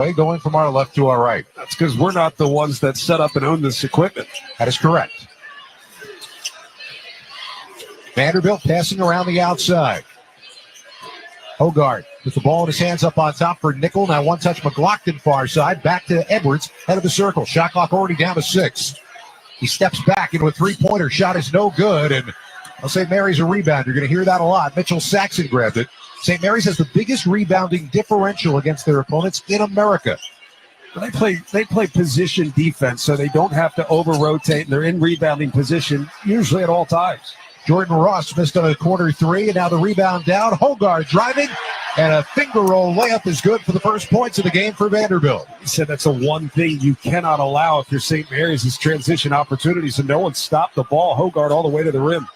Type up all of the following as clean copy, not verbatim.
Going from our left to our right. That's because we're not the ones that set up and own this equipment. That is correct. Vanderbilt passing around the outside. Hogard with the ball in his hands up on top for Nickel. Now one touch McLaughlin far side. Back to Edwards, head of the circle. Shot clock already down to 6. He steps back into a three-pointer. Shot is no good. And St. Mary's a rebound. You're going to hear that a lot. Mitchell Saxon grabbed it. St. Mary's has the biggest rebounding differential against their opponents in America. They play position defense, so they don't have to over-rotate, and they're in rebounding position usually at all times. Jordan Ross missed on a corner three, and now the rebound down. Hogard driving, and a finger roll layup is good for the first points of the game for Vanderbilt. He said that's the one thing you cannot allow if you're St. Mary's is transition opportunities, and no one stopped the ball. Hogard all the way to the rim.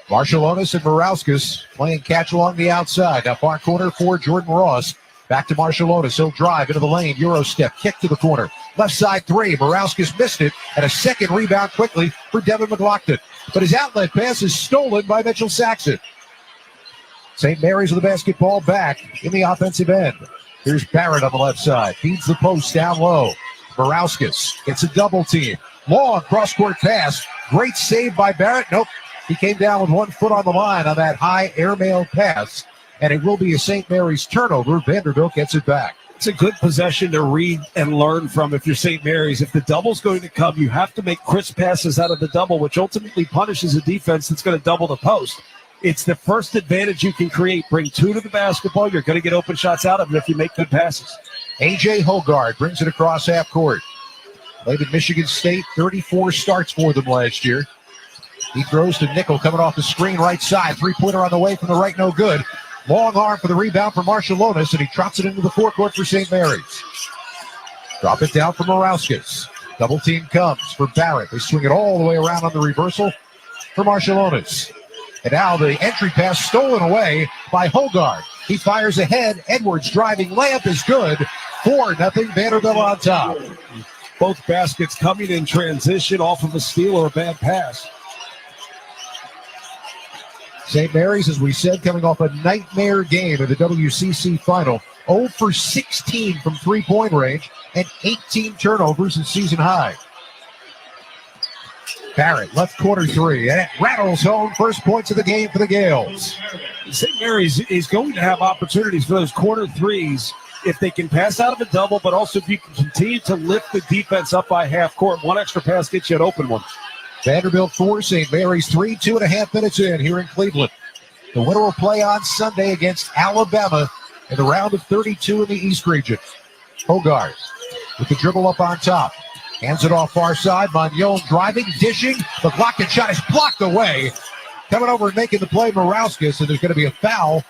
Marshallonis and Morauskas playing catch along the outside. Now far corner for Jordan Ross. Back to Marshallonis. He'll drive into the lane. Euro step. Kick to the corner. Left side three. Morauskas missed it. And a second rebound quickly for Devin McLaughlin. But his outlet pass is stolen by Mitchell Saxon. St. Mary's with the basketball back in the offensive end. Here's Barrett on the left side. Feeds the post down low. Morauskas gets a double team. Long cross-court pass. Great save by Barrett. Nope. He came down with 1 foot on the line on that high airmail pass, and it will be a St. Mary's turnover. Vanderbilt gets it back. It's a good possession to read and learn from if you're St. Mary's. If the double's going to come, you have to make crisp passes out of the double, which ultimately punishes a defense that's going to double the post. It's the first advantage you can create. Bring 2 to the basketball. You're going to get open shots out of it if you make good passes. A.J. Hogard brings it across half court. Played at Michigan State, 34 starts for them last year. He throws to Nickel coming off the screen right side. Three-pointer on the way from the right, no good. Long arm for the rebound for Marshallonis, and he drops it into the forecourt for St. Mary's. Drop it down for Morauskas. Double team comes for Barrett. They swing it all the way around on the reversal for Marshallonis. And now the entry pass stolen away by Hogard. He fires ahead. Edwards driving. Layup is good. 4-0 Vanderbilt on top. Both baskets coming in transition off of a steal or a bad pass. St. Mary's, as we said, coming off a nightmare game in the WCC final. 0 for 16 from three-point range and 18 turnovers in season high. Barrett, left corner three, and it rattles home. First points of the game for the Gales. St. Mary's is going to have opportunities for those corner threes if they can pass out of a double, but also if you can continue to lift the defense up by half court. One extra pass gets you an open one. Vanderbilt 4, St. Mary's 3, 2.5 minutes in here in Cleveland. The winner will play on Sunday against Alabama in the round of 32 in the East region. Hogard with the dribble up on top. Hands it off far side. Magnon driving, dishing. The blocked shot is blocked away. Coming over and making the play, Morauskas, and there's going to be a foul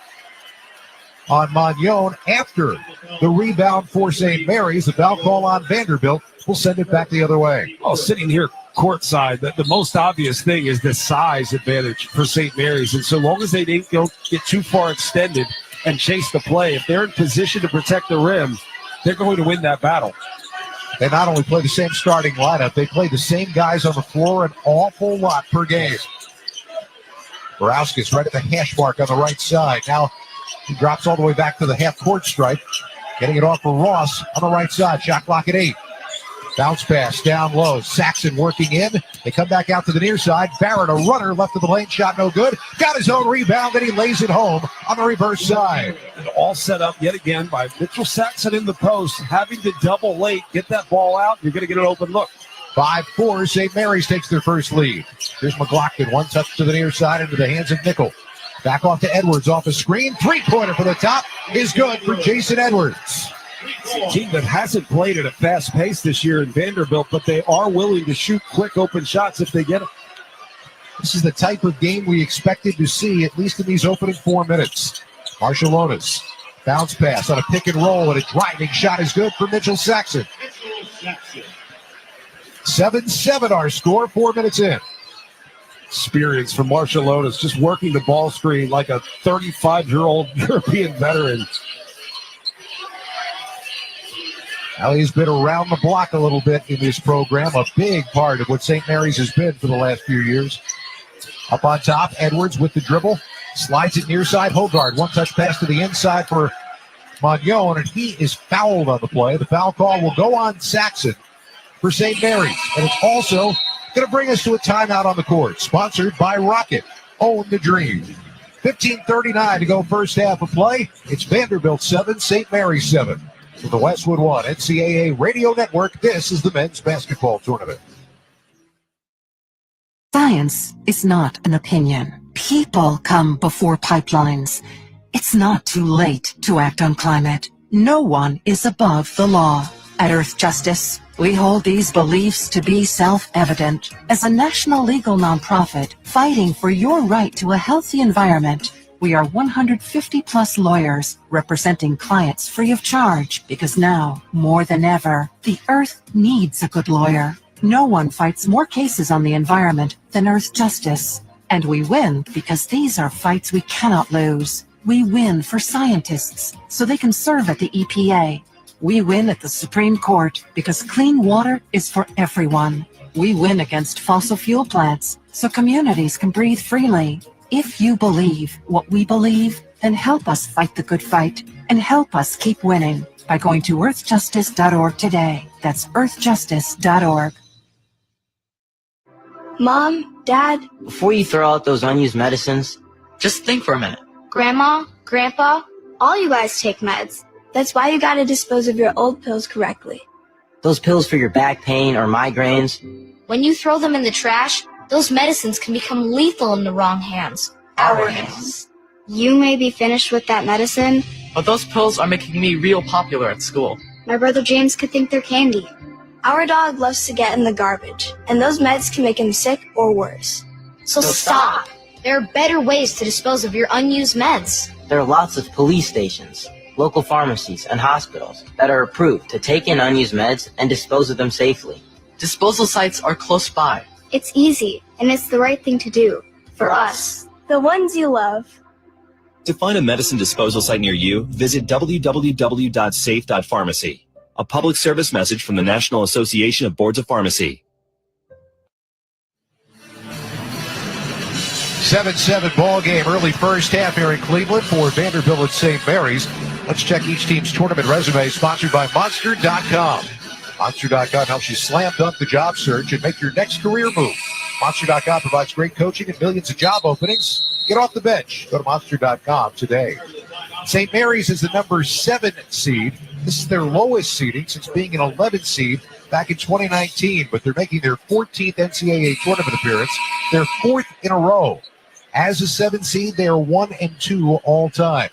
on Magnon after the rebound for St. Mary's. The foul call on Vanderbilt will send it back the other way. Oh, sitting here courtside, the most obvious thing is the size advantage for St. Mary's. And so long as they don't get too far extended and chase the play, if they're in position to protect the rim, they're going to win that battle. They not only play the same starting lineup, they play the same guys on the floor an awful lot per game. Morauskas right at the hash mark on the right side. Now he drops all the way back to the half-court stripe. Getting it off for Ross on the right side. Shot clock at 8. Bounce pass down low. Saxon working in. They come back out to the near side. Barrett, a runner, left of the lane. Shot no good. Got his own rebound, and he lays it home on the reverse side. And all set up yet again by Mitchell Saxon in the post. Having to double late, get that ball out, you're going to get an open look. 5-4, St. Mary's takes their first lead. Here's McLaughlin. One touch to the near side into the hands of Nickel. Back off to Edwards off a screen. Three-pointer for the top is good for Jason Edwards. A team that hasn't played at a fast pace this year in Vanderbilt, but they are willing to shoot quick open shots if they get them. This is the type of game we expected to see, at least in these opening 4 minutes. Marshallonis, bounce pass on a pick and roll, and a driving shot is good for Mitchell Saxon. 7-7 our score, 4 minutes in. Experience from Marshallonis, just working the ball screen like a 35-year-old European veteran. Now he's been around the block a little bit in this program, a big part of what St. Mary's has been for the last few years. Up on top, Edwards with the dribble, slides it near side. Hogard, one touch pass to the inside for Magnon, and he is fouled on the play. The foul call will go on Saxon for St. Mary's. And it's also going to bring us to a timeout on the court, sponsored by Rocket. Own the dream. 15:39 to go first half of play. It's Vanderbilt 7, St. Mary's 7. From the Westwood One NCAA Radio Network, this is the men's basketball tournament. Science is not an opinion. People come before pipelines. It's not too late to act on climate. No one is above the law. At Earth Justice, we hold these beliefs to be self-evident. As a national legal nonprofit fighting for your right to a healthy environment, we are 150-plus lawyers representing clients free of charge because now, more than ever, the Earth needs a good lawyer. No one fights more cases on the environment than Earth Justice. And we win because these are fights we cannot lose. We win for scientists so they can serve at the EPA. We win at the Supreme Court because clean water is for everyone. We win against fossil fuel plants so communities can breathe freely. If you believe what we believe, then help us fight the good fight and help us keep winning by going to earthjustice.org today. That's earthjustice.org. Mom, Dad, Before you throw out those unused medicines, just think for a minute. Grandma, Grandpa, all you guys take meds. That's why you gotta dispose of your old pills correctly. Those pills for your back pain or migraines. When you throw them in the trash, those medicines can become lethal in the wrong hands. Our hands. You may be finished with that medicine. But those pills are making me real popular at school. My brother James could think they're candy. Our dog loves to get in the garbage, and those meds can make him sick or worse. So stop. There are better ways to dispose of your unused meds. There are lots of police stations, local pharmacies, and hospitals that are approved to take in unused meds and dispose of them safely. Disposal sites are close by. It's easy, and it's the right thing to do. For us. The ones you love. To find a medicine disposal site near you, visit www.safe.pharmacy. A public service message from the National Association of Boards of Pharmacy. 7-7 ball game, early first half here in Cleveland for Vanderbilt and St. Mary's. Let's check each team's tournament resume, sponsored by Monster.com. Monster.com helps you slam dunk the job search and make your next career move. Monster.com provides great coaching and millions of job openings. Get off the bench. Go to Monster.com today. St. Mary's is the number 7 seed. This is their lowest seeding since being an 11 seed back in 2019, but they're making their 14th NCAA tournament appearance, their 4th in a row. As a 7 seed, they are 1-2 all time.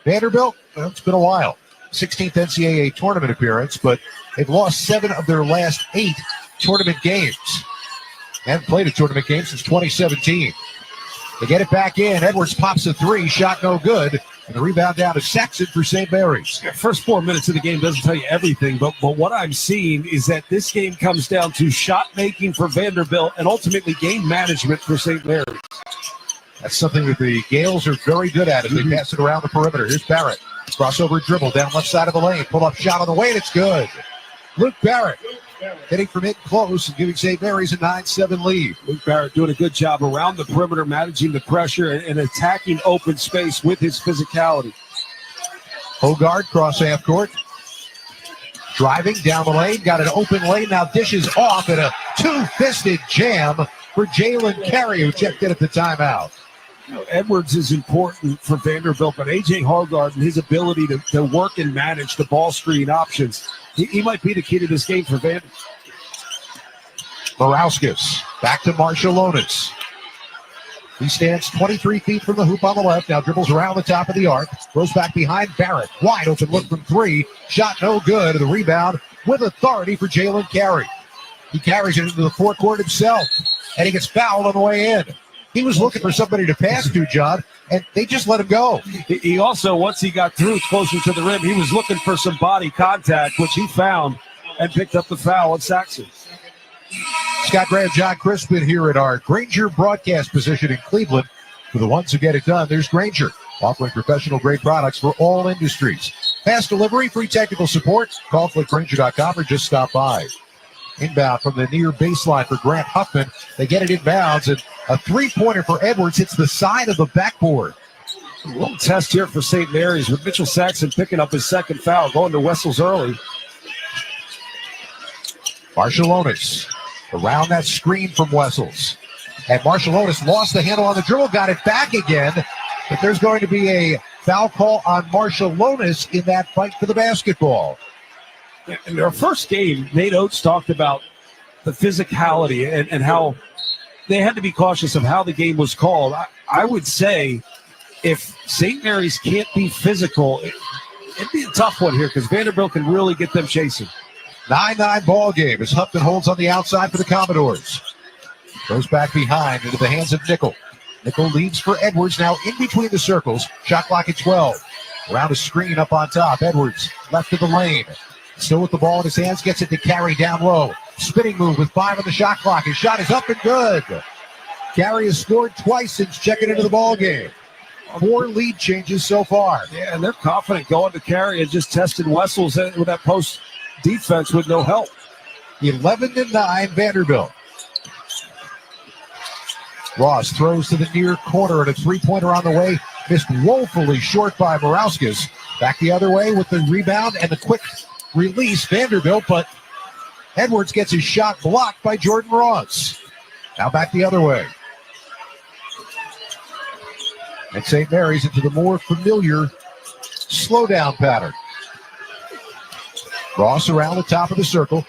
Vanderbilt, well, it's been a while. 16th NCAA tournament appearance, but they've lost 7 of their last 8 tournament games. They haven't played a tournament game since 2017. They get it back in. Edwards pops a 3, shot no good. And the rebound down to Saxon for St. Mary's. First 4 minutes of the game doesn't tell you everything, but what I'm seeing is that this game comes down to shot making for Vanderbilt and ultimately game management for St. Mary's. That's something that the Gales are very good at as they pass it around the perimeter. Here's Barrett. Crossover dribble down left side of the lane. Pull up shot on the way, and it's good. Luke Barrett hitting from in close and giving St. Mary's a 9-7 lead. Luke Barrett doing a good job around the perimeter, managing the pressure and attacking open space with his physicality. Hogard cross half court. Driving down the lane, got an open lane, now dishes off, and a two-fisted jam for Jalen Carey, who checked in at the timeout. Edwards is important for Vanderbilt, but A.J. Hogard and his ability to work and manage the ball screen options, he might be the key to this game for Vanderbilt. Morauskas back to Marshallonis. He stands 23 feet from the hoop on the left, now dribbles around the top of the arc, throws back behind Barrett. Wide open look from 3, shot no good. The rebound with authority for Jalen Carey. He carries it into the forecourt himself, and he gets fouled on the way in. He was looking for somebody to pass to, John, and they just let him go. He also, once he got through closer to the rim, he was looking for some body contact, which he found and picked up the foul on Saxon. Scott Graham, John Crispin here at our Granger broadcast position in Cleveland. For the ones who get it done, there's Granger, offering professional-grade products for all industries. Fast delivery, free technical support. Call clickgranger.com or just stop by. Inbound from the near baseline for Grant Huffman. They get it inbounds, and a three-pointer for Edwards hits the side of the backboard. A little test here for St. Mary's with Mitchell Saxon picking up his second foul, going to Wessels early. Marshallonis around that screen from Wessels. And Marshallonis lost the handle on the dribble, got it back again. But there's going to be a foul call on Marshallonis in that fight for the basketball. In their first game, Nate Oates talked about the physicality and how they had to be cautious of how the game was called. I would say if St. Mary's can't be physical, it'd be a tough one here because Vanderbilt can really get them chasing. 9-9 ball game as Hupton holds on the outside for the Commodores. Goes back behind into the hands of Nickel. Nickel leads for Edwards, now in between the circles. Shot clock at 12. Around a screen up on top. Edwards left of the lane. Still with the ball in his hands, gets it to Carey down low. Spinning move with 5 on the shot clock. His shot is up and good. Carey has scored twice since checking into the ball game. 4 lead changes so far. Yeah, and they're confident going to Carey and just testing Wessels with that post defense with no help. 11-9 Vanderbilt. Ross throws to the near corner and a three-pointer on the way. Missed woefully short by Morauskas. Back the other way with the rebound and the quick release. Vanderbilt, but Edwards gets his shot blocked by Jordan Ross. Now back the other way. And St. Mary's into the more familiar slowdown pattern. Ross around the top of the circle.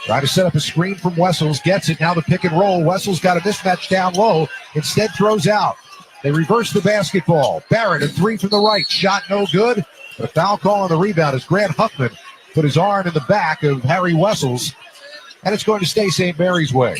Trying to set up a screen from Wessels. Gets it. Now the pick and roll. Wessels got a mismatch down low. Instead throws out. They reverse the basketball. Barrett, a 3 from the right. Shot no good. But a foul call on the rebound as Grant Huckman put his arm in the back of Harry Wessels. And it's going to stay St. Mary's way.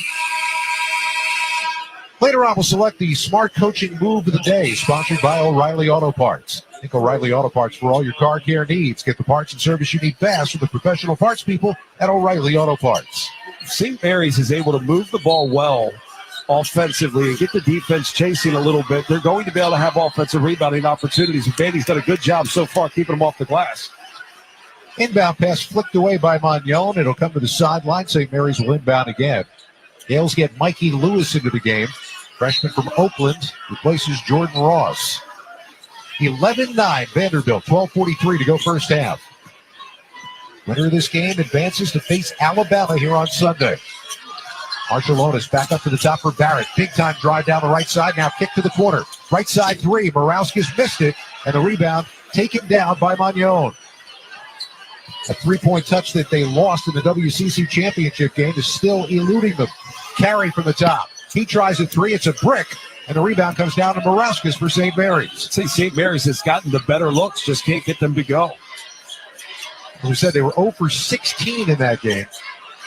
Later on, we'll select the Smart Coaching Move of the Day, sponsored by O'Reilly Auto Parts. Think O'Reilly Auto Parts for all your car care needs. Get the parts and service you need fast from the professional parts people at O'Reilly Auto Parts. St. Mary's is able to move the ball well offensively and get the defense chasing a little bit. They're going to be able to have offensive rebounding opportunities. And Vandy's done a good job so far keeping them off the glass. Inbound pass flicked away by Magnon. It'll come to the sideline. St. Mary's will inbound again. Gales get Mikey Lewis into the game. Freshman from Oakland replaces Jordan Ross. 11-9 Vanderbilt, 12:43 to go first half. Winner of this game advances to face Alabama here on Sunday. Marshallonis back up to the top for Barrett. Big time drive down the right side. Now kick to the corner. Right side 3. Morauskas missed it. And the rebound taken down by Magnon. A 3-point touch that they lost in the WCC championship game is still eluding them. Carey from the top. He tries a 3. It's a brick. And the rebound comes down to Morauskas for St. Mary's. I'd say St. Mary's has gotten the better looks, just can't get them to go. As we said, they were 0 for 16 in that game.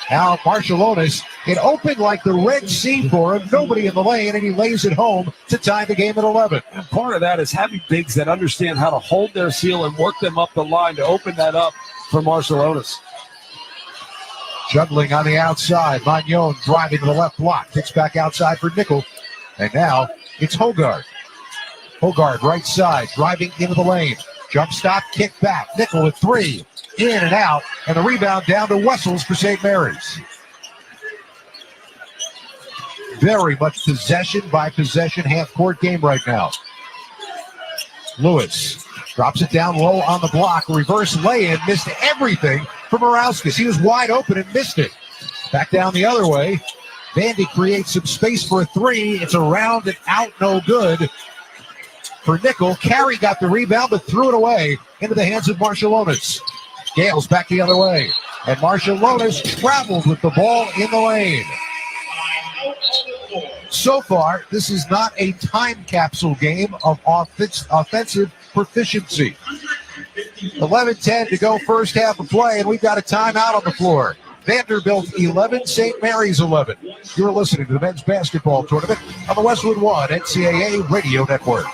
Now Marshallonis, it opened like the Red Sea for him. Nobody in the lane, and he lays it home to tie the game at 11. And part of that is having bigs that understand how to hold their seal and work them up the line to open that up for Marshallonis. Juggling on the outside. Magnon driving to the left block. Kicks back outside for Nickel. And now it's Hogard. Hogard right side, driving into the lane. Jump stop, kick back. Nickel with 3. In and out. And the rebound down to Wessels for St. Mary's. Very much possession by possession half-court game right now. Lewis drops it down low on the block. Reverse lay-in. Missed everything for Morauskas. He was wide open and missed it. Back down the other way. Vandy creates some space for a 3. It's around and out, no good for Nickel. Carey got the rebound, but threw it away into the hands of Marshallonis. Gales back the other way. And Marshallonis traveled with the ball in the lane. So far, this is not a time capsule game of offensive proficiency. 11-10 to go first half of play, and we've got a timeout on the floor. Vanderbilt 11, St. Mary's 11. You're listening to the men's basketball tournament on the Westwood One NCAA Radio Network.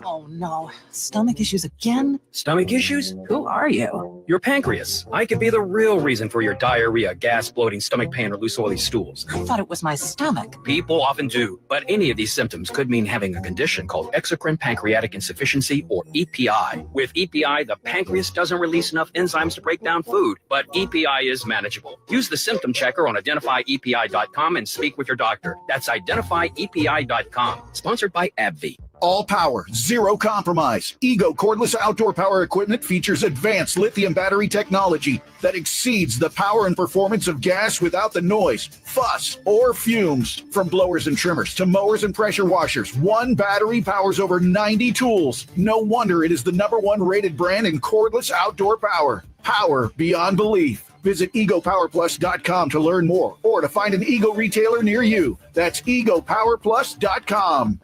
Oh no, stomach issues again? Stomach issues? Who are you? Your pancreas. I could be the real reason for your diarrhea, gas, bloating, stomach pain, or loose oily stools. I thought it was my stomach. People often do, but any of these symptoms could mean having a condition called exocrine pancreatic insufficiency, or EPI. With EPI, the pancreas doesn't release enough enzymes to break down food, but EPI is manageable. Use the symptom checker on identifyepi.com and speak with your doctor. That's identifyepi.com. Sponsored by AbbVie. All power, zero compromise. Ego cordless outdoor power equipment features advanced lithium battery technology that exceeds the power and performance of gas without the noise, fuss, or fumes. From blowers and trimmers to mowers and pressure washers, one battery powers over 90 tools. No wonder it is the #1 rated brand in cordless outdoor power. Power beyond belief. Visit egopowerplus.com to learn more or to find an Ego retailer near you. That's egopowerplus.com.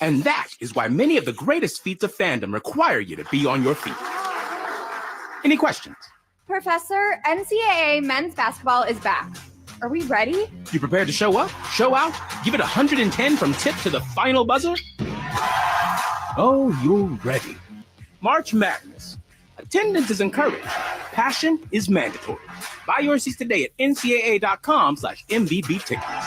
And that is why many of the greatest feats of fandom require you to be on your feet. Any questions? Professor, NCAA men's basketball is back. Are we ready? You prepared to show up, show out, give it 110 from tip to the final buzzer? Oh, you're ready. March Madness. Attendance is encouraged. Passion is mandatory. Buy your seats today at ncaa.com/MVB tickets.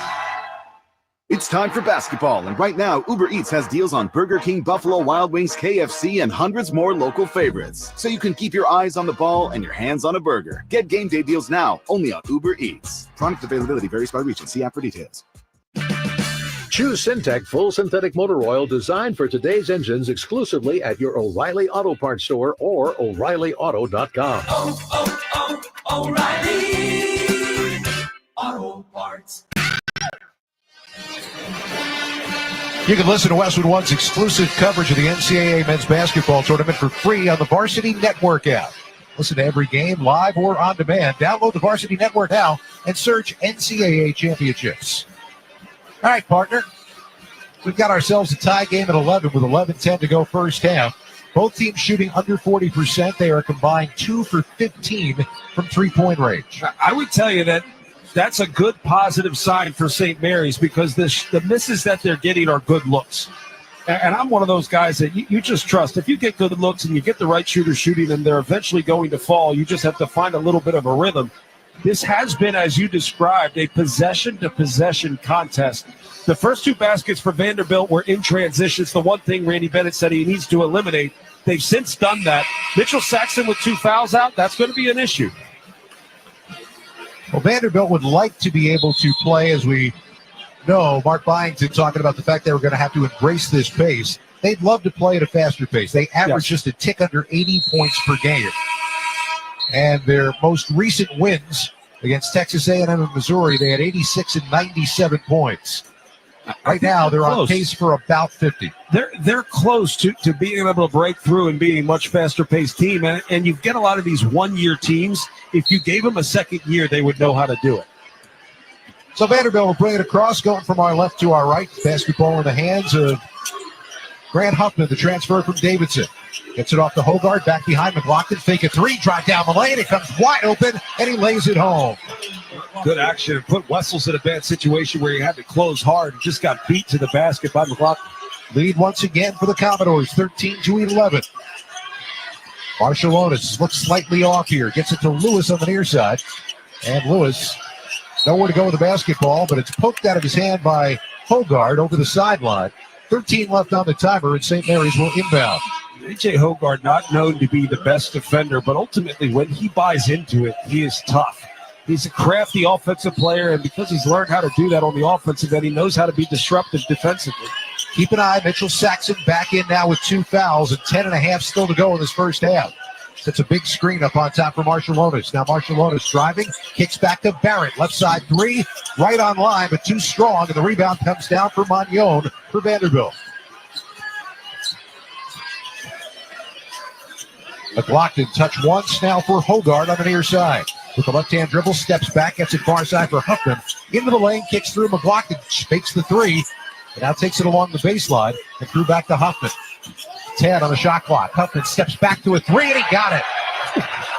It's time for basketball, and right now, Uber Eats has deals on Burger King, Buffalo Wild Wings, KFC, and hundreds more local favorites. So you can keep your eyes on the ball and your hands on a burger. Get game day deals now, only on Uber Eats. Product availability varies by region. See app for details. Choose Syntec Full Synthetic Motor Oil designed for today's engines exclusively at your O'Reilly Auto Parts store or O'ReillyAuto.com. O'Reilly Auto Parts. You can listen to Westwood One's exclusive coverage of the NCAA men's basketball tournament for free on the Varsity Network app. Listen to every game live or on demand. Download the Varsity Network now and search NCAA Championships. All right, partner. We've got ourselves a tie game at 11 with 11:10 to go first half. Both teams shooting under 40%. They are combined 2 for 15 from three-point range. I would tell you that that's a good positive sign for St. Mary's because the misses that they're getting are good looks. And I'm one of those guys that you just trust. If you get good looks and you get the right shooters shooting them, they're eventually going to fall. You just have to find a little bit of a rhythm. This has been, as you described, a possession-to-possession contest. The first two baskets for Vanderbilt were in transition. It's the one thing Randy Bennett said he needs to eliminate. They've since done that. Mitchell Saxon with 2 fouls out, that's going to be an issue. Well, Vanderbilt would like to be able to play, as we know, Mark Byington talking about the fact they were going to have to embrace this pace. They'd love to play at a faster pace. They average just a tick under 80 points per game. And their most recent wins against Texas A&M and Missouri, they had 86 and 97 points. Right now, they're on pace for about 50. They're close to being able to break through and being a much faster-paced team. And you get a lot of these one-year teams. If you gave them a second year, they would know how to do it. So Vanderbilt will bring it across, going from our left to our right. Basketball in the hands of Grant Huffman, the transfer from Davidson. Gets it off the Hogard, back behind McLaughlin. Fake a three, drive down the lane. It comes wide open, and he lays it home. Good action. Put Wessels in a bad situation where he had to close hard and just got beat to the basket by McLaughlin. Lead once again for the Commodores, 13-11. Marshall Otis looks slightly off here. Gets it to Lewis on the near side. And Lewis, nowhere to go with the basketball, but it's poked out of his hand by Hogard over the sideline. 13 left on the timer, and St. Mary's will inbound. A.J. Hogard, not known to be the best defender, but ultimately when he buys into it, he is tough. He's a crafty offensive player, and because he's learned how to do that on the offensive end, he knows how to be disruptive defensively. Keep an eye, Mitchell Saxon back in now with 2 fouls and 10.5 still to go in this first half. That's a big screen up on top for Marshall Otis. Now Marshall Otis driving, kicks back to Barrett. Left side three, right on line, but too strong, and the rebound comes down for Magnon for Vanderbilt. McLaughlin touch once now for Hogard on the near side. With the left-hand dribble, steps back, gets it far side for Huffman. Into the lane, kicks through. McLaughlin fakes the three, and now takes it along the baseline and threw back to Huffman. 10 on the shot clock. Huffman steps back to a three, and he got it.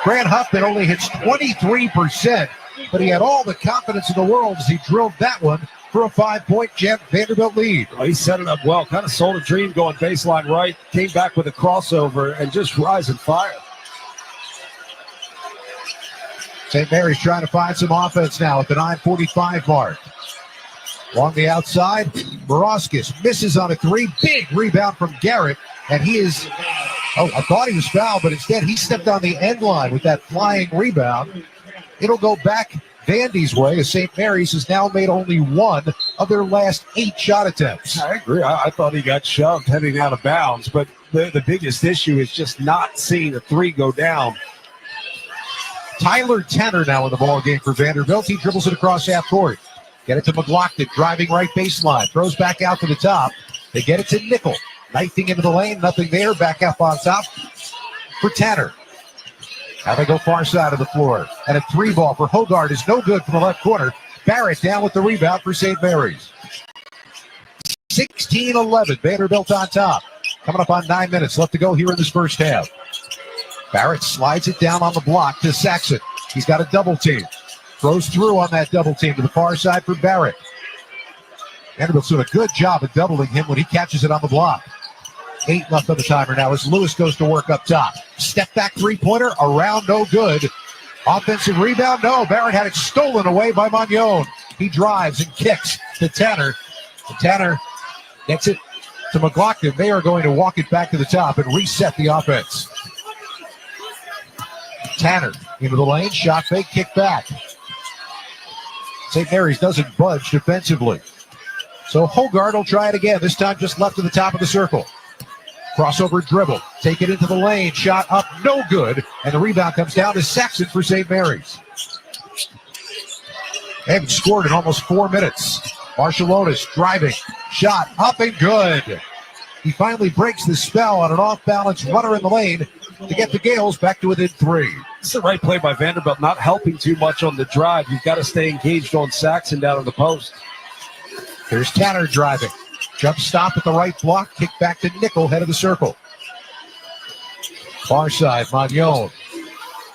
Grant Huffman only hits 23%, but he had all the confidence in the world as he drilled that one for a 5-point Vanderbilt lead. Oh, he set it up well. Kind of sold a dream going baseline right. Came back with a crossover and just rise and fire. St. Mary's trying to find some offense now at the 9:45 mark. Along the outside, Baraskis misses on a three. Big rebound from Garrett. And he is, I thought he was fouled, but instead he stepped on the end line with that flying rebound. It'll go back Vandy's way as St. Mary's has now made only one of their last 8 shot attempts. I agree. I thought he got shoved heading out of bounds, but the biggest issue is just not seeing the three go down. Tyler Tanner now in the ball game for Vanderbilt. He dribbles it across half court. Get it to McLaughlin, driving right baseline. Throws back out to the top. They get it to Nickel. Knifing into the lane, nothing there. Back up on top for Tanner. Now they go far side of the floor. And a 3-ball for Hogard is no good from the left corner. Barrett down with the rebound for St. Mary's. 16-11, Vanderbilt on top. Coming up on 9 minutes left to go here in this first half. Barrett slides it down on the block to Saxon. He's got a double team. Throws through on that double team to the far side for Barrett. Vanderbilt's doing a good job of doubling him when he catches it on the block. 8 left on the timer now as Lewis goes to work up top. Step back 3-pointer, around, no good. Offensive rebound, no. Barrett had it stolen away by Magnon. He drives and kicks to Tanner. And Tanner gets it to McLaughlin. They are going to walk it back to the top and reset the offense. Tanner into the lane, shot fake, kick back. St. Mary's doesn't budge defensively. So Hogard will try it again, this time just left to the top of the circle. Crossover dribble, take it into the lane, shot up, no good, and the rebound comes down to Saxon for St. Mary's. They haven't scored in almost 4 minutes. Marshalonis driving, shot up and good. He finally breaks the spell on an off-balance runner in the lane to get the Gales back to within 3. It's the right play by Vanderbilt, not helping too much on the drive. You've got to stay engaged on Saxon down in the post. Here's Tanner driving. Jump stop at the right block. Kick back to Nickel, head of the circle. Far side, Magnon.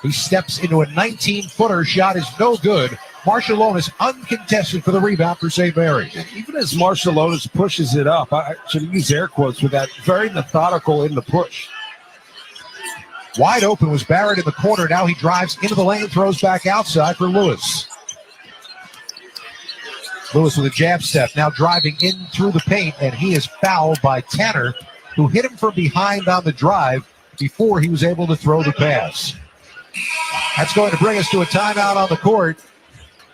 He steps into a 19-footer. Shot is no good. Marshalonis uncontested for the rebound for St. Mary's. Even as Marshalonis pushes it up, I should use air quotes with that, very methodical in the push. Wide open was Barrett in the corner. Now he drives into the lane, throws back outside for Lewis. Lewis with a jab step, now driving in through the paint, and he is fouled by Tanner, who hit him from behind on the drive before he was able to throw the pass. That's going to bring us to a timeout on the court,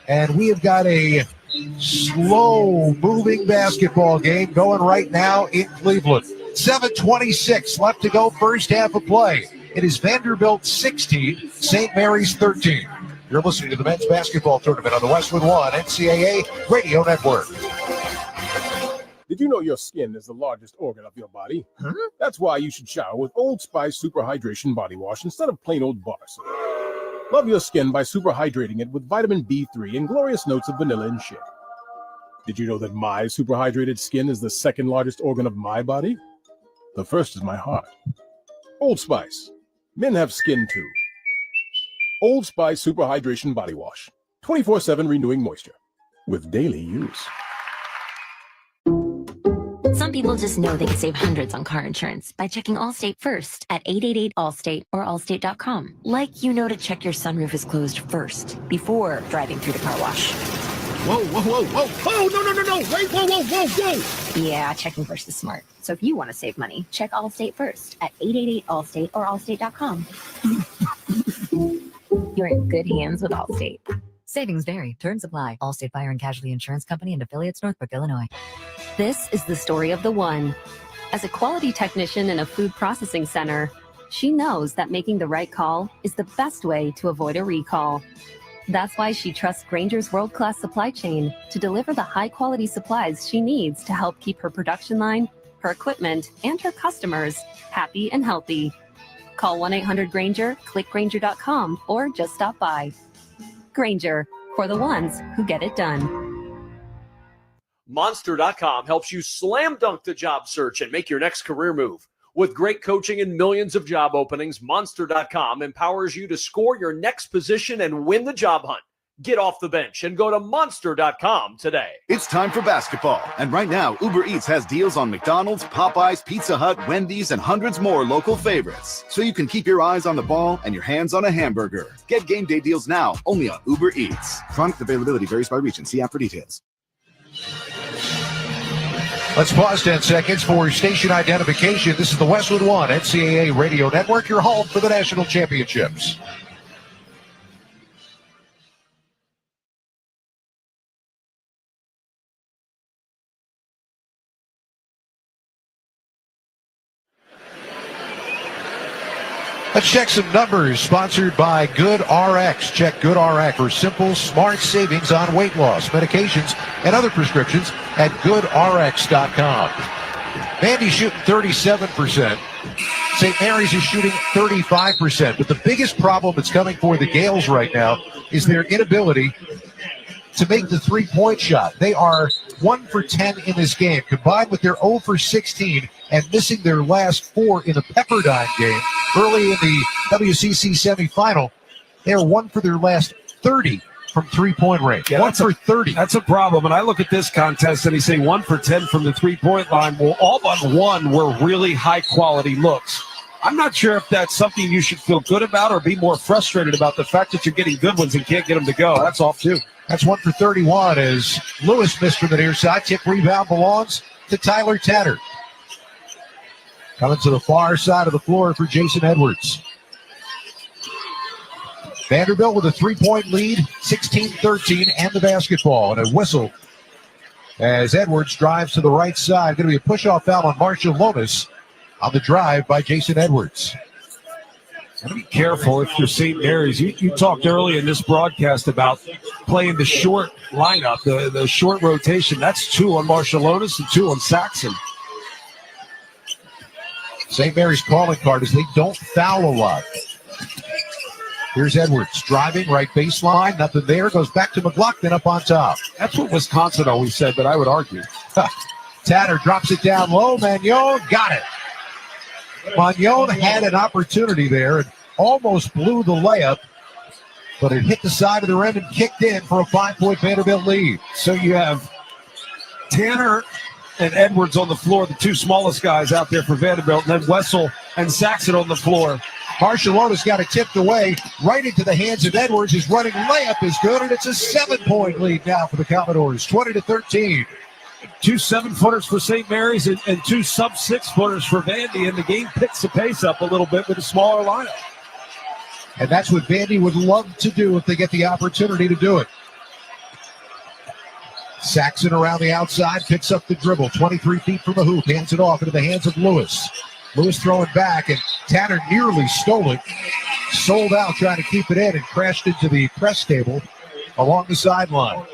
and we have got a slow-moving basketball game going right now in Cleveland. 7:26 left to go, first half of play. It is Vanderbilt 16, St. Mary's 13. You're listening to the men's basketball tournament on the Westwood One NCAA Radio Network. Did you know your skin is the largest organ of your body? Huh? That's why you should shower with Old Spice Super Hydration Body Wash instead of plain old bar soap. Love your skin by super hydrating it with vitamin B3 and glorious notes of vanilla and shea. Did you know that my super hydrated skin is the second largest organ of my body? The first is my heart. Old Spice. Men have skin too. Old Spice Super Hydration Body Wash. 24/7 renewing moisture. With daily use. Some people just know they can save hundreds on car insurance by checking Allstate first at 888-ALLSTATE or Allstate.com. Like you know to check your sunroof is closed first before driving through the car wash. Whoa, whoa, whoa, whoa. Oh, no. Wait, whoa. Yeah, checking first is smart. So if you want to save money, check Allstate first at 888-ALLSTATE or Allstate.com. You're in good hands with Allstate. Savings vary. Terms apply. Allstate Fire and Casualty Insurance Company and affiliates, Northbrook, Illinois. This is the story of the one. As a quality technician in a food processing center, she knows that making the right call is the best way to avoid a recall. That's why she trusts Grainger's world-class supply chain to deliver the high-quality supplies she needs to help keep her production line, her equipment, and her customers happy and healthy. Call 1-800-GRAINGER, click Grainger.com, or just stop by. Grainger, for the ones who get it done. Monster.com helps you slam dunk the job search and make your next career move. With great coaching and millions of job openings, Monster.com empowers you to score your next position and win the job hunt. Get off the bench and go to Monster.com today. It's time for basketball, and right now, Uber Eats has deals on McDonald's, Popeyes, Pizza Hut, Wendy's, and hundreds more local favorites. So you can keep your eyes on the ball and your hands on a hamburger. Get game day deals now, only on Uber Eats. Product availability varies by region. See app for details. Let's pause 10 seconds for station identification. This is the Westwood One NCAA Radio Network, your home for the national championships. Let's check some numbers, sponsored by Good RX. Check Good RX for simple, smart savings on weight loss, medications, and other prescriptions at goodrx.com. Vandy's shooting 37%. St. Mary's is shooting 35%. But the biggest problem that's coming for the Gales right now is their inability to make the three-point shot. They are 1 for 10 in this game, combined with their 0 for 16 and missing their last 4 in the Pepperdine game early in the WCC semifinal. They are 1 for their last 30 from three-point range. Yeah, 1 for 30. That's a problem. And I look at this contest and you say 1 for 10 from the three-point line. Well, all but one were really high-quality looks. I'm not sure if that's something you should feel good about or be more frustrated about, the fact that you're getting good ones and can't get them to go. That's off, too. That's 1 for 31 as Lewis missed from the near side. Tip rebound belongs to Tyler Tanner. Coming to the far side of the floor for Jason Edwards. Vanderbilt with a three-point lead, 16-13, and the basketball. And a whistle as Edwards drives to the right side. Going to be a push-off foul on Marshall Lomas on the drive by Jason Edwards. Be careful if you're St. Mary's. You talked early in this broadcast about playing the short lineup, the short rotation. That's 2 on Marshall Lomas and 2 on Saxon. St. Mary's calling card is they don't foul a lot. Here's Edwards driving, right baseline. Nothing there. Goes back to McLaughlin up on top. That's what Wisconsin always said, but I would argue. Tanner drops it down low. Magnon got it. Magnon had an opportunity there and almost blew the layup, but it hit the side of the rim and kicked in for a 5-point Vanderbilt lead. So you have Tanner and Edwards on the floor, the 2 smallest guys out there for Vanderbilt, and then Wessel and Saxon on the floor. Marshall Lomas got it tipped away right into the hands of Edwards. His running layup is good, and it's a 7-point lead now for the Commodores, 20-13. 2 7-footers for St. Mary's and 2 sub-6-footers for Vandy, and the game picks the pace up a little bit with a smaller lineup. And that's what Vandy would love to do if they get the opportunity to do it. Saxon around the outside, picks up the dribble, 23 feet from the hoop, hands it off into the hands of Lewis. Lewis throwing back, and Tanner nearly stole it. Sold out trying to keep it in and crashed into the press table along the sideline.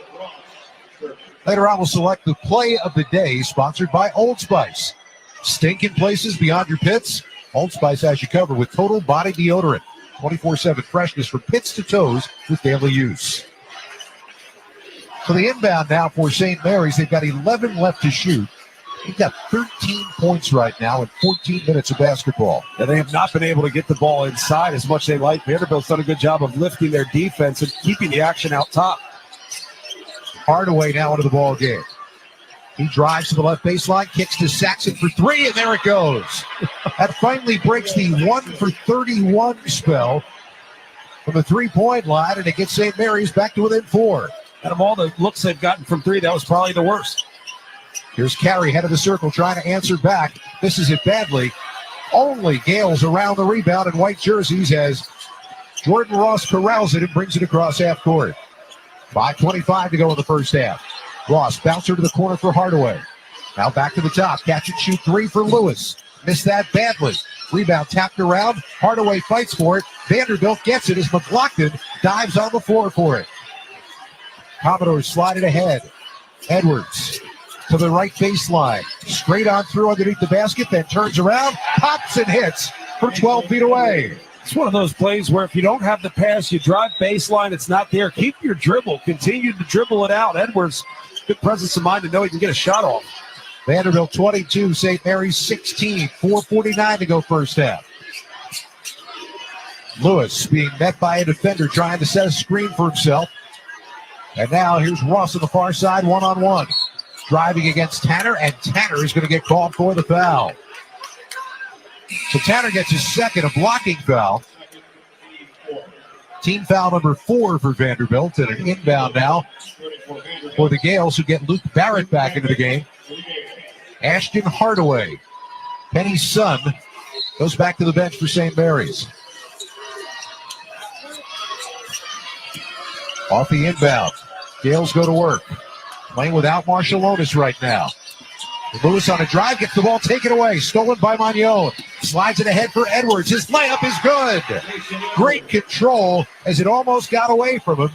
Later on, we'll select the play of the day, sponsored by Old Spice. Stinking places beyond your pits? Old Spice has you covered with total body deodorant. 24/7 freshness from pits to toes with daily use. So the inbound now for St. Mary's. They've got 11 left to shoot. They've got 13 points right now in 14 minutes of basketball. And they have not been able to get the ball inside as much as they like. Vanderbilt's done a good job of lifting their defense and keeping the action out top. Hardaway now into the ball game. He drives to the left baseline, kicks to Saxon for 3, and there it goes. That finally breaks the 1 for 31 spell from the three-point line, and it gets St. Mary's back to within 4. Out of all the looks they've gotten from 3, that was probably the worst. Here's Carey, head of the circle, trying to answer back. Misses it badly. Only Gales around the rebound in white jerseys as Jordan Ross corrals it and brings it across half court. 5:25 to go in the first half. Ross bouncer to the corner for Hardaway. Now back to the top. Catch and shoot 3 for Lewis. Missed that badly. Rebound tapped around. Hardaway fights for it. Vanderbilt gets it as McLaughlin dives on the floor for it. Commodores slide it ahead. Edwards to the right baseline. Straight on through underneath the basket, then turns around, pops and hits from 12 feet away. It's one of those plays where if you don't have the pass, you drive baseline, it's not there. Keep your dribble. Continue to dribble it out. Edwards, good presence of mind to know he can get a shot off. Vanderbilt 22, St. Mary's 16. 4:49 to go first half. Lewis being met by a defender trying to set a screen for himself. And now here's Ross on the far side, one-on-one. Driving against Tanner, and Tanner is going to get called for the foul. So Tanner gets his second, a blocking foul. Team foul number 4 for Vanderbilt, and an inbound now for the Gales, who get Luke Barrett back into the game. Ashton Hardaway, Penny's son, goes back to the bench for St. Mary's. Off the inbound, Gales go to work. Playing without Marshall Otis right now. Lewis on a drive, gets the ball taken away. Stolen by Magnon. Slides it ahead for Edwards. His layup is good. Great control as it almost got away from him.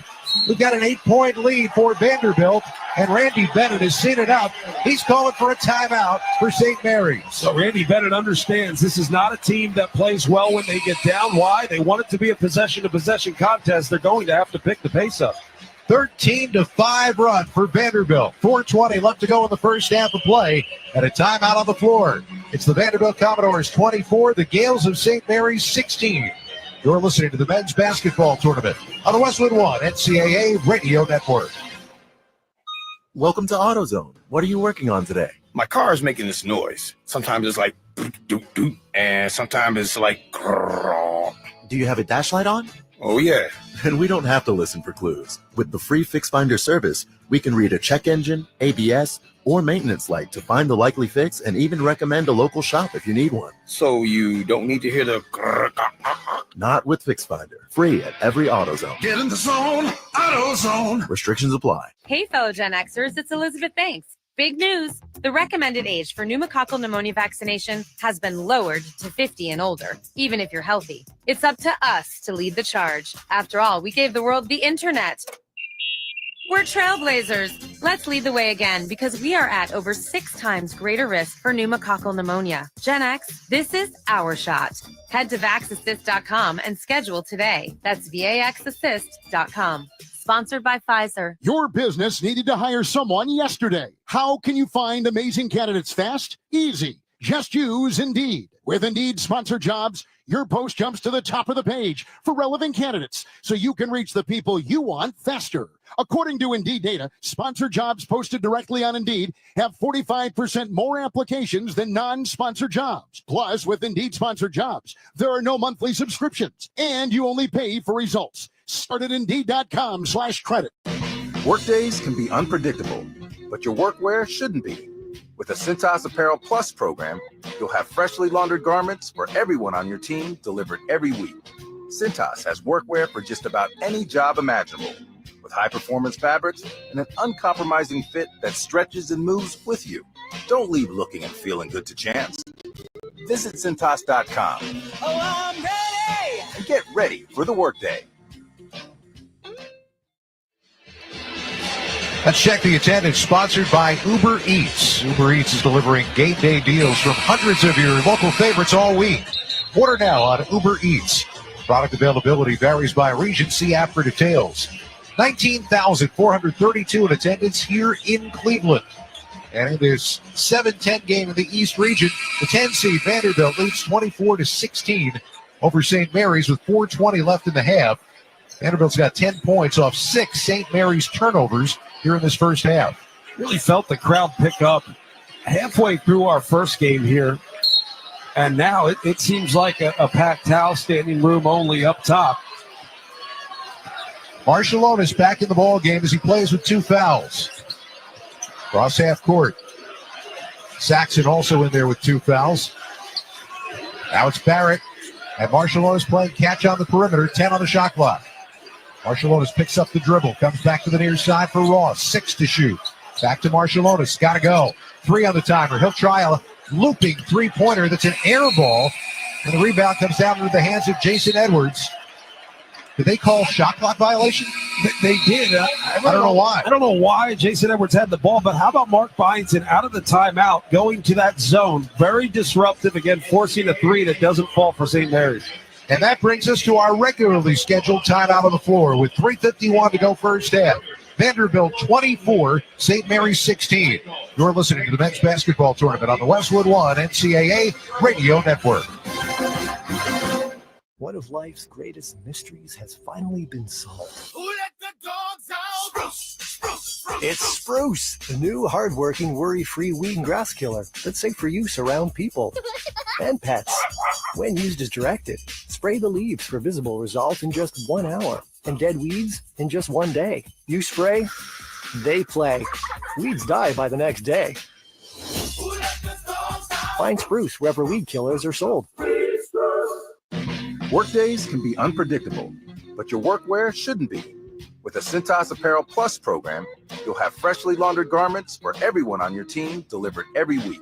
We've got an 8-point lead for Vanderbilt, and Randy Bennett has seen it up. He's calling for a timeout for St. Mary's. So Randy Bennett understands this is not a team that plays well when they get down. Why? They want it to be a possession-to-possession contest. They're going to have to pick the pace up. 13-5 run for Vanderbilt. 4:20 left to go in the first half of play, and a timeout on the floor. It's the Vanderbilt Commodores 24, the Gales of St. Mary's 16. You're listening to the men's basketball tournament on the Westwood One NCAA Radio Network. Welcome to AutoZone. What are you working on today? My car is making this noise. Sometimes it's like doot doot, and sometimes it's like grrr. Do you have a dash light on? Oh yeah. And we don't have to listen for clues. With the free Fix Finder service, we can read a check engine, ABS, or maintenance light to find the likely fix and even recommend a local shop if you need one. So you don't need to hear the grrr. Not with Fix Finder. Free at every AutoZone. Get in the zone, AutoZone. Restrictions apply. Hey, fellow Gen Xers, it's Elizabeth Banks. Big news! The recommended age for pneumococcal pneumonia vaccination has been lowered to 50 and older, even if you're healthy. It's up to us to lead the charge. After all, we gave the world the internet. We're trailblazers. Let's lead the way again because we are at over 6 times greater risk for pneumococcal pneumonia. Gen X, this is our shot. Head to vaxassist.com and schedule today. That's vaxassist.com. Sponsored by Pfizer. Your business needed to hire someone yesterday. How can you find amazing candidates fast? Easy. Just use Indeed. With Indeed sponsored jobs, your post jumps to the top of the page for relevant candidates so you can reach the people you want faster. According to Indeed data, sponsored jobs posted directly on Indeed have 45% more applications than non-sponsored jobs. Plus, with Indeed sponsored jobs, there are no monthly subscriptions, and you only pay for results. Start at Indeed.com/credit. Workdays can be unpredictable, but your workwear shouldn't be. With the Cintas Apparel Plus program, you'll have freshly laundered garments for everyone on your team delivered every week. Cintas has workwear for just about any job imaginable, with high-performance fabrics and an uncompromising fit that stretches and moves with you. Don't leave looking and feeling good to chance. Visit Cintas.com. Oh, I'm ready! And get ready for the workday. Let's check the attendance, sponsored by Uber Eats. Uber Eats is delivering game day deals from hundreds of your local favorites all week. Order now on Uber Eats. Product availability varies by region. See app for details. 19,432 in attendance here in Cleveland. And in this 7-10 game in the East region, the 10 seed Vanderbilt leads 24-16 over St. Mary's with 4:20 left in the half. Vanderbilt's got 10 points off 6 St. Mary's turnovers here in this first half. Really felt the crowd pick up halfway through our first game here. And now it seems like a packed house, standing room only up top. Marshall Otis back in the ball game as he plays with 2 fouls. Cross half court. Saxon also in there with 2 fouls. Now it's Barrett. And Marshall Otis playing catch on the perimeter, 10 on the shot clock. Marshall Otis picks up the dribble, comes back to the near side for Ross. 6 to shoot. Back to Marshall Otis. Got to go. 3 on the timer. He'll try a looping three-pointer that's an air ball. And the rebound comes down into the hands of Jason Edwards. Did they call shot clock violation? They did. I don't know why. I don't know why Jason Edwards had the ball, but how about Mark Byington out of the timeout, going to that zone? Very disruptive, again, forcing a 3 that doesn't fall for St. Mary's. And that brings us to our regularly scheduled timeout on the floor with 3:51 to go first half. Vanderbilt 24, St. Mary's 16. You're listening to the men's basketball tournament on the Westwood One NCAA Radio Network. One of life's greatest mysteries has finally been solved. Who let the dogs out? It's Spruce, the new hard-working, worry-free weed and grass killer that's safe for use around people and pets. When used as directed, spray the leaves for visible results in just 1 hour and dead weeds in just 1 day. You spray, they play. Weeds die by the next day. Find Spruce wherever weed killers are sold. Workdays can be unpredictable, but your workwear shouldn't be. With the Cintas Apparel Plus program, you'll have freshly laundered garments for everyone on your team delivered every week.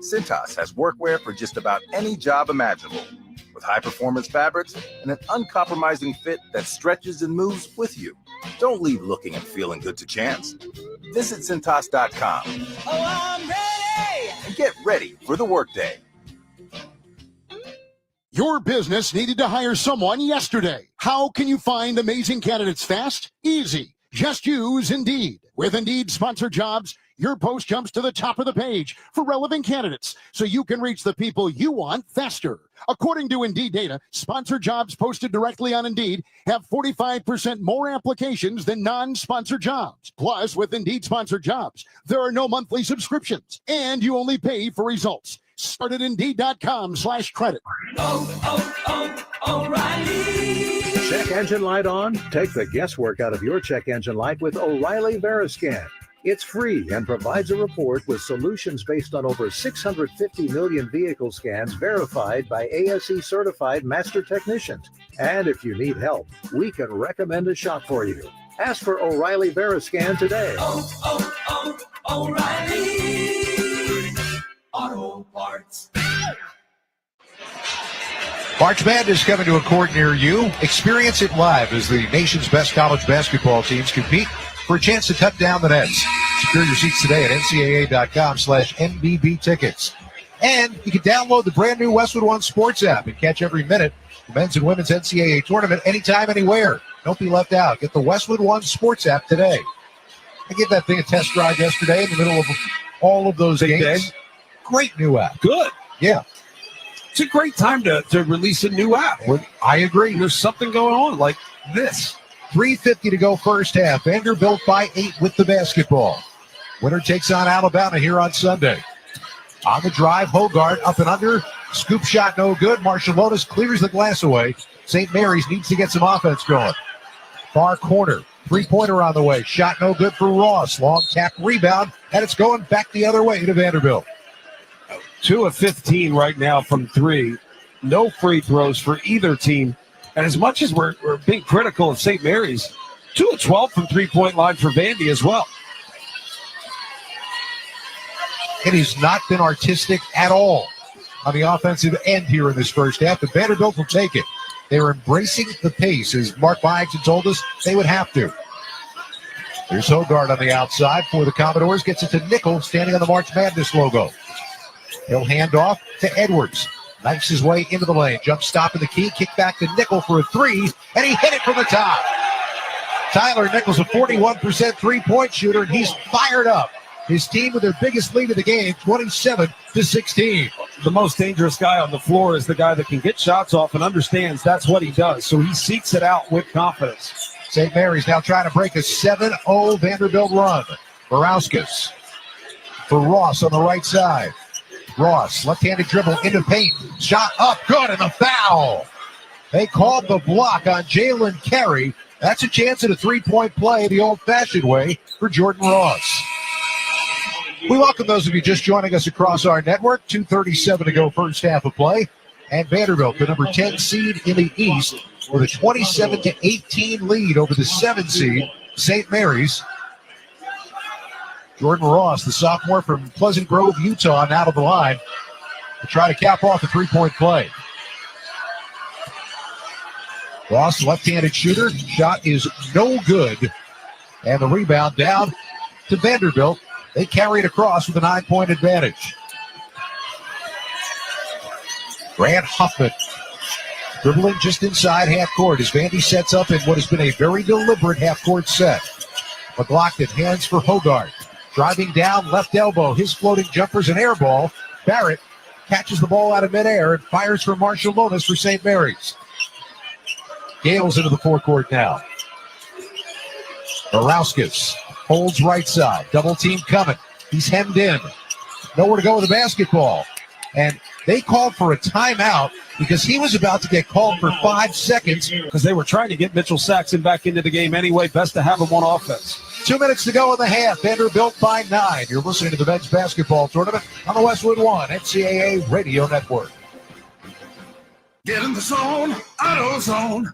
Cintas has workwear for just about any job imaginable, with high-performance fabrics and an uncompromising fit that stretches and moves with you. Don't leave looking and feeling good to chance. Visit Cintas.com. Oh, I'm ready! And get ready for the workday. Your business needed to hire someone yesterday. How can you find amazing candidates fast? Easy. Just use Indeed. With Indeed sponsored jobs, your post jumps to the top of the page for relevant candidates so you can reach the people you want faster. According to Indeed data, sponsored jobs posted directly on Indeed have 45% more applications than non-sponsored jobs. Plus, with Indeed sponsored jobs, there are no monthly subscriptions, and you only pay for results. Start at Indeed.com/credit. O'Reilly. Check engine light on? Take the guesswork out of your check engine light with O'Reilly Veriscan. It's free and provides a report with solutions based on over 650 million vehicle scans verified by ASE certified master technicians. And if you need help, we can recommend a shop for you. Ask for O'Reilly Veriscan today. O'Reilly Auto Parts. March Madness coming to a court near you. Experience it live as the nation's best college basketball teams compete for a chance to cut down the nets. Secure your seats today at ncaa.com/MBB tickets. And you can download the brand new Westwood One Sports app and catch every minute of the men's and women's NCAA tournament anytime, anywhere. Don't be left out. Get the Westwood One Sports app today. I gave that thing a test drive yesterday in the middle of all of those games. Great new app. Good. Yeah. It's a great time to release a new app. I agree. There's something going on like this. 3:50 to go first half. Vanderbilt by 8 with the basketball. Winner takes on Alabama here on Sunday. On the drive, Hogard up and under. Scoop shot no good. Marshall Lotus clears the glass away. St. Mary's needs to get some offense going. Far corner. Three-pointer on the way. Shot no good for Ross. Long tap rebound, and it's going back the other way to Vanderbilt. 2 of 15 right now from three. No free throws for either team. And as much as we're being critical of St. Mary's, 2 of 12 from three-point line for Vandy as well. It has not been artistic at all on the offensive end here in this first half, but Vanderbilt will take it. They're embracing the pace, as Mark Byington told us they would have to. There's Hogard on the outside for the Commodores. Gets it to Nickel, standing on the March Madness logo. He'll hand off to Edwards. Knifes his way into the lane. Jump stop in the key. Kick back to Nickel for a three, and he hit it from the top. Tyler Nickel's a 41% three-point shooter, and he's fired up. His team with their biggest lead of the game, 27-16. The most dangerous guy on the floor is the guy that can get shots off and understands that's what he does. So he seeks it out with confidence. St. Mary's now trying to break a 7-0 Vanderbilt run. Barauskas for Ross on the right side. Ross, left-handed dribble into paint. Shot up, good, and a foul. They called the block on Jalen Carey. That's a chance at a three-point play the old-fashioned way for Jordan Ross. We welcome those of you just joining us across our network. 2:37 to go first half of play. And Vanderbilt, the number 10 seed in the East, with a 27-18 lead over the 7 seed, St. Mary's. Jordan Ross, the sophomore from Pleasant Grove, Utah, now to the line to try to cap off the three-point play. Ross, left-handed shooter. Shot is no good. And the rebound down to Vanderbilt. They carry it across with a 9-point advantage. Grant Huffman dribbling just inside half court as Vandy sets up in what has been a very deliberate half-court set. McLaughlin hands for Hogard. Driving down, left elbow. His floating jumper's an air ball. Barrett catches the ball out of midair and fires for Marshall Lotus for St. Mary's. Gales into the forecourt now. Barauskas Holds right side. Double team coming. He's hemmed in. Nowhere to go with the basketball. And they called for a timeout because he was about to get called for 5 seconds. Because they were trying to get Mitchell Saxon back into the game anyway. Best to have him on offense. 2 minutes to go in the half. Vanderbilt by 9. You're listening to the men's basketball tournament on the Westwood One NCAA Radio Network. Get in the zone, AutoZone.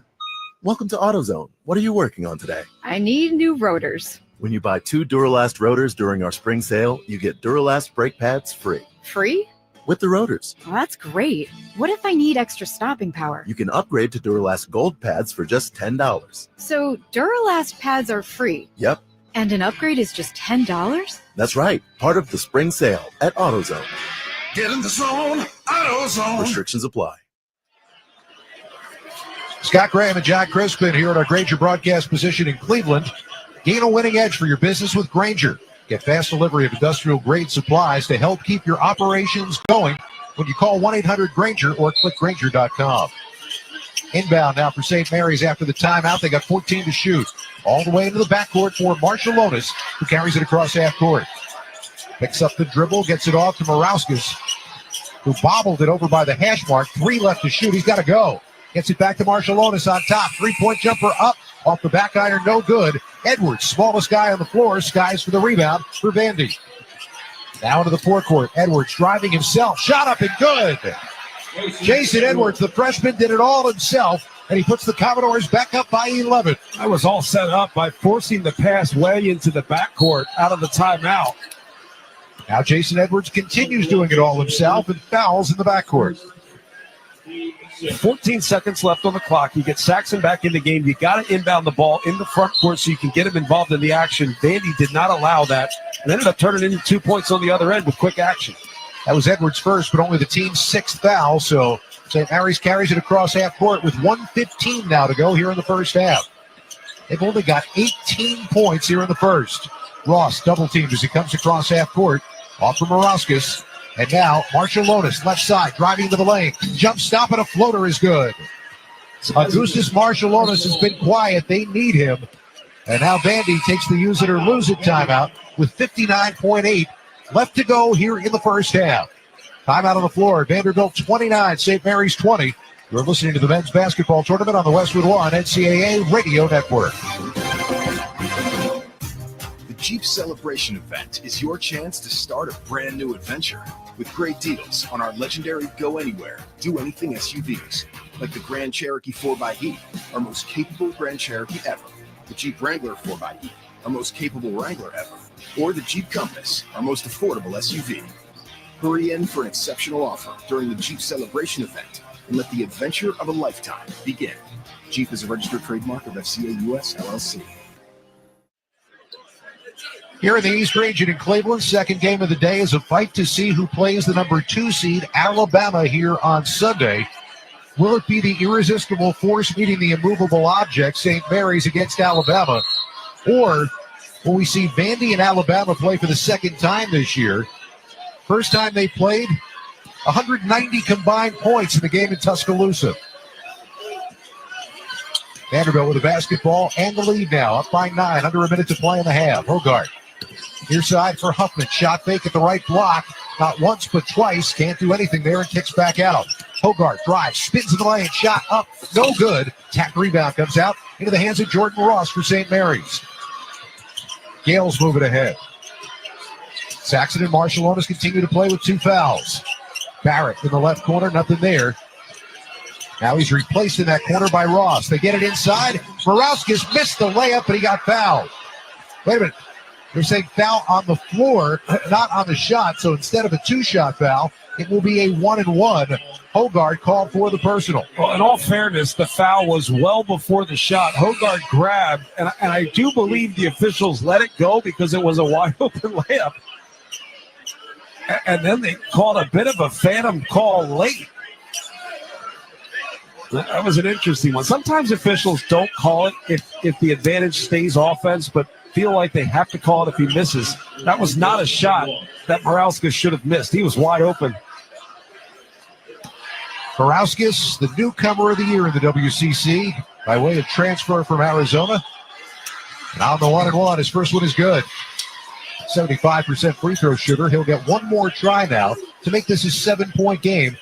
Welcome to AutoZone. What are you working on today? I need new rotors. When you buy 2 Duralast rotors during our spring sale, you get Duralast brake pads free. Free? With the rotors. Well, that's great. What if I need extra stopping power? You can upgrade to Duralast Gold pads for just $10. So Duralast pads are free. Yep, And an upgrade is just $10? that's right. Part of the spring sale at AutoZone. Get in the zone, AutoZone. Restrictions apply. Scott Graham and John Crispin here at our Grainger broadcast position in Cleveland. Gain a winning edge for your business with Grainger. Get fast delivery of industrial-grade supplies to help keep your operations going when you call 1-800-GRAINGER or click Grainger.com. Inbound now for St. Mary's after the timeout. They got 14 to shoot. All the way into the backcourt for Marshallonis, who carries it across half court. Picks up the dribble, gets it off to Morauskas, who bobbled it over by the hash mark. 3 left to shoot. He's got to go. Gets it back to Marshallonis on top. 3-point jumper up. Off the back iron, no good. Edwards, smallest guy on the floor, skies for the rebound for Vandy. Now into the forecourt. Edwards driving himself. Shot up and good. Jason Edwards, the freshman, did it all himself, and he puts the Commodores back up by 11. That was all set up by forcing the pass way into the backcourt out of the timeout. Now Jason Edwards continues doing it all himself and fouls in the backcourt. 14 seconds left on the clock. You get Saxon back in the game. You got to inbound the ball in the front court so you can get him involved in the action. Vandy did not allow that and ended up turning into 2 points on the other end with quick action. That was Edwards' first, but only the team's 6th foul. So St. Mary's carries it across half court with 1:15 now to go here in the first half. They've only got 18 points here in the first. Ross double teamed as he comes across half court. Off from Morauskas. And now Marshallonis, left side, driving to the lane. Jump stop and a floater is good. Augustus Marshallonis has been quiet. They need him. And now Vandy takes the use it or lose it timeout with 59.8 left to go here in the first half. Timeout on the floor. Vanderbilt 29, St. Mary's 20. You're listening to the men's basketball tournament on the Westwood One NCAA Radio Network. The Jeep Celebration event is your chance to start a brand new adventure with great deals on our legendary Go Anywhere, Do Anything SUVs, like the Grand Cherokee 4xE, our most capable Grand Cherokee ever, the Jeep Wrangler 4xE, our most capable Wrangler ever, or the Jeep Compass, our most affordable SUV. Hurry in for an exceptional offer during the Jeep Celebration event and let the adventure of a lifetime begin. Jeep is a registered trademark of FCA US LLC. Here in the East Region in Cleveland, second game of the day is a fight to see who plays the number 2 seed, Alabama, here on Sunday. Will it be the irresistible force meeting the immovable object, St. Mary's, against Alabama? Or will we see Vandy and Alabama play for the second time this year? First time they played, 190 combined points in the game in Tuscaloosa. Vanderbilt with the basketball and the lead now, up by 9, under a minute to play in the half. Hogart. Near side for Huffman. Shot fake at the right block. Not once, but twice. Can't do anything there and kicks back out. Hogart drives, spins in the lane. Shot up. No good. Tap rebound comes out into the hands of Jordan Ross for St. Mary's. Gales moving ahead. Saxon and Marshallonis continue to play with 2 fouls. Barrett in the left corner. Nothing there. Now he's replaced in that corner by Ross. They get it inside. Morauskas missed the layup, but he got fouled. Wait a minute. They're saying foul on the floor, not on the shot. So instead of a 2-shot foul, it will be a 1-and-1. Hogard called for the personal. Well, in all fairness, the foul was well before the shot. Hogard grabbed, and I do believe the officials let it go because it was a wide-open layup. And then they called a bit of a phantom call late. That was an interesting one. Sometimes officials don't call it if the advantage stays offense, but feel like they have to call it if he misses. That was not a shot that Morauskas should have missed. He was wide open. Morauskas, the newcomer of the year in the WCC, by way of transfer from Arizona. And on the 1-and-1, his first one is good. 75% free throw shooter. He'll get one more try now to make this his 7-point game.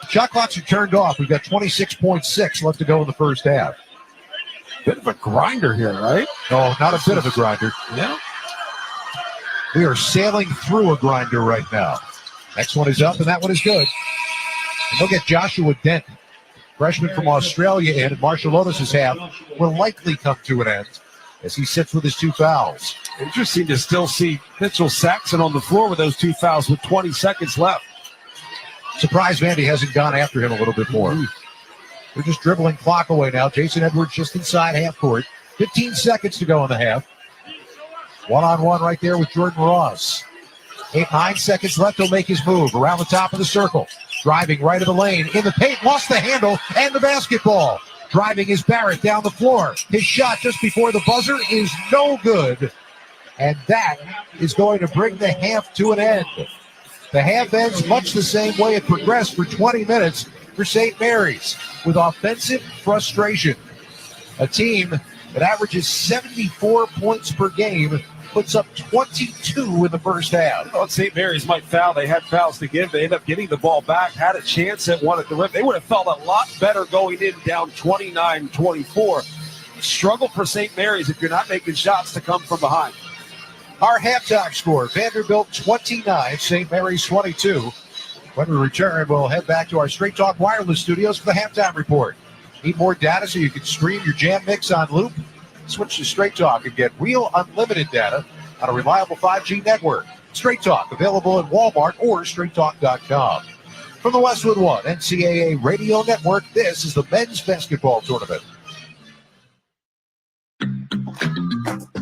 Shot clocks are turned off. We've got 26.6 left to go in the first half. Bit of a grinder here, right? No, not a bit of a grinder. Yeah. We are sailing through a grinder right now. Next one is up, and that one is good. And look at Joshua Dent, freshman from Australia, in, and Marshall Otis's half will likely come to an end as he sits with his 2 fouls. Interesting to still see Mitchell Saxon on the floor with those 2 fouls with 20 seconds left. Surprised Vandy hasn't gone after him a little bit more. They're just dribbling clock away now. Jason Edwards just inside half court. 15 seconds to go in the half. 1-on-1 right there with Jordan Ross. 9 seconds left. He'll make his move around the top of the circle. Driving right of the lane. In the paint. Lost the handle and the basketball. Driving is Barrett down the floor. His shot just before the buzzer is no good. And that is going to bring the half to an end. The half ends much the same way it progressed for 20 minutes for St. Mary's, with offensive frustration. A team that averages 74 points per game puts up 22 in the first half. I thought St. Mary's might foul. They had fouls to give. They ended up getting the ball back, had a chance at one at the rim. They would have felt a lot better going in down 29-24. Struggle for St. Mary's if you're not making shots to come from behind. Our halftime score, Vanderbilt 29, St. Mary's 22. When we return, we'll head back to our Straight Talk Wireless studios for the halftime report. Need more data so you can stream your Jam Mix on loop? Switch to Straight Talk and get real unlimited data on a reliable 5G network. Straight Talk, available at Walmart or straighttalk.com. From the Westwood One NCAA Radio Network, this is the men's basketball tournament.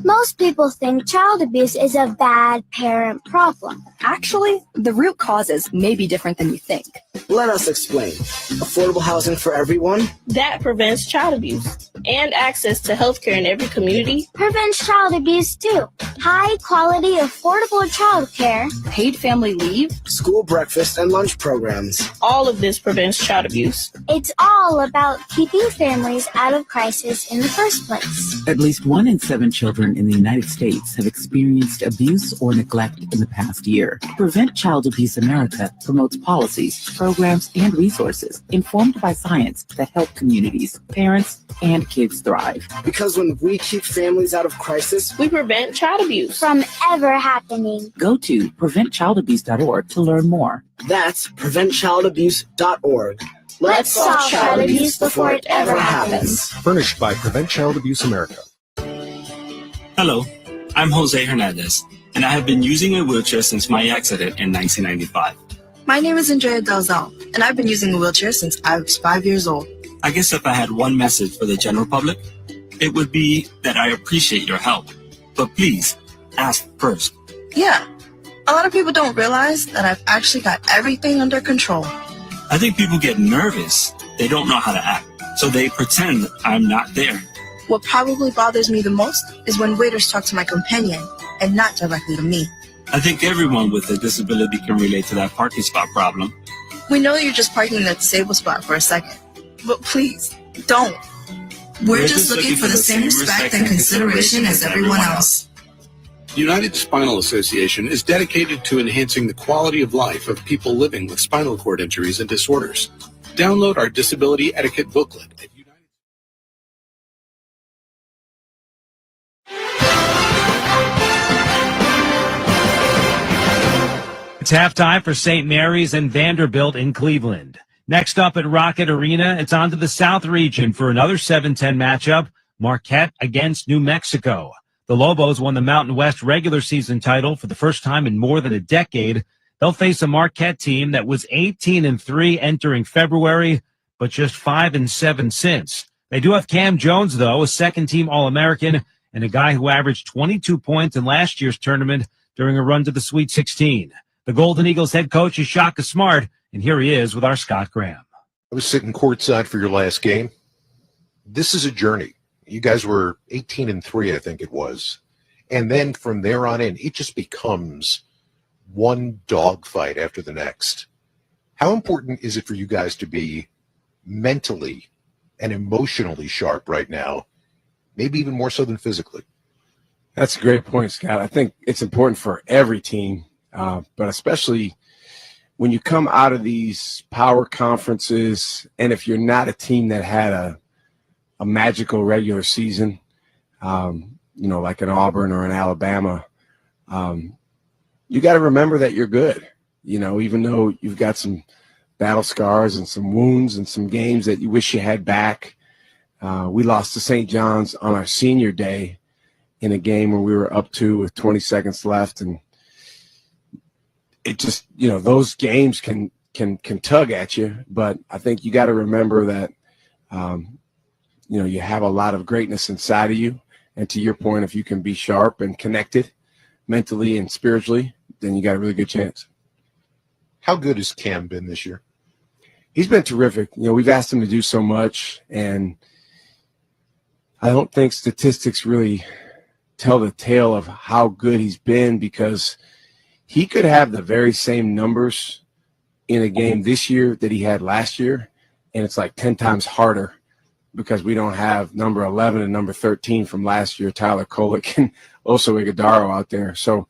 Most people think child abuse is a bad parent problem. Actually, the root causes may be different than you think. Let us explain. Affordable housing for everyone? That prevents child abuse. And access to healthcare in every community? Prevents child abuse too. High quality, affordable child care. Paid family leave. School breakfast and lunch programs. All of this prevents child abuse. It's all about keeping families out of crisis in the first place. At least 1 in 7 children in the United States have experienced abuse or neglect in the past year. Prevent Child Abuse America promotes policies, programs, and resources informed by science that help communities, parents, and kids thrive. Because when we keep families out of crisis, we prevent child abuse from ever happening. Go to preventchildabuse.org to learn more. That's preventchildabuse.org. Let's solve child abuse before it ever happens. Furnished by Prevent Child Abuse America. Hello, I'm Jose Hernandez, and I have been using a wheelchair since my accident in 1995. My name is Andrea Dalzal, and I've been using a wheelchair since I was 5 years old. I guess if I had one message for the general public, it would be that I appreciate your help. But please, ask first. Yeah, a lot of people don't realize that I've actually got everything under control. I think people get nervous. They don't know how to act, so they pretend I'm not there. What probably bothers me the most is when waiters talk to my companion and not directly to me. I think everyone with a disability can relate to that parking spot problem. We know you're just parking in that disabled spot for a second, but please, don't. We're just looking for the same respect and consideration as everyone else. United Spinal Association is dedicated to enhancing the quality of life of people living with spinal cord injuries and disorders. Download our disability etiquette booklet at It's halftime for St. Mary's and Vanderbilt in Cleveland. Next up at Rocket Arena, it's on to the South region for another 7-10 matchup, Marquette against New Mexico. The Lobos won the Mountain West regular season title for the first time in more than a decade. They'll face a Marquette team that was 18-3 entering February, but just 5-7 since. They do have Cam Jones, though, a second-team All-American, and a guy who averaged 22 points in last year's tournament during a run to the Sweet 16. The Golden Eagles head coach is Shaka Smart, and here he is with our Scott Graham. I was sitting courtside for your last game. This is a journey. You guys were 18-3, I think it was. And then from there on in, it just becomes one dogfight after the next. How important is it for you guys to be mentally and emotionally sharp right now, maybe even more so than physically? That's a great point, Scott. I think it's important for every team, but especially when you come out of these power conferences, and if you're not a team that had a magical regular season, like an Auburn or an Alabama, you got to remember that you're good. Even though you've got some battle scars and some wounds and some games that you wish you had back. We lost to St. John's on our senior day in a game where we were up 2 with 20 seconds left, and it just, those games can tug at you. But I think you got to remember that, you have a lot of greatness inside of you. And to your point, if you can be sharp and connected mentally and spiritually, then you got a really good chance. How good has Cam been this year? He's been terrific. We've asked him to do so much, and I don't think statistics really tell the tale of how good he's been, because he could have the very same numbers in a game this year that he had last year, and it's like 10 times harder because we don't have number 11 and number 13 from last year, Tyler Kolek and also Iguodaro out there. So,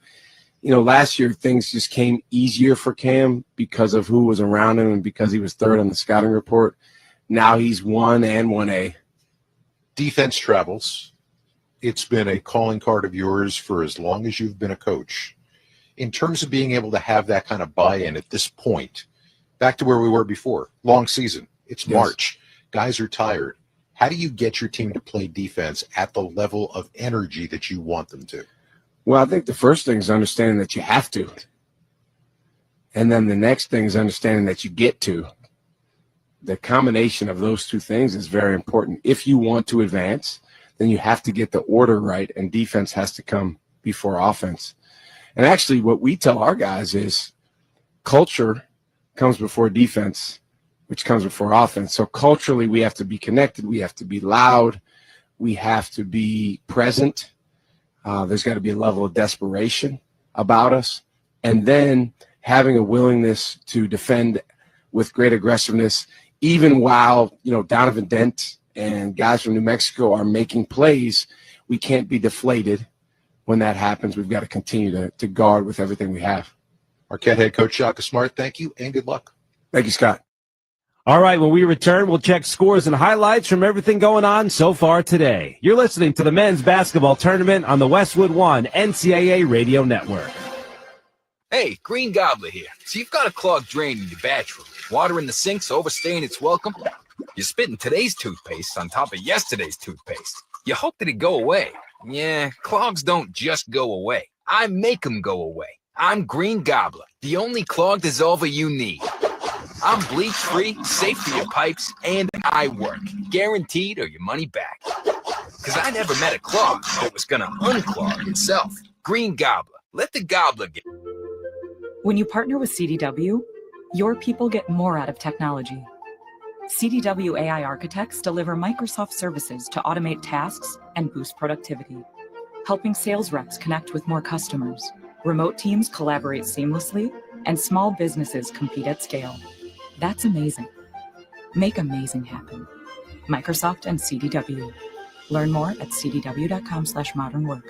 last year things just came easier for Cam because of who was around him and because he was third on the scouting report. Now he's 1 and 1A. Defense travels. It's been a calling card of yours for as long as you've been a coach. In terms of being able to have that kind of buy-in at this point, back to where we were before, long season, it's March, guys are tired. How do you get your team to play defense at the level of energy that you want them to? Well, I think the first thing is understanding that you have to. And then the next thing is understanding that you get to. The combination of those two things is very important. If you want to advance, then you have to get the order right, and defense has to come before offense. And actually what we tell our guys is culture comes before defense, which comes before offense. So culturally, we have to be connected. We have to be loud. We have to be present. There's got to be a level of desperation about us. And then having a willingness to defend with great aggressiveness, even while, Donovan Dent and guys from New Mexico are making plays, we can't be deflated when that happens. We've got to continue to guard with everything we have. Marquette head coach Shaka Smart, thank you and good luck. Thank you, Scott. All right, when we return, we'll check scores and highlights from everything going on so far today. You're listening to the men's basketball tournament on the Westwood One NCAA Radio Network. Hey, Green Gobbler here. So you've got a clogged drain in your bathroom. Water in the sink's overstaying its welcome. You're spitting today's toothpaste on top of yesterday's toothpaste. You hope that it go away. Yeah, clogs don't just go away. I make them go away. I'm Green Gobbler, the only clog dissolver you need. I'm bleach-free, safe for your pipes, and I work. Guaranteed or your money back. Because I never met a clog that was going to unclog itself. Green Gobbler. Let the gobbler get... When you partner with CDW, your people get more out of technology. CDW AI architects deliver Microsoft services to automate tasks and boost productivity, helping sales reps connect with more customers. Remote teams collaborate seamlessly, and small businesses compete at scale. That's amazing. Make amazing happen. Microsoft and CDW. Learn more at cdw.com/modernwork.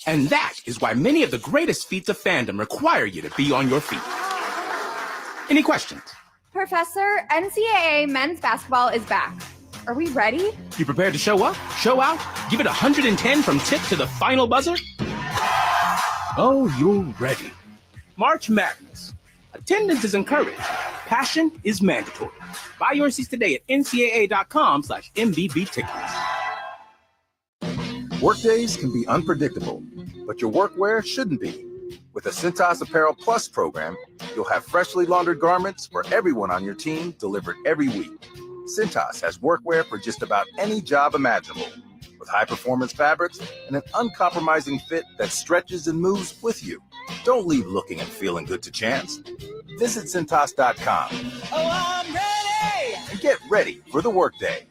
And that is why many of the greatest feats of fandom require you to be on your feet. Any questions? Professor, NCAA men's basketball is back. Are we ready? You prepared to show up, show out, give it 110 from tip to the final buzzer? Oh, you're ready. March Madness. Attendance is encouraged. Passion is mandatory. Buy your seats today at ncaa.com/MVB tickets. Workdays can be unpredictable, but your workwear shouldn't be. With the Cintas Apparel Plus program, you'll have freshly laundered garments for everyone on your team delivered every week. Cintas has workwear for just about any job imaginable, with high-performance fabrics and an uncompromising fit that stretches and moves with you. Don't leave looking and feeling good to chance. Visit Cintas.com. Oh, I'm ready! And get ready for the workday.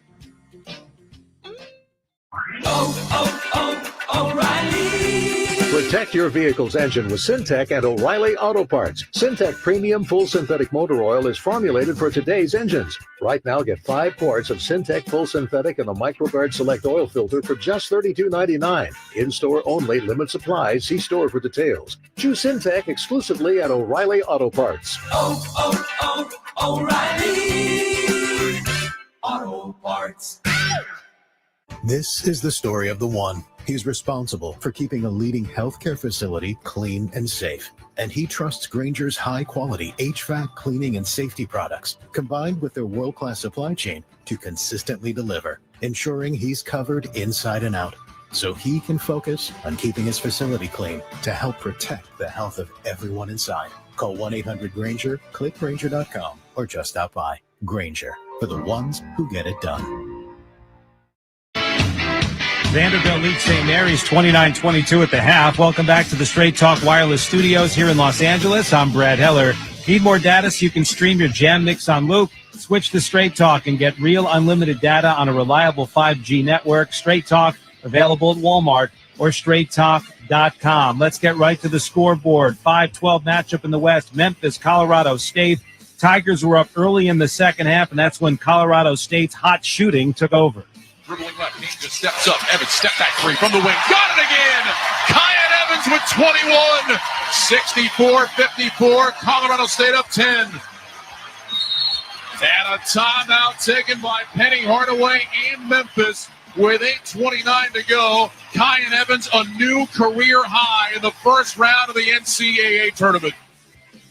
O'Reilly! Protect your vehicle's engine with Syntec and O'Reilly Auto Parts. Syntec Premium Full Synthetic Motor Oil is formulated for today's engines. Right now, get 5 quarts of Syntec Full Synthetic and a MicroGuard Select Oil Filter for just $32.99. In-store only, limit supplies. See store for details. Choose Syntec exclusively at O'Reilly Auto Parts. O'Reilly Auto Parts. This is the story of the one. He's responsible for keeping a leading healthcare facility clean and safe. And he trusts Grainger's high-quality HVAC cleaning and safety products, combined with their world-class supply chain, to consistently deliver, ensuring he's covered inside and out, so he can focus on keeping his facility clean to help protect the health of everyone inside. Call 1-800-GRAINGER, click Grainger.com, or just stop by. Grainger, for the ones who get it done. Vanderbilt leads St. Mary's 29-22 at the half. Welcome back to the Straight Talk Wireless Studios here in Los Angeles. I'm Brad Heller. Need more data so you can stream your Jam Mix on loop? Switch to Straight Talk and get real unlimited data on a reliable 5G network. Straight Talk, available at Walmart or straighttalk.com. Let's get right to the scoreboard. 5-12 matchup in the West. Memphis, Colorado State. Tigers were up early in the second half, and that's when Colorado State's hot shooting took over. Dribbling left, Ninja steps up. Evans, step back three from the wing. Got it again! Kyan Evans with 21. 64-54. Colorado State up 10. And a timeout taken by Penny Hardaway and Memphis with 8:29 to go. Kyan Evans, a new career high in the first round of the NCAA tournament.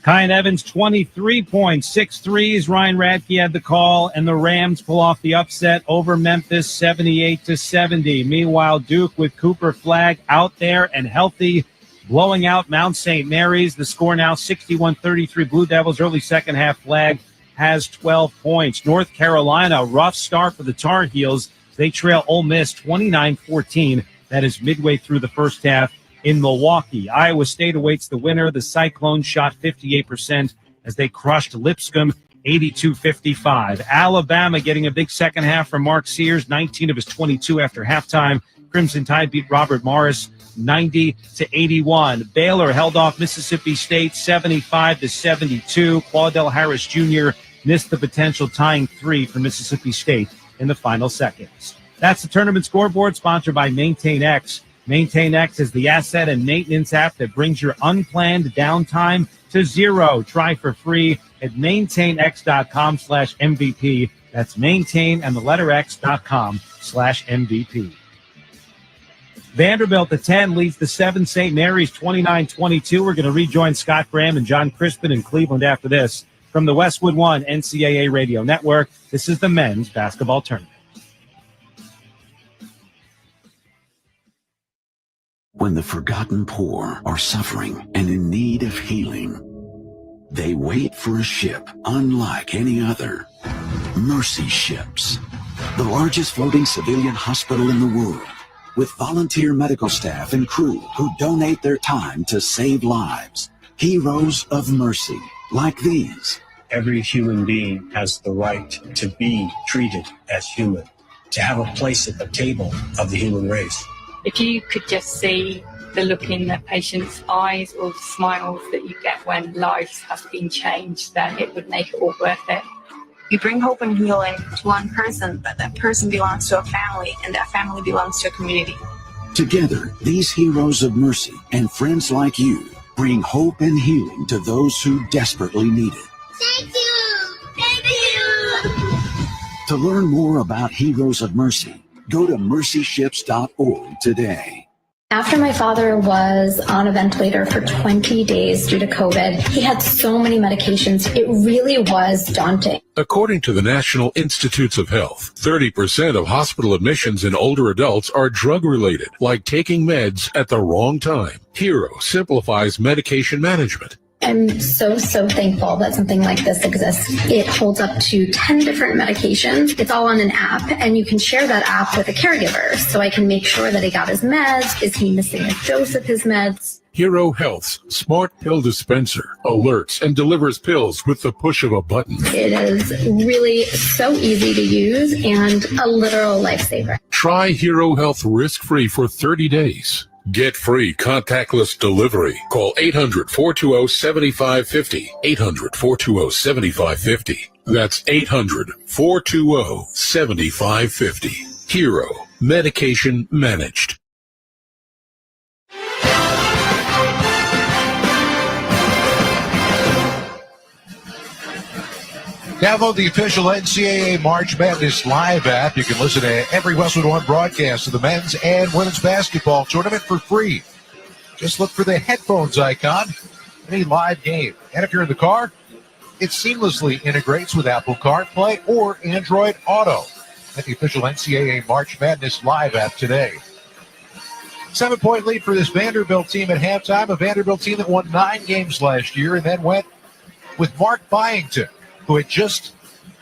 Kyan Evans, 23 points, 6 threes. Ryan Radke had the call, and the Rams pull off the upset over Memphis, 78-70. Meanwhile, Duke with Cooper Flagg out there and healthy, blowing out Mount St. Mary's. The score now 61-33. Blue Devils early second half. Flagg has 12 points. North Carolina, rough start for the Tar Heels. They trail Ole Miss 29-14. That is midway through the first half in Milwaukee. Iowa State awaits the winner. The Cyclones shot 58% as they crushed Lipscomb 82-55. Alabama getting a big second half from Mark Sears, 19 of his 22 after halftime. Crimson Tide beat Robert Morris 90-81. Baylor held off Mississippi State 75-72. Claudell Harris Jr. missed the potential tying three for Mississippi State in the final seconds. That's the tournament scoreboard, sponsored by Maintain X. Maintain X is the asset and maintenance app that brings your unplanned downtime to zero. Try for free at maintainx.com/MVP. That's maintain and the letter x.com/MVP. Vanderbilt at 10 leads the 7 St. Mary's 29-22. We're going to rejoin Scott Graham and John Crispin in Cleveland after this. From the Westwood One NCAA Radio Network, this is the men's basketball tournament. When the forgotten poor are suffering and in need of healing, they wait for a ship unlike any other. Mercy Ships, the largest floating civilian hospital in the world, with volunteer medical staff and crew who donate their time to save lives. Heroes of Mercy, like these. Every human being has the right to be treated as human, to have a place at the table of the human race. If you could just see the look in the patient's eyes or the smiles that you get when lives have been changed, then it would make it all worth it. You bring hope and healing to one person, but that person belongs to a family, and that family belongs to a community. Together, these heroes of mercy and friends like you bring hope and healing to those who desperately need it. Thank you! Thank you! To learn more about Heroes of Mercy, go to mercyships.org today. After my father was on a ventilator for 20 days due to COVID, he had so many medications. It really was daunting. According to the National Institutes of Health, 30% of hospital admissions in older adults are drug-related, like taking meds at the wrong time. Hero simplifies medication management. I'm so thankful that something like this exists. It holds up to 10 different medications. It's all on an app, and you can share that app with a caregiver. So I can make sure that he got his meds. Is he missing a dose of his meds? Hero Health's smart pill dispenser alerts and delivers pills with the push of a button. It is really so easy to use and a literal lifesaver. Try Hero Health risk-free for 30 days. Get free contactless delivery. Call 800-420-7550. 800-420-7550. That's 800-420-7550. Hero. Medication managed. Download the official NCAA March Madness Live app. You can listen to every Westwood One broadcast of the men's and women's basketball tournament for free. Just look for the headphones icon, any live game. And if you're in the car, it seamlessly integrates with Apple CarPlay or Android Auto. Get the official NCAA March Madness Live app today. 7-point lead for this Vanderbilt team at halftime, a Vanderbilt team that won 9 games last year and then went with Mark Byington, who had just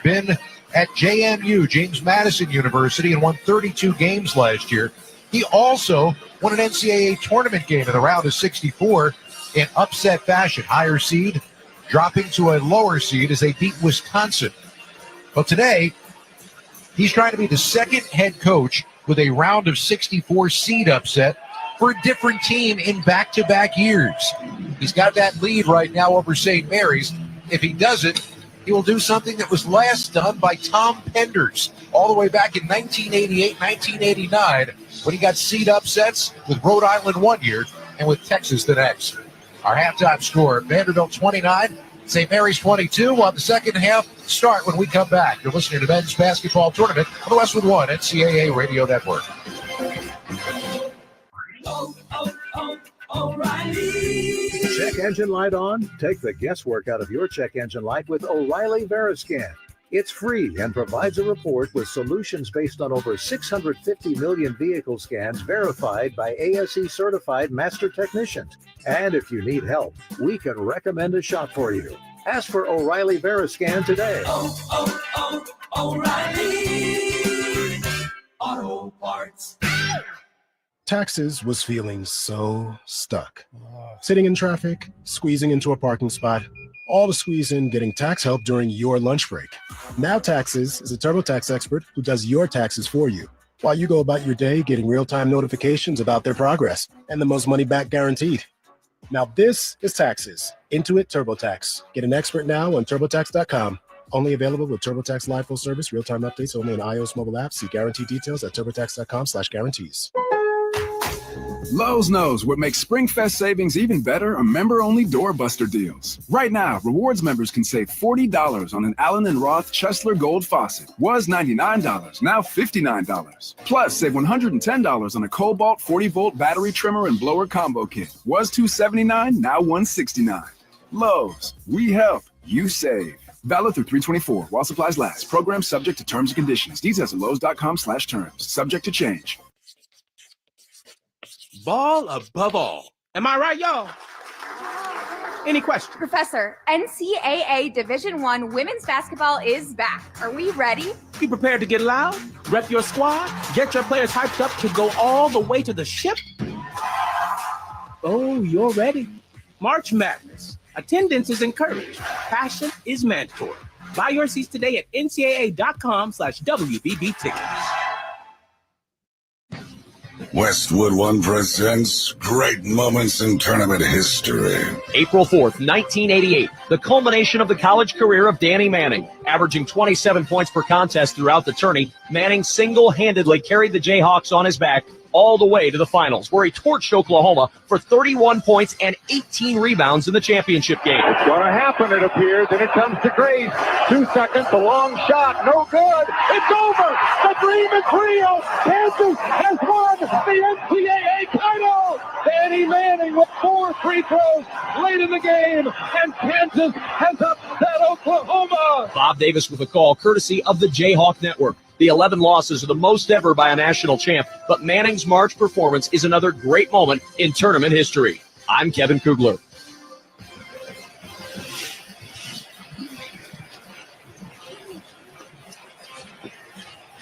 been at JMU, James Madison University, and won 32 games last year. He also won an NCAA tournament game in the round of 64 in upset fashion. Higher seed dropping to a lower seed as they beat Wisconsin. But today, he's trying to be the second head coach with a round of 64 seed upset for a different team in back-to-back years. He's got that lead right now over St. Mary's. If he doesn't, he will do something that was last done by Tom Penders all the way back in 1988, 1989, when he got seed upsets with Rhode Island one year and with Texas the next. Our halftime score, Vanderbilt 29, St. Mary's 22. While the second half start when we come back. You're listening to men's basketball tournament on the Westwood One NCAA Radio Network. O'Reilly. Check engine light on? Take the guesswork out of your check engine light with O'Reilly Veriscan. It's free and provides a report with solutions based on over 650 million vehicle scans verified by ASE certified master technicians. And if you need help, we can recommend a shop for you. Ask for O'Reilly Veriscan today. O'Reilly Auto Parts. Taxes was feeling so stuck. Sitting in traffic, squeezing into a parking spot, all to squeeze in getting tax help during your lunch break. Now Taxes is a TurboTax expert who does your taxes for you, while you go about your day getting real-time notifications about their progress and the most money back guaranteed. Now this is Taxes. Intuit TurboTax. Get an expert now on TurboTax.com. Only available with TurboTax Live full service, real-time updates only on iOS mobile apps. See guarantee details at TurboTax.com/guarantees. Lowe's knows what makes SpringFest savings even better are member-only doorbuster deals. Right now, rewards members can save $40 on an Allen & Roth Chesler Gold faucet. Was $99, now $59. Plus, save $110 on a Cobalt 40-volt battery trimmer and blower combo kit. Was $279, now $169. Lowe's, we help, you save. Valid through 3/24 while supplies last. Program subject to terms and conditions. Details at Lowe's.com/terms. Subject to change. Ball above all. Am I right, y'all? Any questions? Professor, NCAA Division I women's basketball is back. Are we ready? Be prepared to get loud, rep your squad, get your players hyped up to go all the way to the ship. Oh, you're ready. March Madness. Attendance is encouraged. Passion is mandatory. Buy your seats today at ncaa.com/WBB tickets. Westwood One presents Great Moments in Tournament History. April 4th, 1988, the culmination of the college career of Danny Manning. Averaging 27 points per contest throughout the tourney, Manning single-handedly carried the Jayhawks on his back all the way to the finals, where he torched Oklahoma for 31 points and 18 rebounds in the championship game. It's going to happen, it appears, and it comes to Grace. 2 seconds, a long shot, no good. It's over. The dream is real. Kansas has won the NCAA title. Danny Manning with 4 free throws late in the game, and Kansas has upset Oklahoma. Bob Davis with a call, courtesy of the Jayhawk Network. The 11 losses are the most ever by a national champ, but Manning's March performance is another great moment in tournament history. I'm Kevin Kugler.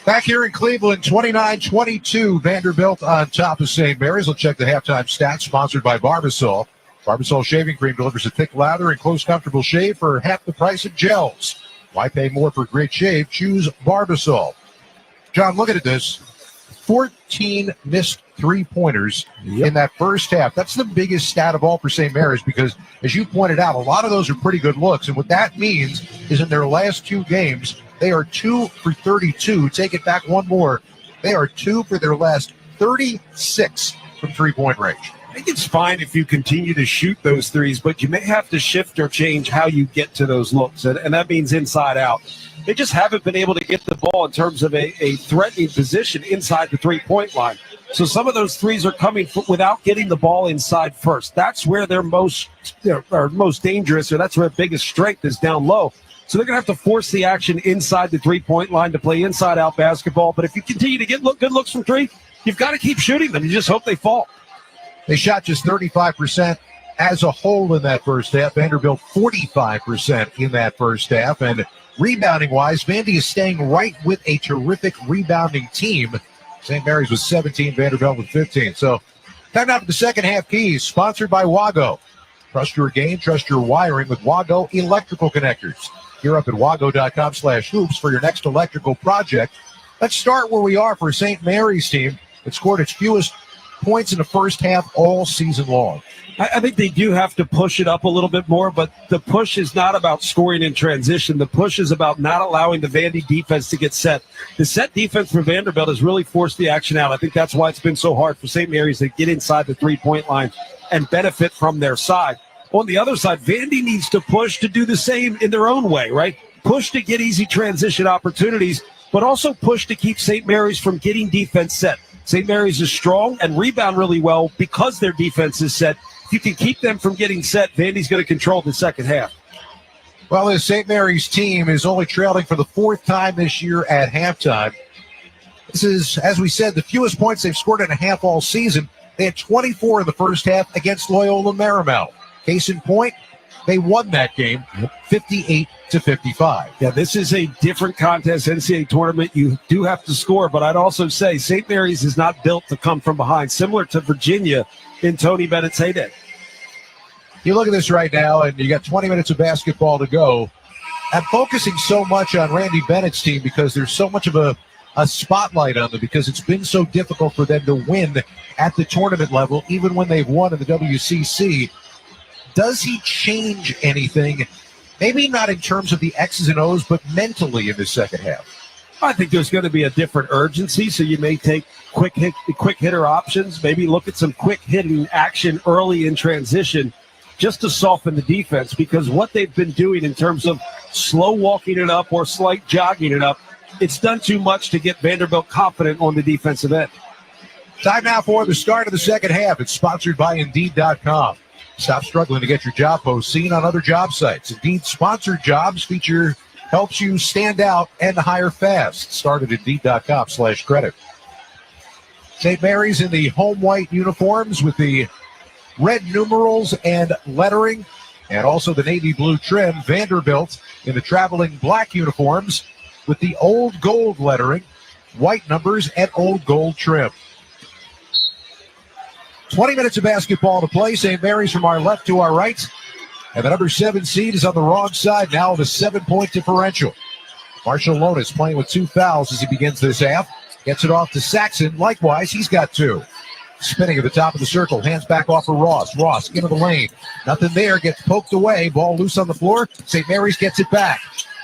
Back here in Cleveland, 29-22, Vanderbilt on top of St. Mary's. We'll check the halftime stats, sponsored by Barbasol. Barbasol shaving cream delivers a thick, lather, and close, comfortable shave for half the price of gels. Why pay more for great shave? Choose Barbasol. John, looking at this, 14 missed three-pointers in that first half. That's the biggest stat of all for St. Mary's because, as you pointed out, a lot of those are pretty good looks. And what that means is in their last 2 games, they are 2 for 32. Take it back one more. They are 2 for their last 36 from three-point range. I think it's fine if you continue to shoot those threes, but you may have to shift or change how you get to those looks, and that means inside out. They just haven't been able to get the ball in terms of a threatening position inside the three-point line. So some of those threes are coming without getting the ball inside first. That's where they're most dangerous, or that's where their biggest strength is down low. So they're going to have to force the action inside the three-point line to play inside-out basketball. But if you continue to get good looks from three, you've got to keep shooting them. You just hope they fall. They shot just 35% as a whole in that first half. Vanderbilt 45% in that first half. And rebounding-wise, Vandy is staying right with a terrific rebounding team. St. Mary's with 17, Vanderbilt with 15. So time now for the second half keys, sponsored by Wago. Trust your game, trust your wiring with Wago Electrical Connectors. You're up at wago.com/hoops for your next electrical project. Let's start where we are for St. Mary's team. It scored its fewest points in the first half all season long. I think they do have to push it up a little bit more, but the push is not about scoring in transition. The push is about not allowing the Vandy defense to get set. The set defense for Vanderbilt has really forced the action out. I think that's why it's been so hard for St. Mary's to get inside the three-point line and benefit from their side. On the other side, Vandy needs to push to do the same in their own way, right? Push to get easy transition opportunities, but also push to keep St. Mary's from getting defense set. St. Mary's is strong and rebound really well because their defense is set. If you can keep them from getting set, Vandy's going to control the second half. Well, the St. Mary's team is only trailing for the 4th time this year at halftime. This is, as we said, the fewest points they've scored in a half all season. They had 24 in the first half against Loyola Marymount. Case in point, they won that game 58-55. Yeah, this is a different contest, NCAA tournament. You do have to score, but I'd also say St. Mary's is not built to come from behind, similar to Virginia in Tony Bennett's heyday. You look at this right now, and you got 20 minutes of basketball to go. I'm focusing so much on Randy Bennett's team because there's so much of a spotlight on them because it's been so difficult for them to win at the tournament level, even when they've won in the WCC. Does he change anything? Maybe not in terms of the X's and O's, but mentally in the second half. I think there's going to be a different urgency, so you may take quick hitter options, maybe look at some quick hitting action early in transition just to soften the defense, because what they've been doing in terms of slow walking it up or slight jogging it up, it's done too much to get Vanderbilt confident on the defensive end. Time now for the start of the second half. It's sponsored by Indeed.com. Stop struggling to get your job post seen on other job sites. Indeed sponsored jobs feature helps you stand out and hire fast. Start at Indeed.com/credit. St. Mary's in the home white uniforms with the red numerals and lettering, and also the navy blue trim. Vanderbilt in the traveling black uniforms with the old gold lettering, white numbers, and old gold trim. 20 minutes of basketball to play. St. Mary's from our left to our right. And the number 7 seed is on the wrong side now of a 7-point differential. Marshall Lonis playing with 2 fouls as he begins this half. Gets it off to Saxon. Likewise, he's got 2. Spinning at the top of the circle. Hands back off for Ross. Ross into the lane. Nothing there. Gets poked away. Ball loose on the floor. St. Mary's gets it back.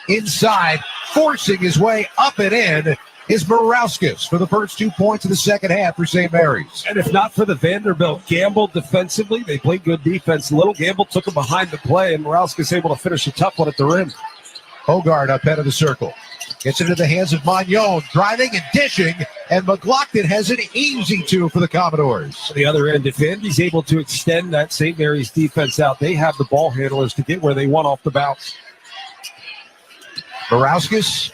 Inside. Forcing his way up and in is Morauskas for the first 2 points of the second half for St. Mary's. And if not for the Vanderbilt gamble defensively, they played good defense. Little gamble took him behind the play, and Morauskas able to finish a tough one at the rim. Hogard up head of the circle. Gets into the hands of Magnon, driving and dishing, and McLaughlin has an easy 2 for the Commodores. On the other end, if Vandy's able to extend that St. Mary's defense out, they have the ball handlers to get where they want off the bounce. Morauskas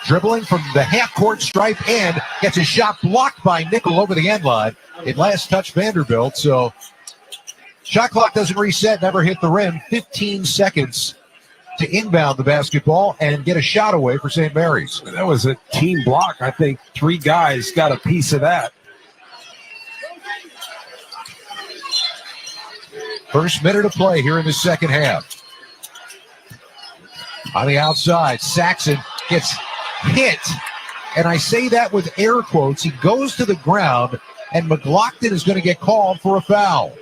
dribbling from the half-court stripe and gets a shot blocked by Nickel over the end line. It last touched Vanderbilt, so shot clock doesn't reset, never hit the rim. 15 seconds to inbound the basketball and get a shot away for St. Mary's. That was a team block. I think 3 guys got a piece of that. First minute of play here in the second half. On the outside, Saxon gets hit And I say that with air quotes. He goes to the ground, and McLaughlin is going to get called for a foul.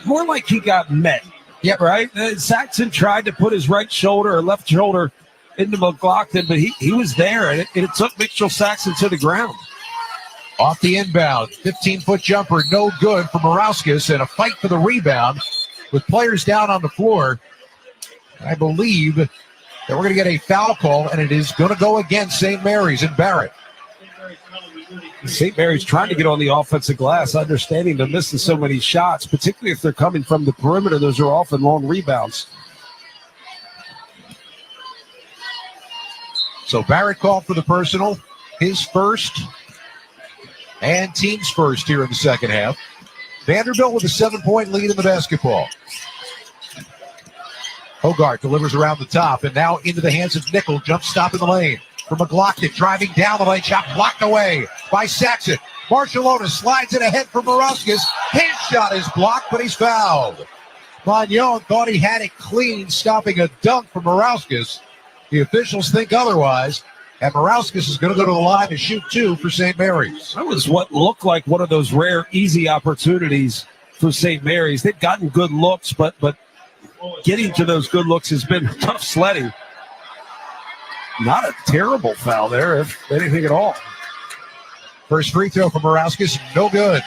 More like he got met. Yep. Right? Saxon tried to put his right shoulder or left shoulder into McLaughlin, but he was there, and it took Mitchell Saxon to the ground. Off the inbound, 15-foot jumper, no good for Morauskas, and a fight for the rebound with players down on the floor. I believe that we're going to get a foul call, and it is going to go against St. Mary's and Barrett. St. Mary's trying to get on the offensive glass, understanding they're missing so many shots, particularly if they're coming from the perimeter. Those are often long rebounds. So Barrett called for the personal, his first and team's first here in the second half. Vanderbilt with a 7-point lead in the basketball. Hogarth delivers around the top and now into the hands of Nickel. Jump stop in the lane for McLaughlin, driving down the lane, shot blocked away by Saxon. Marciulona slides it ahead for Morauskas. His shot is blocked, but he's fouled. Magnon thought he had it clean, stopping a dunk from Morauskas. The officials think otherwise, and Morauskas is going to go to the line to shoot 2 for St. Mary's. That was what looked like one of those rare, easy opportunities for St. Mary's. They've gotten good looks, but getting to those good looks has been tough sledding. Not a terrible foul there, if anything at all. First free throw for Morauskas, no good.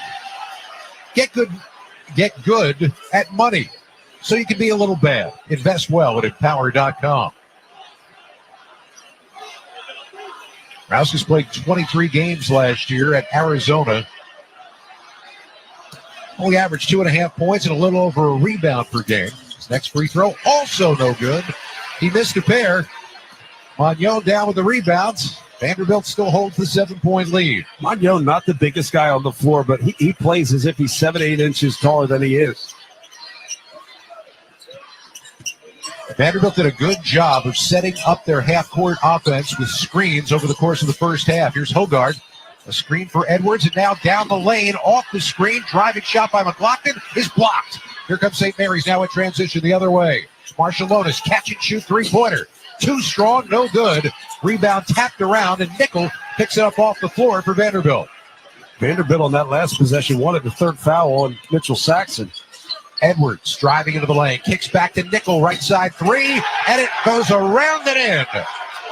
Get good at money, so you can be a little bad. Invest well at Empower.com. Morauskas played 23 games last year at Arizona. Only averaged 2.5 points and a little over a rebound per game. His next free throw, also no good. He missed a pair. Magnon down with the rebounds. Vanderbilt still holds the 7-point lead. Magnon, not the biggest guy on the floor, but he plays as if he's 7-8 inches taller than he is. Vanderbilt did a good job of setting up their half-court offense with screens over the course of the first half. Here's Hogarth, a screen for Edwards, and now down the lane, off the screen, driving shot by McLaughlin is blocked. Here comes St. Mary's now in transition the other way. Marciulonis catch and shoot three-pointer. Too strong, no good. Rebound tapped around, and Nickel picks it up off the floor for Vanderbilt. Vanderbilt on that last possession wanted the third foul on Mitchell Saxon. Edwards driving into the lane, kicks back to Nickel, right side three, and it goes around and in.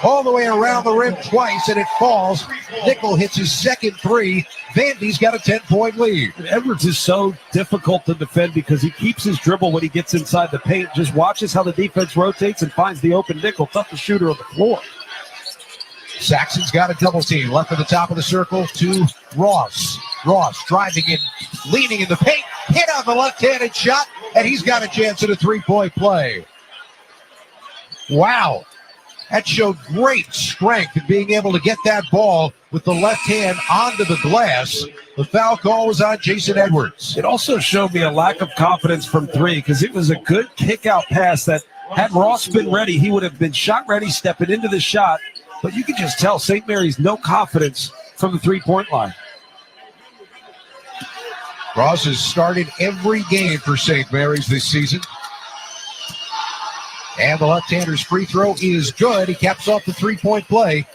All the way around the rim twice, and it falls. Nickel hits his second three. Vandy's got a 10-point lead. And Edwards is so difficult to defend because he keeps his dribble when he gets inside the paint. Just watches how the defense rotates and finds the open Nickel, toughest shooter on the floor. Saxon's got a double team. Left at the top of the circle to Ross. Ross driving in, leaning in the paint, hit on the left-handed shot, and he's got a chance at a three-point play. Wow. That showed great strength in being able to get that ball with the left hand onto the glass. The foul call was on Jason Edwards. It also showed me a lack of confidence from three because it was a good kick-out pass that had Ross been ready, he would have been shot ready, stepping into the shot. But you can just tell St. Mary's no confidence from the three-point line. Ross has started every game for St. Mary's this season. And the left-hander's free throw is good. He caps off the three-point play.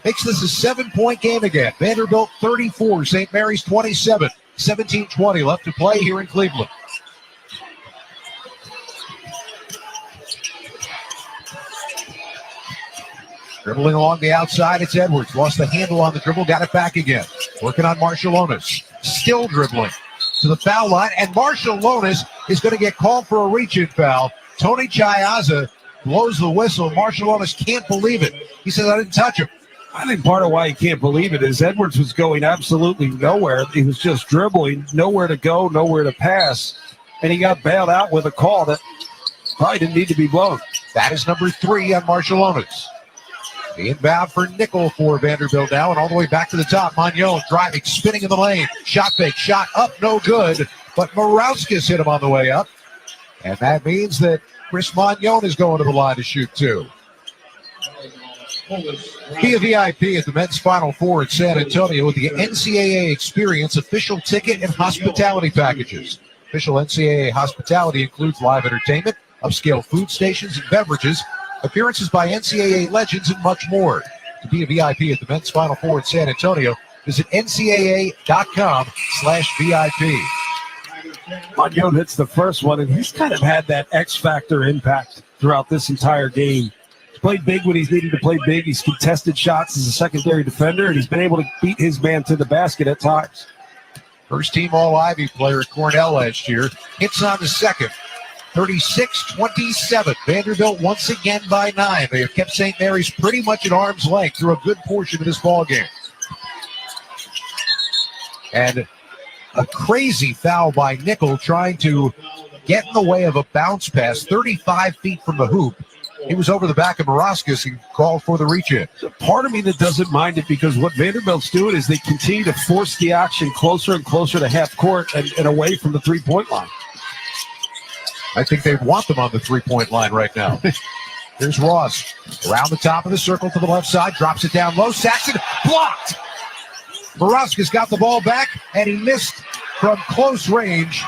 Makes this a 7-point game again. Vanderbilt 34, St. Mary's 27. 17-20 left to play here in Cleveland. Dribbling along the outside, it's Edwards. Lost the handle on the dribble, got it back again. Working on Marciulonis. Still dribbling to the foul line, and Marciulonis is going to get called for a reach-in foul. Tony Chiazza blows the whistle. Marciulonis can't believe it. He says, I didn't touch him. I think part of why he can't believe it is Edwards was going absolutely nowhere. He was just dribbling, nowhere to go, nowhere to pass, and he got bailed out with a call that probably didn't need to be blown. That is number 3 on Marciulonis. The inbound for Nickel for Vanderbilt now, and all the way back to the top. Magnon driving, spinning in the lane. Shot fake, shot up, no good. But Morauskas hit him on the way up. And that means that Chris Magnon is going to the line to shoot 2. Be a VIP at the men's Final Four in San Antonio with the NCAA Experience official ticket and hospitality packages. Official NCAA hospitality includes live entertainment, upscale food stations and beverages, appearances by NCAA legends, and much more. to be a VIP at the men's Final Four in San Antonio, visit ncaa.com/VIP. Magnon hits the first one, and he's kind of had that X-factor impact throughout this entire game. He's played big when he's needed to play big. He's contested shots as a secondary defender, and he's been able to beat his man to the basket at times. First team All-Ivy player at Cornell last year. Hits on the second. 36-27. Vanderbilt once again by 9. They have kept St. Mary's pretty much at arm's length through a good portion of this ballgame. And a crazy foul by Nickel trying to get in the way of a bounce pass 35 feet from the hoop. He was over the back of Moraskis and called for the reach-in. Part of me that doesn't mind it, because what Vanderbilt's doing is they continue to force the action closer and closer to half court and away from the three-point line. I think they want them on the three-point line right now. Here's Ross. Around the top of the circle to the left side. Drops it down low. Saxon blocked. Moraskis got the ball back, and he missed from close range.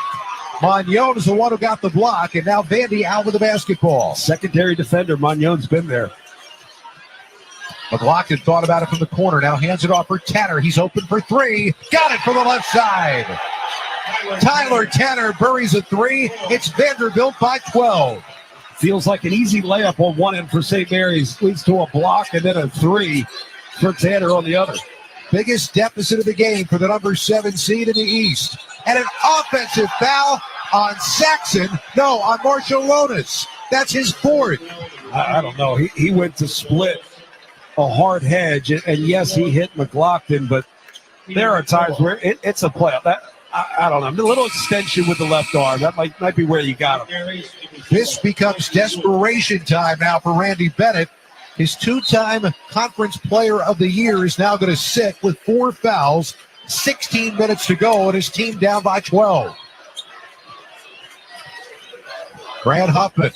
Magnon is the one who got the block, and now Vandy out with the basketball. Secondary defender, Magnon's been there. McLaughlin thought about it from the corner. Now hands it off for Tanner. He's open for three. Got it from the left side. Tyler Tanner buries a three. It's Vanderbilt by 12. Feels like an easy layup on one end for St. Mary's. Leads to a block and then a three for Tanner on the other. Biggest deficit of the game for the number 7 seed in the East. And an offensive foul on Saxon. No, on Marshall Lonis. That's his fourth. I don't know. He went to split a hard hedge. And yes, he hit McLaughlin, but there are times where it's a play. I don't know. A little extension with the left arm. That might be where you got him. This becomes desperation time now for Randy Bennett. His 2-time Conference Player of the Year is now going to sit with 4 fouls, 16 minutes to go, and his team down by 12. Grant Huffman,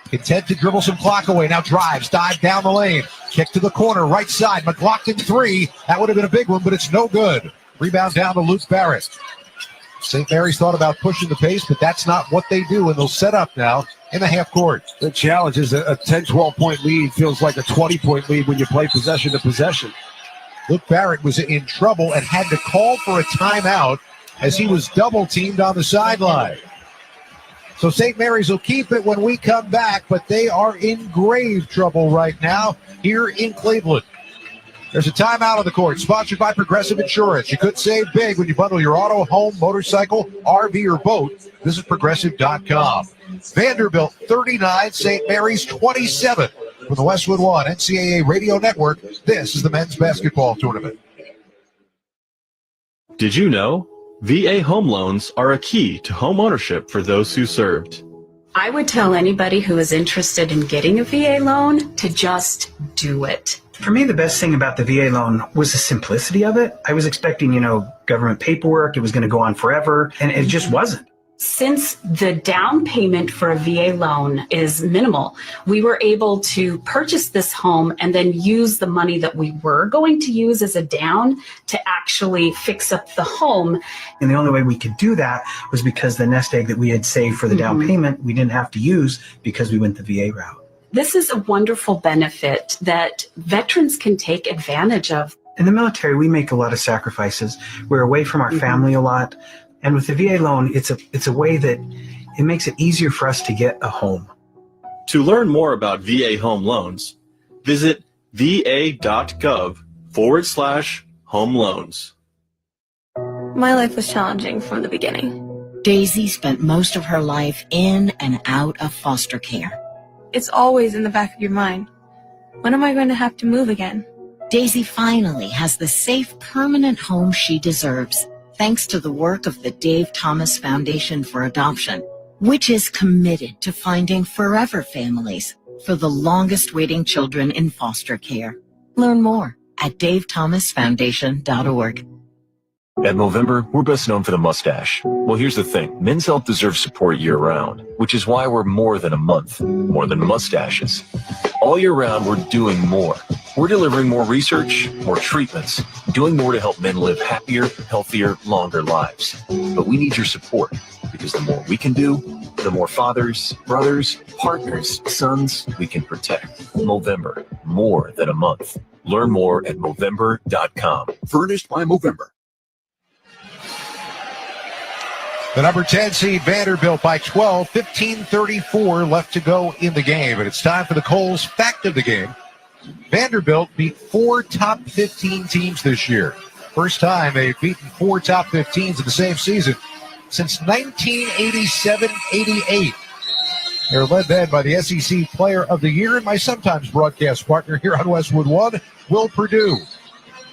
content to dribble some clock away, now drives, dive down the lane, kick to the corner, right side, McLaughlin 3. That would have been a big one, but it's no good. Rebound down to Luke Barrett. St. Mary's thought about pushing the pace, but that's not what they do, and they'll set up now in the half court. The challenge is a 10, 12-point lead feels like a 20-point lead when you play possession to possession. Luke Barrett was in trouble and had to call for a timeout as he was double-teamed on the sideline. So St. Mary's will keep it when we come back, but they are in grave trouble right now here in Cleveland. There's a timeout on the court, sponsored by Progressive Insurance. You could save big when you bundle your auto, home, motorcycle, RV, or boat. Visit Progressive.com. Vanderbilt 39, St. Mary's 27. From the Westwood One NCAA Radio Network, this is the men's basketball tournament. Did you know VA home loans are a key to home ownership for those who served? I would tell anybody who is interested in getting a VA loan to just do it. For me, the best thing about the VA loan was the simplicity of it. I was expecting, government paperwork. It was going to go on forever, and it just wasn't. Since the down payment for a VA loan is minimal, we were able to purchase this home and then use the money that we were going to use as a down to actually fix up the home. And the only way we could do that was because the nest egg that we had saved for the down payment, we didn't have to use because we went the VA route. This is a wonderful benefit that veterans can take advantage of. In the military, we make a lot of sacrifices. We're away from our family a lot. And with the VA loan, it's a way that it makes it easier for us to get a home. To learn more about VA home loans, visit va.gov/home loans. My life was challenging from the beginning. Daisy spent most of her life in and out of foster care. It's always in the back of your mind. When am I going to have to move again? Daisy finally has the safe, permanent home she deserves, thanks to the work of the Dave Thomas Foundation for Adoption, which is committed to finding forever families for the longest waiting children in foster care. Learn more at davethomasfoundation.org. At Movember, we're best known for the mustache. Well, here's the thing. Men's health deserves support year-round, which is why we're more than a month, more than mustaches. All year round, we're doing more. We're delivering more research, more treatments, doing more to help men live happier, healthier, longer lives. But we need your support, because the more we can do, the more fathers, brothers, partners, sons we can protect. Movember, more than a month. Learn more at Movember.com. Furnished by Movember. The number 10 seed Vanderbilt by 12, 15:34 left to go in the game. And it's time for the Coles fact of the game. Vanderbilt beat 4 top 15 teams this year. First time they've beaten 4 top 15s in the same season since 1987-88. They're led then by the SEC Player of the Year and my sometimes broadcast partner here on Westwood One, Will Perdue.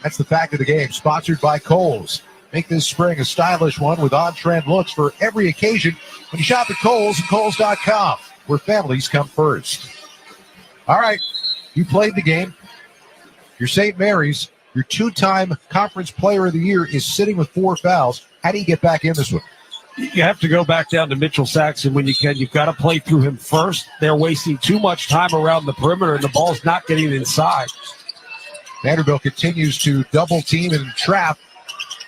That's the fact of the game, sponsored by Kohl's. Make this spring a stylish one with on-trend looks for every occasion when you shop at Kohl's and Kohl's.com, where families come first. All right, you played the game. Your St. Mary's, your 2-time Conference Player of the Year, is sitting with 4 fouls. How do you get back in this one? You have to go back down to Mitchell Saxon when you can. You've got to play through him first. They're wasting too much time around the perimeter, and the ball's not getting inside. Vanderbilt continues to double team and trap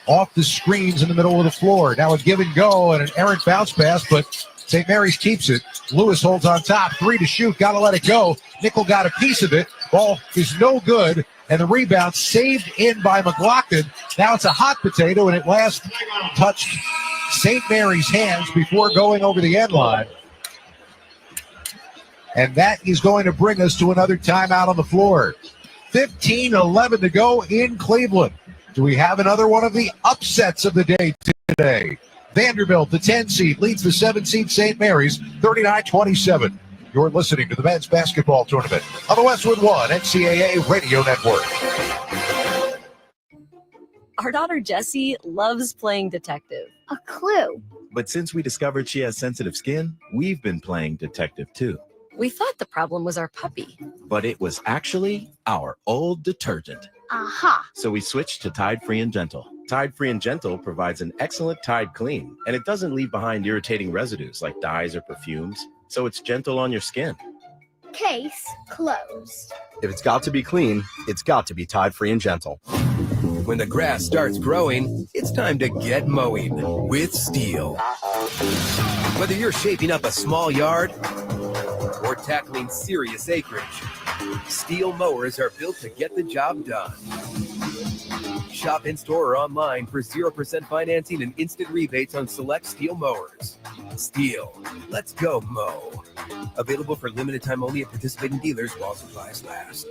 off the screens in the middle of the floor. Now a give and go and an errant bounce pass, but St. Mary's keeps it. Lewis holds on top. 3 to shoot. Got to let it go. Nickel got a piece of it. Ball is no good. And the rebound saved in by McLaughlin. Now it's a hot potato, and it last touched St. Mary's hands before going over the end line. And that is going to bring us to another timeout on the floor. 15-11 to go in Cleveland. Do we have another one of the upsets of the day today? Vanderbilt, the 10 seed, leads the 7 seed St. Mary's, 39-27. You're listening to the men's basketball tournament on the Westwood One NCAA Radio Network. Our daughter Jessie loves playing detective. A clue. But since we discovered she has sensitive skin, we've been playing detective too. We thought the problem was our puppy. But it was actually our old detergent. Aha. So we switched to Tide Free and Gentle. Tide Free and Gentle provides an excellent Tide clean, and it doesn't leave behind irritating residues like dyes or perfumes, so it's gentle on your skin. Case closed. If it's got to be clean, it's got to be Tide Free and Gentle. When the grass starts growing, it's time to get mowing with Steel. Whether you're shaping up a small yard or tackling serious acreage, Steel mowers are built to get the job done. Shop in-store or online for 0% financing and instant rebates on select Steel mowers. Steel, let's go mow. Available for limited time only at participating dealers while supplies last.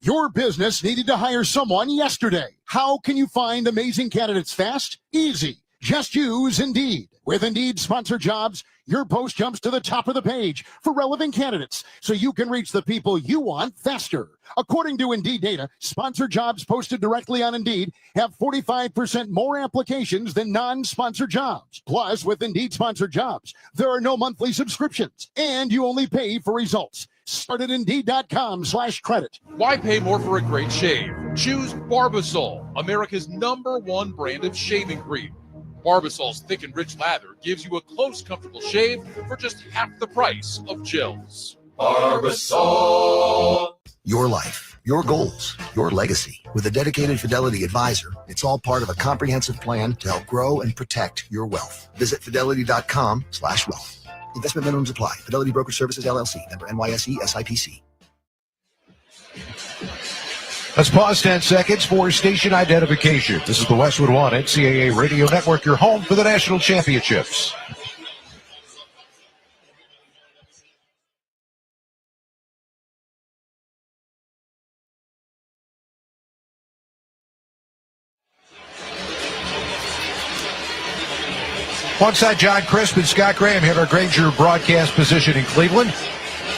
Your business needed to hire someone yesterday. How can you find amazing candidates fast? Easy. Just use Indeed. With Indeed Sponsored Jobs, your post jumps to the top of the page for relevant candidates, so you can reach the people you want faster. According to Indeed data, sponsored jobs posted directly on Indeed have 45% more applications than non-sponsored jobs. Plus, with Indeed Sponsored Jobs, there are no monthly subscriptions, and you only pay for results. Start at Indeed.com/credit. Why pay more for a great shave? Choose Barbasol, America's #1 brand of shaving cream. Barbasol's thick and rich lather gives you a close, comfortable shave for just half the price of gels. Barbasol. Your life, your goals, your legacy. With a dedicated Fidelity advisor, it's all part of a comprehensive plan to help grow and protect your wealth. Visit fidelity.com/wealth. Investment minimums apply. Fidelity Brokerage Services, LLC. Member NYSE, SIPC. Let's pause 10 seconds for station identification. This is the Westwood One NCAA Radio Network, your home for the national championships. Alongside John Crisp and Scott Graham here at our Granger broadcast position in Cleveland.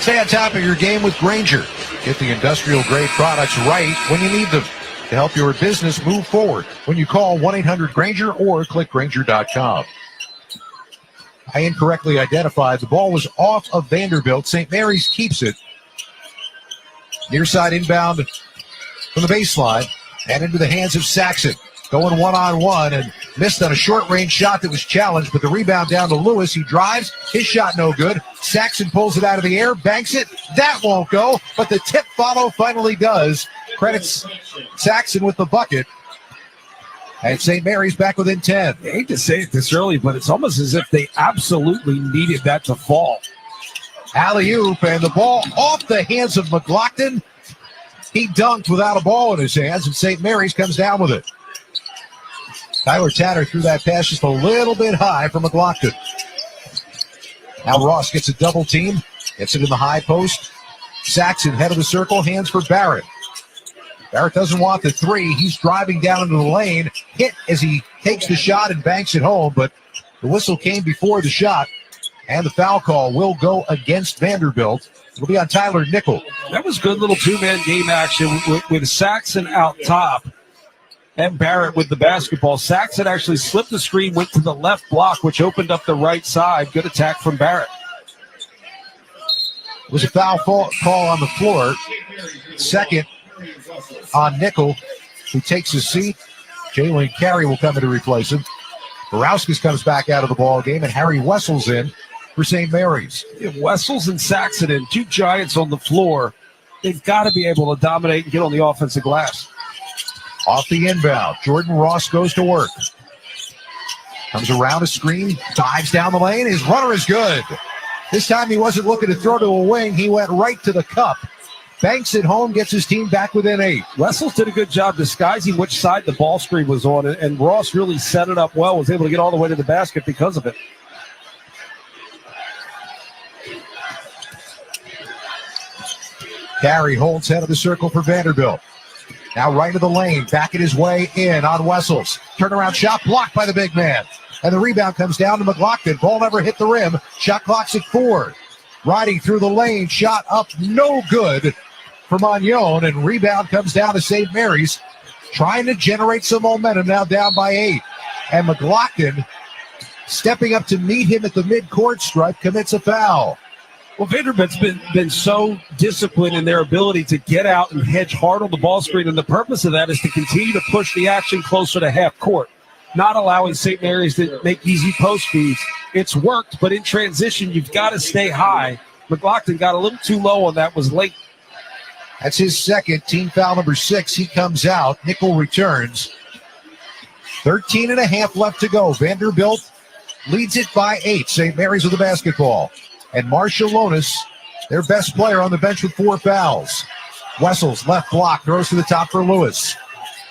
Stay on top of your game with Granger. Get the industrial-grade products right when you need them to help your business move forward when you call 1-800-GRANGER or click Granger.com. I incorrectly identified. The ball was off of Vanderbilt. St. Mary's keeps it. Near side inbound from the baseline and into the hands of Saxon. Going one-on-one and missed on a short-range shot that was challenged, but the rebound down to Lewis. He drives. His shot no good. Saxon pulls it out of the air, banks it. That won't go, but the tip follow finally does. Credits Saxon with the bucket. And St. Mary's back within 10. I hate to say it this early, but it's almost as if they absolutely needed that to fall. Alley-oop, and the ball off the hands of McLaughlin. He dunked without a ball in his hands, and St. Mary's comes down with it. Tyler Tanner threw that pass just a little bit high for McLaughlin. Now Ross gets a double team, gets it in the high post. Saxon, head of the circle, hands for Barrett. Barrett doesn't want the three. He's driving down into the lane, hit as he takes the shot and banks it home, but the whistle came before the shot, and the foul call will go against Vanderbilt. It'll be on Tyler Nickel. That was good little two-man game action with Saxon out top and Barrett with the basketball. Saxon actually slipped the screen, went to the left block, which opened up the right side. Good attack from Barrett. It was a foul call on the floor. Second on Nickel, who takes his seat. Jalen Carey will come in to replace him. Borowskis comes back out of the ball game, and Harry Wessels in for St. Mary's. Yeah, Wessels and Saxon and two giants on the floor. They've got to be able to dominate and get on the offensive glass. Off the inbound, Jordan Ross goes to work. Comes around a screen, dives down the lane. His runner is good. This time he wasn't looking to throw to a wing. He went right to the cup. Banks it home, gets his team back within 8. Wessels did a good job disguising which side the ball screen was on, and Ross really set it up well, was able to get all the way to the basket because of it. Carey holds head of the circle for Vanderbilt. Now right of the lane, backing his way in on Wessels. Turnaround shot blocked by the big man. And the rebound comes down to McLaughlin. Ball never hit the rim. Shot clock's at 4. Riding through the lane, shot up, no good for Magnon. And rebound comes down to St. Mary's. Trying to generate some momentum, now down by 8. And McLaughlin, stepping up to meet him at the midcourt stripe, commits a foul. Well, Vanderbilt's been so disciplined in their ability to get out and hedge hard on the ball screen, and the purpose of that is to continue to push the action closer to half court, not allowing St. Mary's to make easy post feeds. It's worked, but in transition, you've got to stay high. McLaughlin got a little too low on that, was late. That's his second, team foul number 6. He comes out. Nickel returns. 13 and a half left to go. Vanderbilt leads it by 8. St. Mary's with the basketball. And Marshall Lonis, their best player, on the bench with 4 fouls. Wessels, left block, throws to the top for Lewis.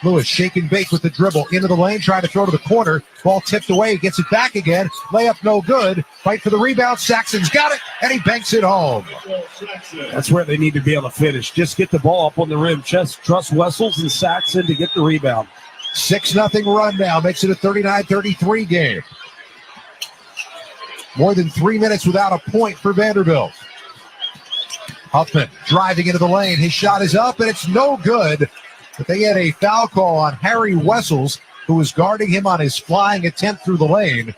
Lewis, shake and bake with the dribble into the lane, trying to throw to the corner. Ball tipped away, gets it back again. Layup no good. Fight for the rebound. Saxon's got it, and he banks it home. That's where they need to be able to finish. Just get the ball up on the rim. Just trust Wessels and Saxon to get the rebound. 6-0 run now, makes it a 39-33 game. More than 3 minutes without a point for Vanderbilt. Huffman driving into the lane. His shot is up, and it's no good. But they had a foul call on Harry Wessels, who was guarding him on his flying attempt through the lane.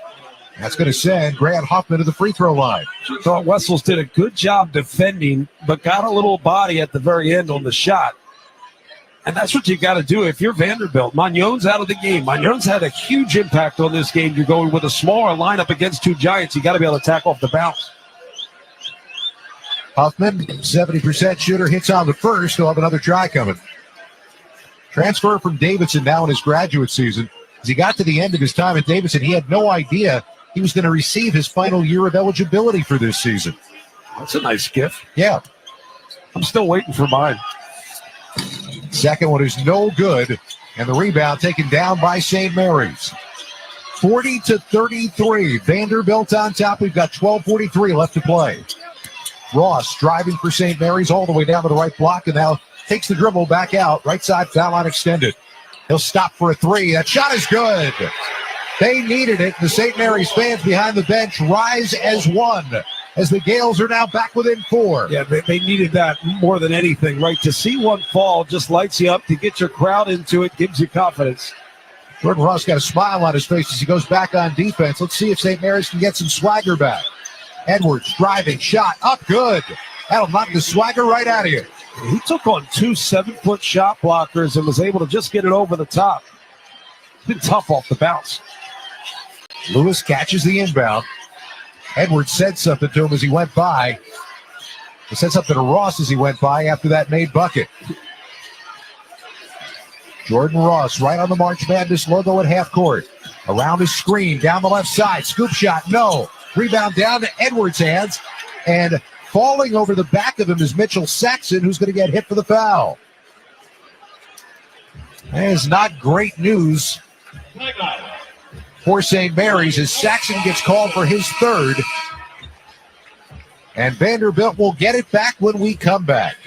That's going to send Grant Huffman to the free throw line. Thought Wessels did a good job defending, but got a little body at the very end on the shot. And that's what you got to do if you're Vanderbilt. Magnon's out of the game. Magnon's had a huge impact on this game. You're going with a smaller lineup against 2 giants. You got to be able to attack off the bounce. Huffman, 70% shooter, hits on the first. He'll have another try coming. Transfer from Davidson now in his graduate season. As he got to the end of his time at Davidson, he had no idea he was going to receive his final year of eligibility for this season. That's a nice gift. Yeah. I'm still waiting for mine. Second one is no good, and the rebound taken down by St. Mary's. 40-33. Vanderbilt on top. We've got 12:43 left to play. Ross driving for St. Mary's all the way down to the right block, and now takes the dribble back out. Right side foul line extended. He'll stop for a 3. That shot is good. They needed it. The St. Mary's fans behind the bench rise as one, as the Gales are now back within 4. Yeah, they needed that more than anything, right? To see one fall just lights you up. To get your crowd into it gives you confidence. Jordan Ross got a smile on his face as he goes back on defense. Let's see if St. Mary's can get some swagger back. Edwards driving, shot up, good. That'll knock the swagger right out of you. He took on 2 7-foot shot blockers and was able to just get it over the top. Been tough off the bounce. Lewis catches the inbound. Edwards said something to him as he went by. He said something to Ross as he went by after that made bucket. Jordan Ross right on the March Madness logo at half court. Around his screen, down the left side. Scoop shot, no. Rebound down to Edwards' hands. And falling over the back of him is Mitchell Saxon, who's going to get hit for the foul. That is not great news for St. Mary's as Saxon gets called for his third. And Vanderbilt will get it back when we come back.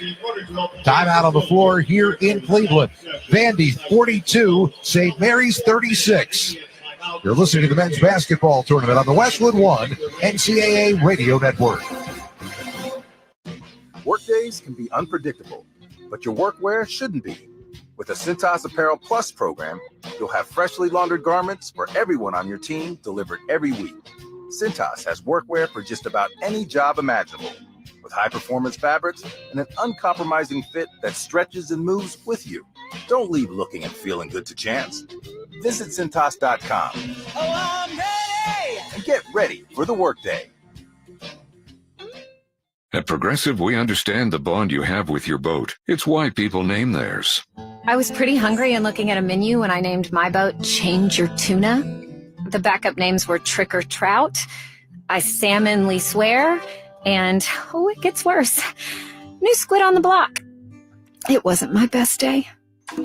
Timeout on the floor here in Cleveland. Vandy 42, St. Mary's 36. You're listening to the men's basketball tournament on the Westwood One NCAA Radio Network. Workdays can be unpredictable, but your workwear shouldn't be. With the Cintas Apparel Plus program, you'll have freshly laundered garments for everyone on your team delivered every week. Cintas has workwear for just about any job imaginable, with high-performance fabrics and an uncompromising fit that stretches and moves with you. Don't leave looking and feeling good to chance. Visit Cintas.com and get ready for the workday. At Progressive, we understand the bond you have with your boat. It's why people name theirs. I was pretty hungry and looking at a menu when I named my boat Change Your Tuna. The backup names were Trick or Trout, I Salmonly Swear, and, oh, it gets worse, New Squid on the Block. It wasn't my best day.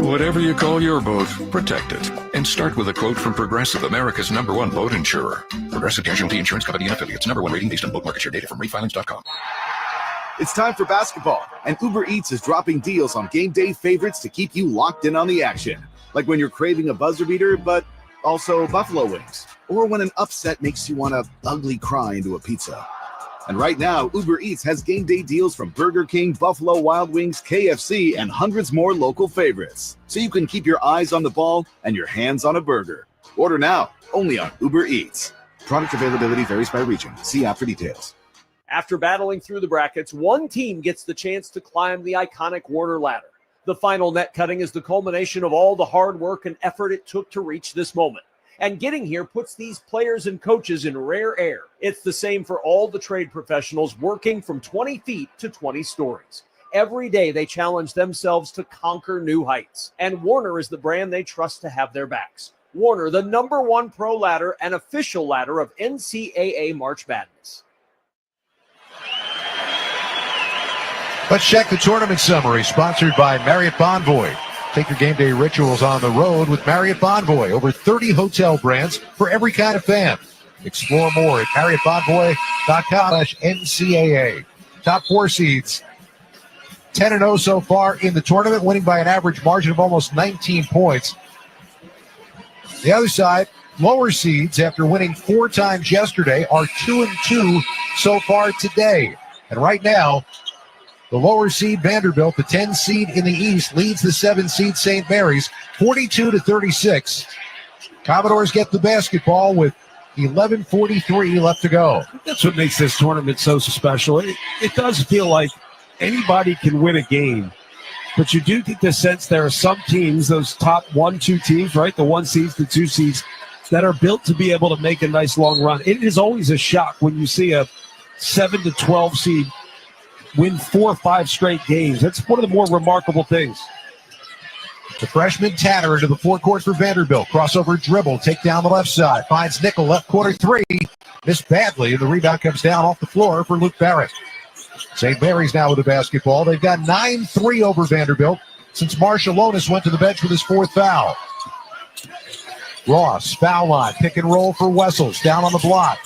Whatever you call your boat, protect it. And start with a quote from Progressive, America's #1 boat insurer. Progressive Casualty Insurance Company and affiliates. #1 rating based on boat market share data from refilings.com. It's time for basketball, and Uber Eats is dropping deals on game day favorites to keep you locked in on the action. Like when you're craving a buzzer beater, but also buffalo wings. Or when an upset makes you want to ugly cry into a pizza. And right now, Uber Eats has game day deals from Burger King, Buffalo Wild Wings, KFC, and hundreds more local favorites. So you can keep your eyes on the ball and your hands on a burger. Order now, only on Uber Eats. Product availability varies by region. See app for details. After battling through the brackets, one team gets the chance to climb the iconic Warner ladder. The final net cutting is the culmination of all the hard work and effort it took to reach this moment. And getting here puts these players and coaches in rare air. It's the same for all the trade professionals working from 20 feet to 20 stories. Every day they challenge themselves to conquer new heights. And Warner is the brand they trust to have their backs. Warner, the #1 pro ladder and official ladder of NCAA March Madness. Let's check the tournament summary, sponsored by Marriott Bonvoy. Take your game day rituals on the road with Marriott Bonvoy. Over 30 hotel brands for every kind of fan. Explore more at MarriottBonvoy.com/NCAA. Top 4 seeds, 10-0 so far in the tournament, winning by an average margin of almost 19 points. The other side, lower seeds, after winning 4 times yesterday, are 2-2 so far today. And right now, the lower seed Vanderbilt, the 10 seed in the East, leads the 7 seed St. Mary's 42-36. Commodores get the basketball with 11:43 left to go. That's what makes this tournament so special. It does feel like anybody can win a game, but you do get the sense there are some teams, those top 1-2 teams, right, the 1 seeds, the 2 seeds, that are built to be able to make a nice long run. It is always a shock when you see a 7-12 seed win 4 or 5 straight games. That's one of the more remarkable things. The freshman Tanner into the forecourt for Vanderbilt. Crossover dribble, take down the left side. Finds Nickel, left corner 3. Missed badly, and the rebound comes down off the floor for Luke Barrett. St. Mary's now with the basketball. They've got 9-3 over Vanderbilt since Marshall Lonis went to the bench with his 4th foul. Ross, foul line, pick and roll for Wessels, down on the block.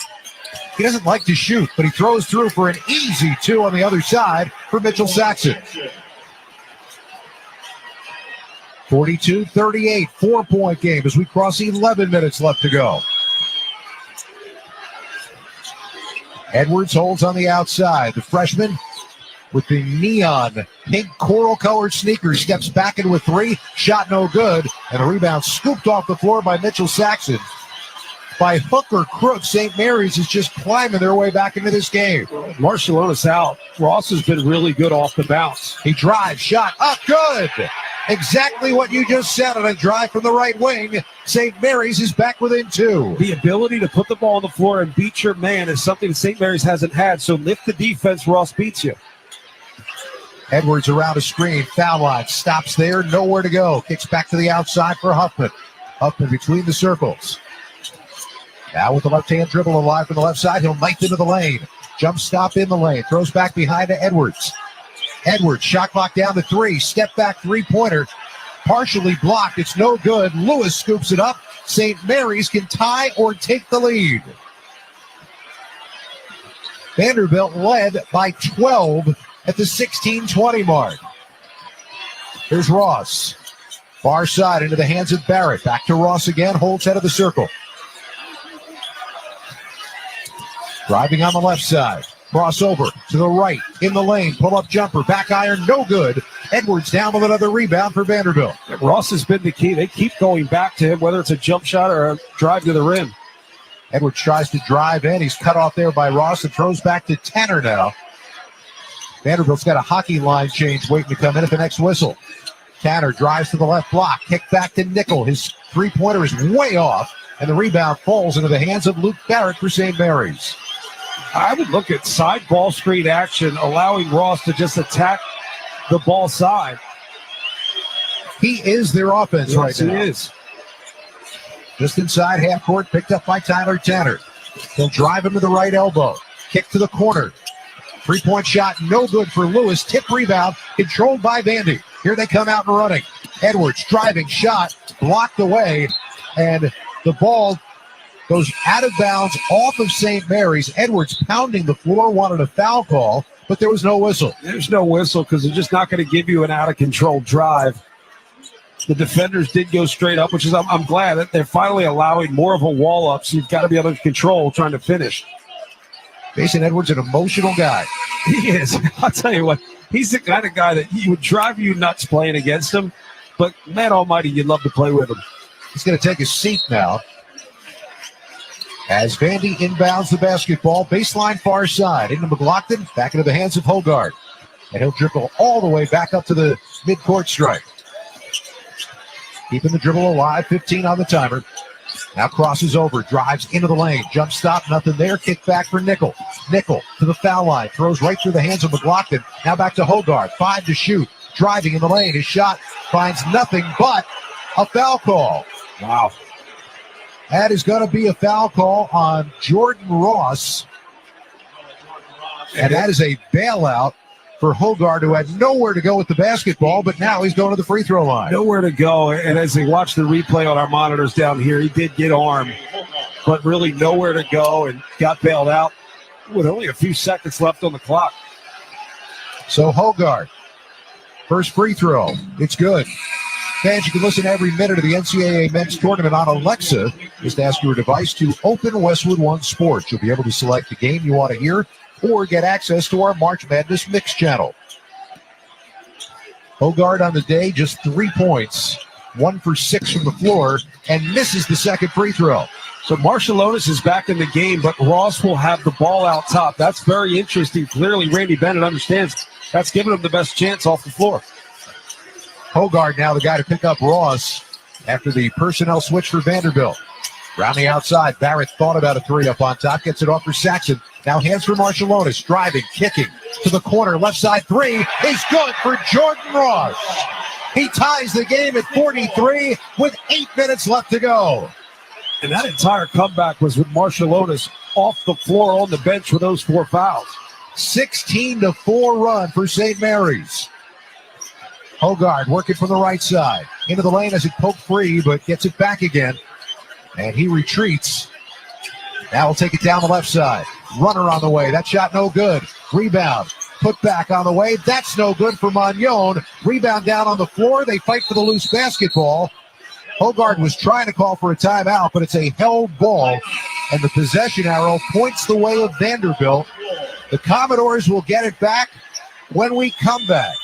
He doesn't like to shoot, but he throws through for an easy 2 on the other side for Mitchell Saxon. 42-38, 4-point game as we cross 11 minutes left to go. Edwards holds on the outside. The freshman with the neon pink coral-colored sneakers steps back into a 3. Shot no good, and the rebound scooped off the floor by Mitchell Saxon. By hook or crook, St. Mary's is just climbing their way back into this game. Marshall Lonis out. Ross has been really good off the bounce. He drives, shot up, good. Exactly what you just said on a drive from the right wing. St. Mary's is back within 2. The ability to put the ball on the floor and beat your man is something St. Mary's hasn't had, so lift the defense, Ross beats you. Edwards around a screen, foul line, stops there, nowhere to go. Kicks back to the outside for Huffman. Huffman between the circles. Now with the left-hand dribble alive from the left side, he'll knife into the lane. Jump stop in the lane, throws back behind to Edwards. Edwards, shot clock down to 3, step back 3-pointer. partially blocked. It's no good. Lewis scoops it up. St. Mary's can tie or take the lead. Vanderbilt led by 12 at the 16-20 mark. Here's Ross. Far side into the hands of Barrett. Back to Ross again. Holds head of the circle. Driving on the left side. Crossover to the right. In the lane. Pull-up jumper. Back iron. No good. Edwards down with another rebound for Vanderbilt. Ross has been the key. They keep going back to him, whether it's a jump shot or a drive to the rim. Edwards tries to drive in. He's cut off there by Ross and throws back to Tanner now. Vanderbilt's got a hockey line change waiting to come in at the next whistle. Tanner drives to the left block. Kick back to Nickel. His three-pointer is way off, and the rebound falls into the hands of Luke Barrett for St. Mary's. I would look at side ball screen action, allowing Ross to just attack the ball side. He is their offense right now. Yes, he is. Just inside half court, picked up by Tyler Tanner. He'll drive him to the right elbow. Kick to the corner. Three-point shot, no good for Lewis. Tip rebound, controlled by Vandy. Here they come out and running. Edwards driving shot, blocked away, and the ball goes out of bounds off of St. Mary's. Edwards pounding the floor, wanted a foul call, but there was no whistle. There's no whistle because they're just not going to give you an out-of-control drive. The defenders did go straight up, which is I'm glad that they're finally allowing more of a wall up, so you've got to be able to control trying to finish. Jason Edwards, an emotional guy. He is. I'll tell you what, he's the kind of guy that he would drive you nuts playing against him, but man almighty, you'd love to play with him. He's going to take a seat now. As Vandy inbounds the basketball, baseline far side, into McLaughlin, back into the hands of Hogard. And he'll dribble all the way back up to the midcourt stripe. Keeping the dribble alive, 15 on the timer. Now crosses over, drives into the lane, jump stop, nothing there, kick back for Nickel. Nickel to the foul line, throws right through the hands of McLaughlin. Now back to Hogard, 5 to shoot, driving in the lane. His shot finds nothing but a foul call. Wow. That is going to be a foul call on Jordan Ross. And that is a bailout for Hogard, who had nowhere to go with the basketball, but now he's going to the free throw line. Nowhere to go. And as they watch the replay on our monitors down here, he did get armed, but really nowhere to go and got bailed out with only a few seconds left on the clock. So Hogard, first free throw. It's good. Fans, you can listen every minute of the NCAA men's tournament on Alexa. Just ask your device to open Westwood One Sports. You'll be able to select the game you want to hear or get access to our March Madness Mix channel. Hogard on the day, just 3 points, 1 for 6 from the floor, and misses the second free throw. So Marshallonis is back in the game, but Ross will have the ball out top. That's very interesting. Clearly, Randy Bennett understands that's giving him the best chance off the floor. Hogard now the guy to pick up Ross after the personnel switch for Vanderbilt. Around the outside, Barrett thought about a three up on top, gets it off for Saxon. Now hands for Marshallonis, driving, kicking to the corner, left side three is good for Jordan Ross. He ties the game at 43 with 8 minutes left to go. And that entire comeback was with Marshallonis off the floor on the bench with those 4 fouls. 16-4 run for St. Mary's. Hogard working from the right side. Into the lane as it poked free, but gets it back again. And he retreats. Now he'll take it down the left side. Runner on the way. That shot no good. Rebound. Put back on the way. That's no good for Magnon. Rebound down on the floor. They fight for the loose basketball. Hogard was trying to call for a timeout, but it's a held ball. And the possession arrow points the way of Vanderbilt. The Commodores will get it back when we come back.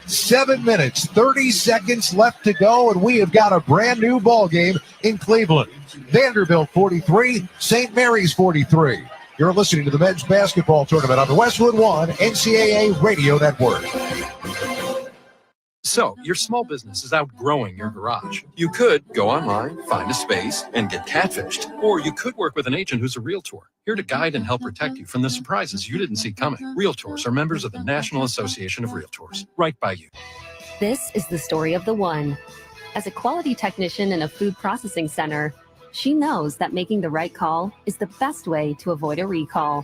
7 minutes, 30 seconds left to go, and we have got a brand new ball game in Cleveland. Vanderbilt 43, St. Mary's 43. You're listening to the men's basketball tournament on the Westwood One NCAA Radio Network. So, your small business is outgrowing your garage. You could go online, find a space, and get catfished. Or you could work with an agent who's a realtor, here to guide and help protect you from the surprises you didn't see coming. Realtors are members of the National Association of Realtors, right by you. This is the story of the one. As a quality technician in a food processing center, she knows that making the right call is the best way to avoid a recall.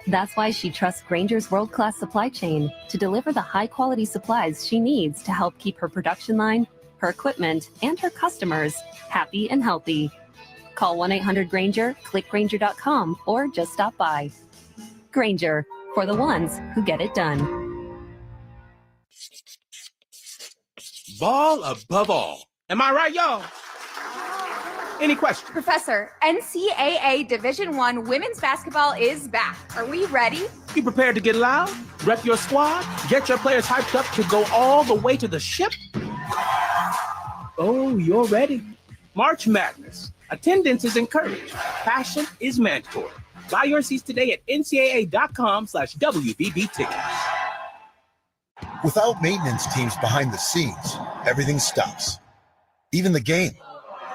That's why she trusts Grainger's world-class supply chain to deliver the high-quality supplies she needs to help keep her production line her equipment, and her customers happy and healthy. Call 1-800-GRANGER, click Grainger.com, or just stop by. Grainger, for the ones who get it done. Ball above all. Am I right, y'all? Any questions? Professor, NCAA Division I women's basketball is back. Are we ready? You prepared to get loud? Rep your squad? Get your players hyped up to go all the way to the ship? Oh, you're ready. March Madness. Attendance is encouraged. Passion is mandatory. Buy your seats today at ncaa.com/WBB tickets. Without maintenance teams behind the scenes, everything stops. Even the game.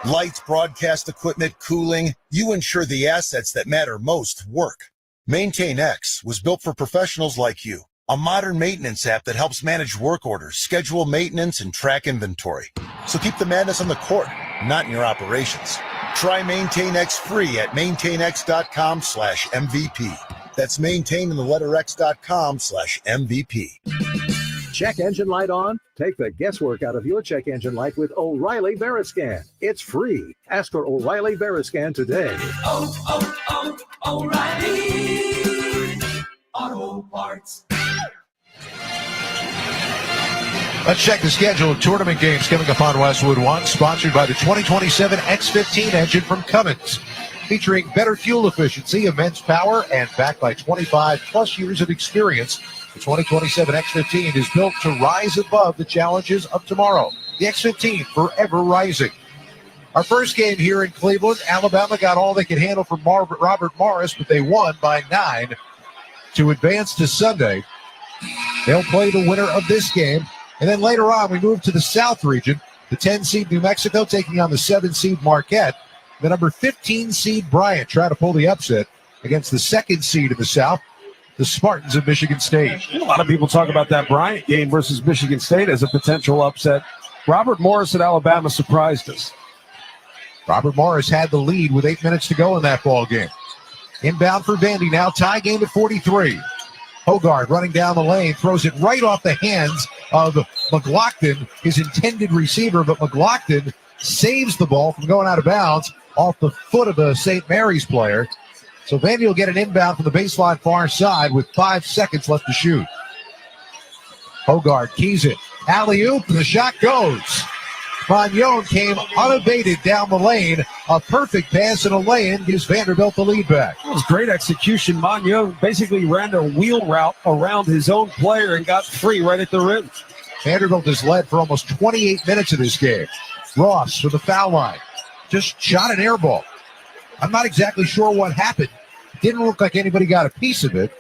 Lights, broadcast equipment, cooling, you ensure the assets that matter most work. MaintainX was built for professionals like you. A modern maintenance app that helps manage work orders, schedule maintenance, and track inventory. So keep the madness on the court, not in your operations. Try MaintainX free at maintainx.com/MVP. That's maintain in the letter x.com/MVP. Check engine light on? Take the guesswork out of your check engine light with O'Reilly Veriscan. It's free. Ask for O'Reilly Veriscan today. O'Reilly Auto Parts. Let's check the schedule of tournament games coming up on Westwood One, sponsored by the 2027 X15 engine from Cummins, featuring better fuel efficiency, immense power, and backed by 25-plus years of experience. The 2027 X15 is built to rise above the challenges of tomorrow. The X15, forever rising. Our first game here in Cleveland, Alabama got all they could handle from Robert Morris, but they won by 9 to advance to Sunday. They'll play the winner of this game. And then later on, we move to the South region. The 10-seed New Mexico taking on the 7-seed Marquette. The number 15-seed Bryant try to pull the upset against the 2nd seed in the South, the Spartans of Michigan State. A lot of people talk about that Bryant game versus Michigan State as a potential upset. Robert Morris at Alabama surprised us. Robert Morris had the lead with 8 minutes to go in that ball game. Inbound for Vandy now, tie game at 43. Hogard running down the lane, throws it right off the hands of McLaughlin, his intended receiver, but McLaughlin saves the ball from going out of bounds off the foot of a St. Mary's player. So Vandy will get an inbound from the baseline far side with 5 seconds left to shoot. Hogard keys it. Alley-oop, and the shot goes. Magnon came unabated down the lane. A perfect pass and a lay-in gives Vanderbilt the lead back. It was great execution. Magnon basically ran a wheel route around his own player and got free right at the rim. Vanderbilt has led for almost 28 minutes of this game. Ross for the foul line. Just shot an air ball. I'm not exactly sure what happened. Didn't look like anybody got a piece of it.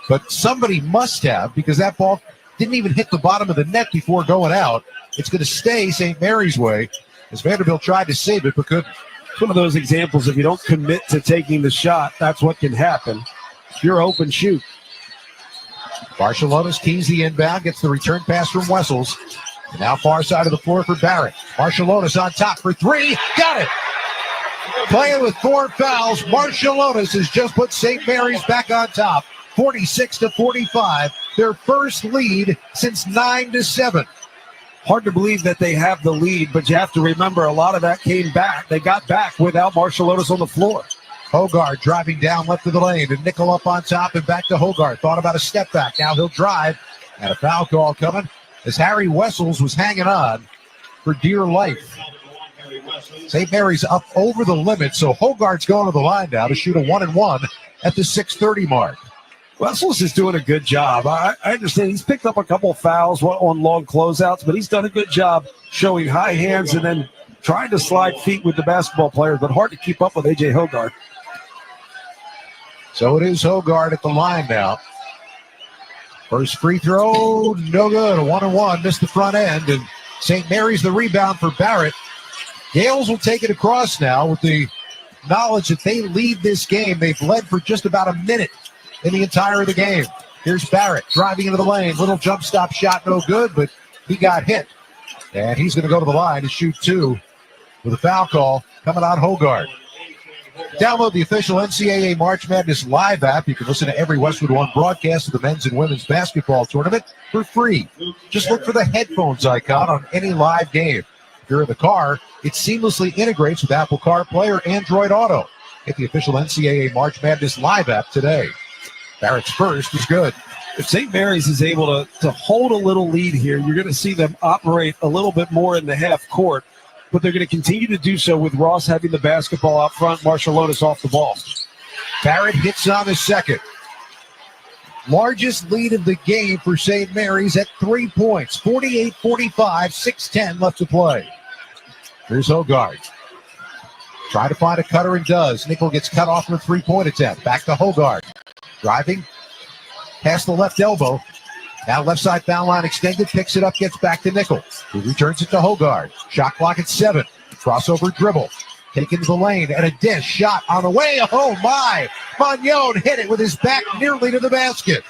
But somebody must have, because that ball didn't even hit the bottom of the net before going out. It's going to stay St. Mary's way as Vanderbilt tried to save it but couldn't. Some of those examples, if you don't commit to taking the shot, that's what can happen. If you're open, shoot. Barcelona's keys the inbound, gets the return pass from Wessels. And now far side of the floor for Barrett. Barcelona's on top for 3. Got it! Playing with 4 fouls, Barcelona's has just put St. Mary's back on top. 46-45, their first lead since 9-7. Hard to believe that they have the lead, but you have to remember a lot of that came back. They got back without Marciuliotis on the floor. Hogard driving down left of the lane and nickel up on top and back to Hogard. Thought about a step back. Now he'll drive. And a foul call coming as Harry Wessels was hanging on for dear life. St. Mary's up over the limit, so Hogard's going to the line now to shoot a 1-and-1 at the 6:30 mark. Wessels is doing a good job. I understand he's picked up a couple fouls on long closeouts, but he's done a good job showing high hands and then trying to slide feet with the basketball players, but hard to keep up with A.J. Hogard. So it is Hogard at the line now. First free throw, no good. A 1-and-1, missed the front end, and St. Mary's the rebound for Barrett. Gales will take it across now with the knowledge that they lead this game. They've led for just about a minute in the entire of the game. Here's Barrett driving into the lane. Little jump stop shot, no good, but he got hit. And he's going to go to the line to shoot 2 with a foul call coming on Hogard. Download the official NCAA March Madness Live app. You can listen to every Westwood One broadcast of the men's and women's basketball tournament for free. Just look for the headphones icon on any live game. If you're in the car, it seamlessly integrates with Apple CarPlay or Android Auto. Get the official NCAA March Madness Live app today. Barrett's first is good. If St. Mary's is able to hold a little lead here, you're going to see them operate a little bit more in the half court, but they're going to continue to do so with Ross having the basketball out front, Marshall Lotus off the ball. Barrett hits on the second. Largest lead of the game for St. Mary's at 3 points, 48-45, 6:10 left to play. Here's Hogard. Try to find a cutter and does. Nickel gets cut off for a three-point attempt. Back to Hogard. Driving. Past the left elbow. Now left side foul line extended. Picks it up. Gets back to Nickel. Who returns it to Hogard. Shot clock at 7. Crossover dribble. Taken to the lane. And a dish. Shot on the way. Oh, my. Magnon hit it with his back nearly to the basket.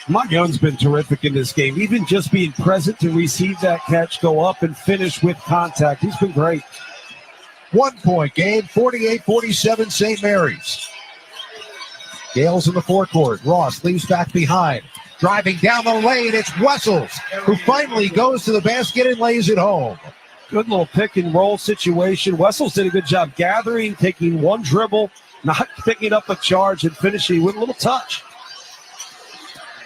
Magnon's been terrific in this game. Even just being present to receive that catch, go up and finish with contact. He's been great. 1 point game. 48-47 St. Mary's. Gales in the forecourt. Ross leaves back behind. Driving down the lane, it's Wessels, who finally goes to the basket and lays it home. Good little pick and roll situation. Wessels did a good job gathering, taking one dribble, not picking up a charge, and finishing with a little touch.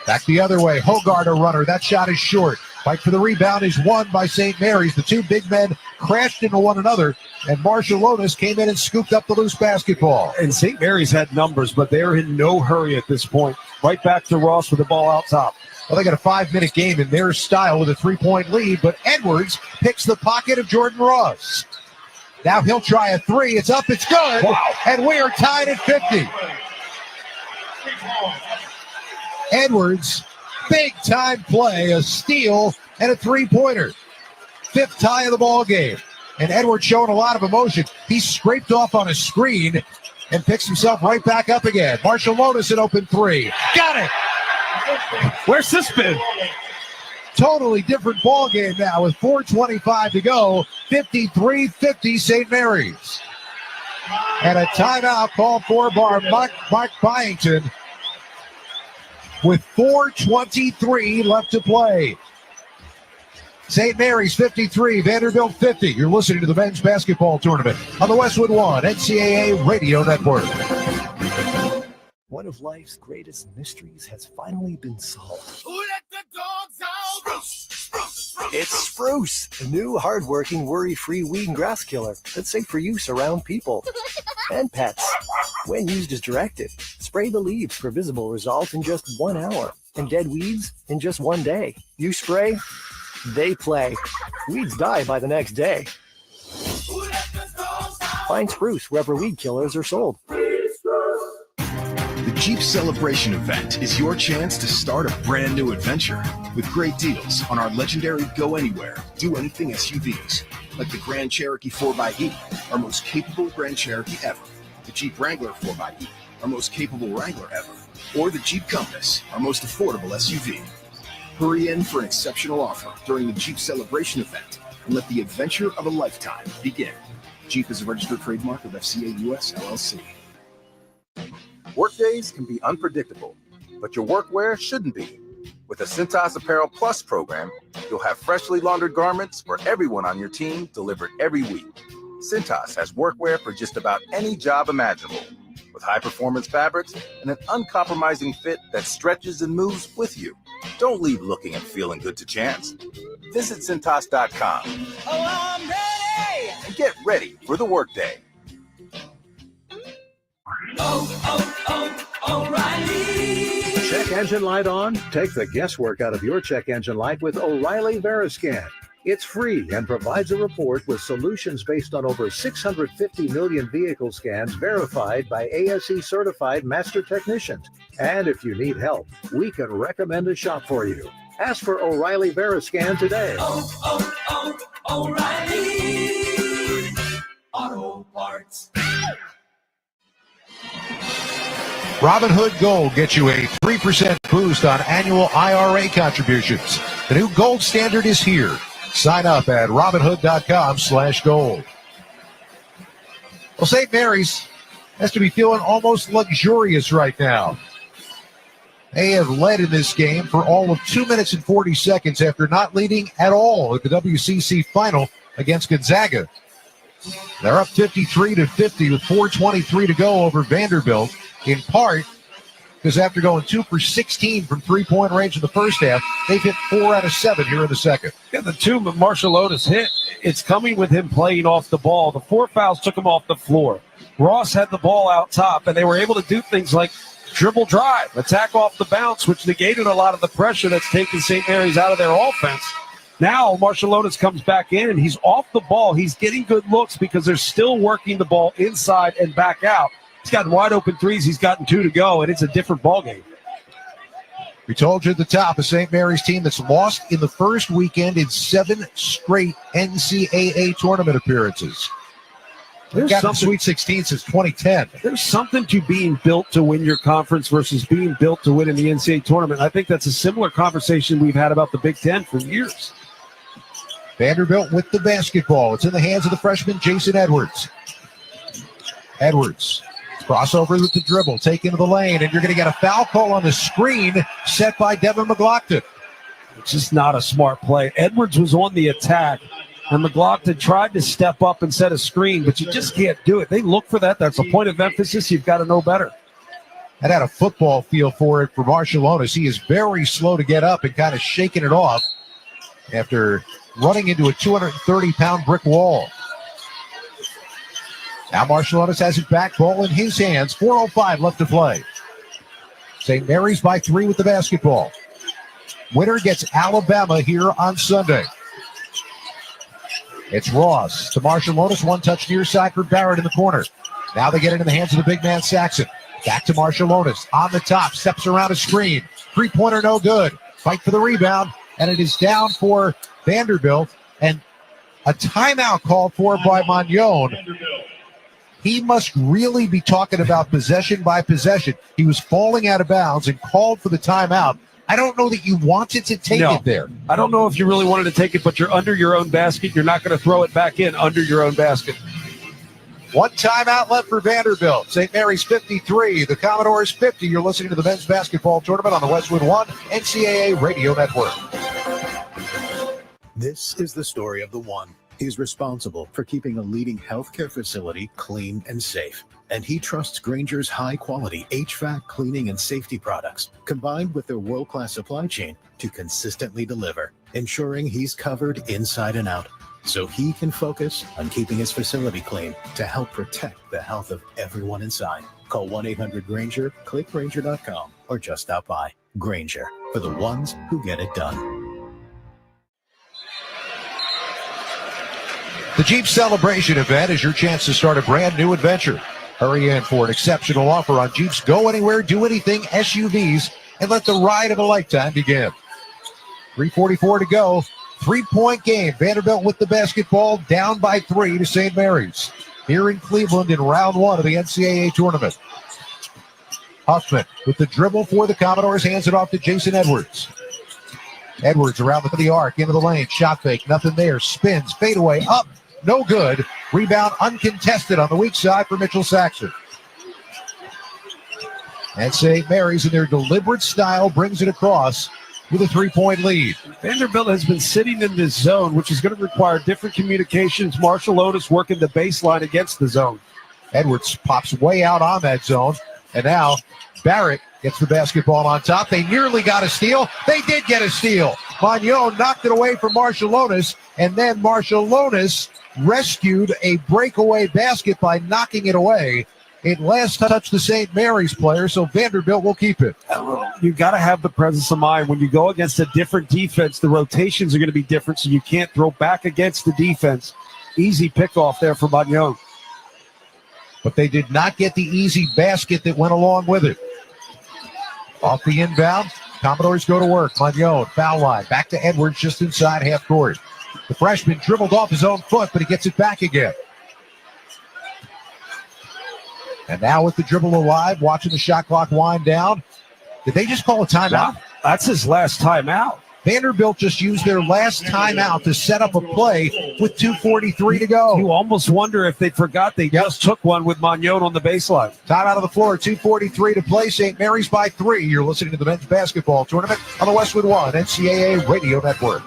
Back the other way. Hogard a runner. That shot is short. Fight for the rebound is won by St. Mary's. The two big men crashed into one another, and Marshall Lotus came in and scooped up the loose basketball. And St. Mary's had numbers, but they're in no hurry at this point. Right back to Ross with the ball out top. Well, they got a 5-minute game in their style with a 3-point lead, but Edwards picks the pocket of Jordan Ross. Now he'll try a three. It's up. It's good. Wow. And we are tied at 50. Edwards, big-time play, a steal, and a three-pointer. 5th tie of the ball game. And Edwards showing a lot of emotion. He scraped off on a screen and picks himself right back up again. Marshall Lotus an open three. Got it! Where's this been? Totally different ball game now with 4:25 to go. 53-50 St. Mary's. And a timeout called for by Mark Byington with 4:23 left to play. St. Mary's 53, Vanderbilt 50. You're listening to the men's basketball tournament on the Westwood One NCAA Radio Network. One of life's greatest mysteries has finally been solved. Who let the dogs out? Spruce. It's Spruce, a new, hard-working, worry-free weed and grass killer that's safe for use around people and pets. When used as directed, spray the leaves for visible results in just 1 hour, and dead weeds in just 1 day. You spray, they play. Weeds die by the next day. Find Spruce wherever weed killers are sold. The Jeep Celebration event is your chance to start a brand new adventure with great deals on our legendary Go Anywhere, Do Anything SUVs, like the Grand Cherokee 4xE, our most capable Grand Cherokee ever, the Jeep Wrangler 4xE, our most capable Wrangler ever, or the Jeep Compass, our most affordable SUV. Hurry in for an exceptional offer during the Jeep Celebration event and let the adventure of a lifetime begin. Jeep is a registered trademark of FCA US LLC. Workdays can be unpredictable, but your workwear shouldn't be. With the Cintas Apparel Plus program, you'll have freshly laundered garments for everyone on your team delivered every week. Cintas has workwear for just about any job imaginable, with high-performance fabrics and an uncompromising fit that stretches and moves with you. Don't leave looking and feeling good to chance. Visit Cintas.com. Oh, I'm ready! And get ready for the workday. O'Reilly. Check engine light on? Take the guesswork out of your check engine light with O'Reilly VeriScan. It's free and provides a report with solutions based on over 650 million vehicle scans verified by ASE certified master technicians. And if you need help, we can recommend a shop for you. Ask for O'Reilly VeriScan today. O'Reilly Auto Parts. Robinhood Gold gets you a 3% boost on annual IRA contributions. The new gold standard is here. Sign up at Robinhood.com/gold. Well, St. Mary's has to be feeling almost luxurious right now. They have led in this game for all of 2 minutes and 40 seconds after not leading at all at the WCC final against Gonzaga. They're up 53-50 with 4:23 to go over Vanderbilt, in part because after going 2 for 16 from three-point range in the first half, they've hit 4 out of 7 here in the second. Yeah, the two Marshall Otis hit, it's coming with him playing off the ball. The 4 fouls took him off the floor. Ross had the ball out top, and they were able to do things like dribble drive, attack off the bounce, which negated a lot of the pressure that's taken St. Mary's out of their offense. Now Marshall Otis comes back in, and he's off the ball. He's getting good looks because they're still working the ball inside and back out. He's gotten wide open threes. He's gotten 2 to go, and it's a different ball game. We told you at the top, a St. Mary's team that's lost in the first weekend in 7 straight NCAA tournament appearances. They've gotten Sweet 16 since 2010. There's something to being built to win your conference versus being built to win in the NCAA tournament. I think that's a similar conversation we've had about the Big Ten for years. Vanderbilt with the basketball. It's in the hands of the freshman Jason Edwards. Edwards, crossover with the dribble, take into the lane, and you're going to get a foul call on the screen set by Devin McLaughlin. It's just not a smart play. Edwards was on the attack, and McLaughlin tried to step up and set a screen, but you just can't do it. They look for that. That's a point of emphasis. You've got to know better. And had a football feel for it for Marshall Otis. He is very slow to get up and kind of shaking it off after running into a 230-pound brick wall. Now Marshall Otis has it back, ball in his hands. 4:05 left to play. St. Mary's by 3 with the basketball. Winner gets Alabama here on Sunday. It's Ross to Marshall Otis. One touch near side for Barrett in the corner. Now they get it in the hands of the big man Saxon. Back to Marshall Otis on the top. Steps around a screen. Three-pointer no good. Fight for the rebound. And it is down for Vanderbilt. And a timeout called for by Magnon. He must really be talking about possession by possession. He was falling out of bounds and called for the timeout. I don't know that you wanted to take it there. I don't know if you really wanted to take it, but you're under your own basket. You're not going to throw it back in under your own basket. One timeout left for Vanderbilt. St. Mary's 53, the Commodores 50. You're listening to the men's basketball tournament on the Westwood One NCAA Radio Network. This is the story of the One. He's responsible for keeping a leading healthcare facility clean and safe. And he trusts Grainger's high-quality HVAC cleaning and safety products, combined with their world-class supply chain, to consistently deliver, ensuring he's covered inside and out, so he can focus on keeping his facility clean to help protect the health of everyone inside. Call 1-800-GRAINGER, click Grainger.com, or just stop by. Grainger, for the ones who get it done. The Jeep Celebration event is your chance to start a brand new adventure. Hurry in for an exceptional offer on Jeep's Go Anywhere, Do Anything SUVs and let the ride of a lifetime begin. 3:44 to go. 3-point game. Vanderbilt with the basketball, down by 3 to St. Mary's here in Cleveland in round 1 of the NCAA tournament. Huffman with the dribble for the Commodores, hands it off to Jason Edwards. Edwards around the arc, into the lane, shot fake, nothing there, spins, fadeaway, up, no good. Rebound uncontested on the weak side for Mitchell Saxon. And St. Mary's, in their deliberate style, brings it across with a 3-point lead. Vanderbilt has been sitting in this zone, which is going to require different communications. Marshall Otis working the baseline against the zone. Edwards pops way out on that zone, and now Barrett gets the basketball on top. They nearly got a steal. They did get a steal. Magnon knocked it away from Marshall Otis, and then Marshall Otis rescued a breakaway basket by knocking it away. It last touched the St. Mary's player, so Vanderbilt will keep it. You've got to have the presence of mind. When you go against a different defense, the rotations are going to be different, so you can't throw back against the defense. Easy pickoff there for Magnon. But they did not get the easy basket that went along with it. Off the inbound, Commodores go to work. Magnon, foul line, back to Edwards just inside half court. The freshman dribbled off his own foot, but he gets it back again. And now with the dribble alive, watching the shot clock wind down. Did they just call a timeout? That's his last timeout. Vanderbilt just used their last timeout to set up a play with 2:43 to go. You almost wonder if they forgot they just took one with Magnon on the baseline. Timeout on the floor, 2:43 to play. St. Mary's by 3. You're listening to the men's basketball tournament on the Westwood One NCAA Radio Network.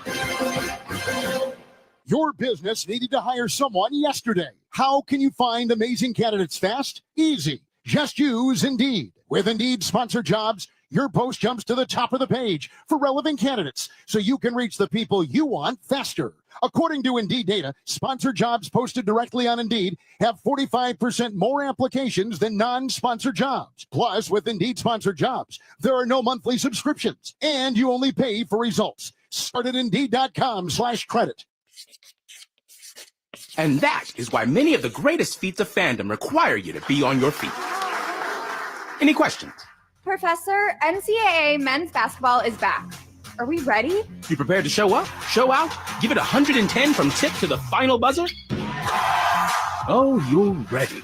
Your business needed to hire someone yesterday. How can you find amazing candidates fast? Easy. Just use Indeed. With Indeed sponsored jobs, your post jumps to the top of the page for relevant candidates so you can reach the people you want faster. According to Indeed data, sponsored jobs posted directly on Indeed have 45% more applications than non-sponsored jobs. Plus, with Indeed sponsored jobs, there are no monthly subscriptions, and you only pay for results. Start at Indeed.com/credit. And that is why many of the greatest feats of fandom require you to be on your feet. Any questions? Professor, NCAA men's basketball is back. Are we ready? You prepared to show up, show out, give it 110 from tip to the final buzzer? Oh, you're ready.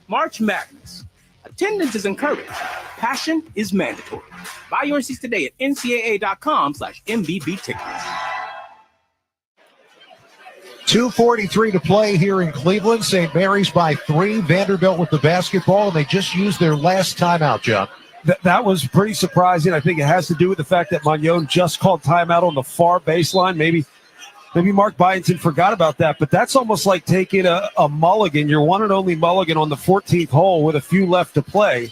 March Madness. Attendance is encouraged. Passion is mandatory. Buy your seats today at ncaa.com/MBB tickets. 2:43 to play here in Cleveland. St. Mary's by 3. Vanderbilt with the basketball, and they just used their last timeout, John. That was pretty surprising. I think it has to do with the fact that Magnon just called timeout on the far baseline. Maybe Mark Byington forgot about that, but that's almost like taking a mulligan, your one and only mulligan on the 14th hole with a few left to play.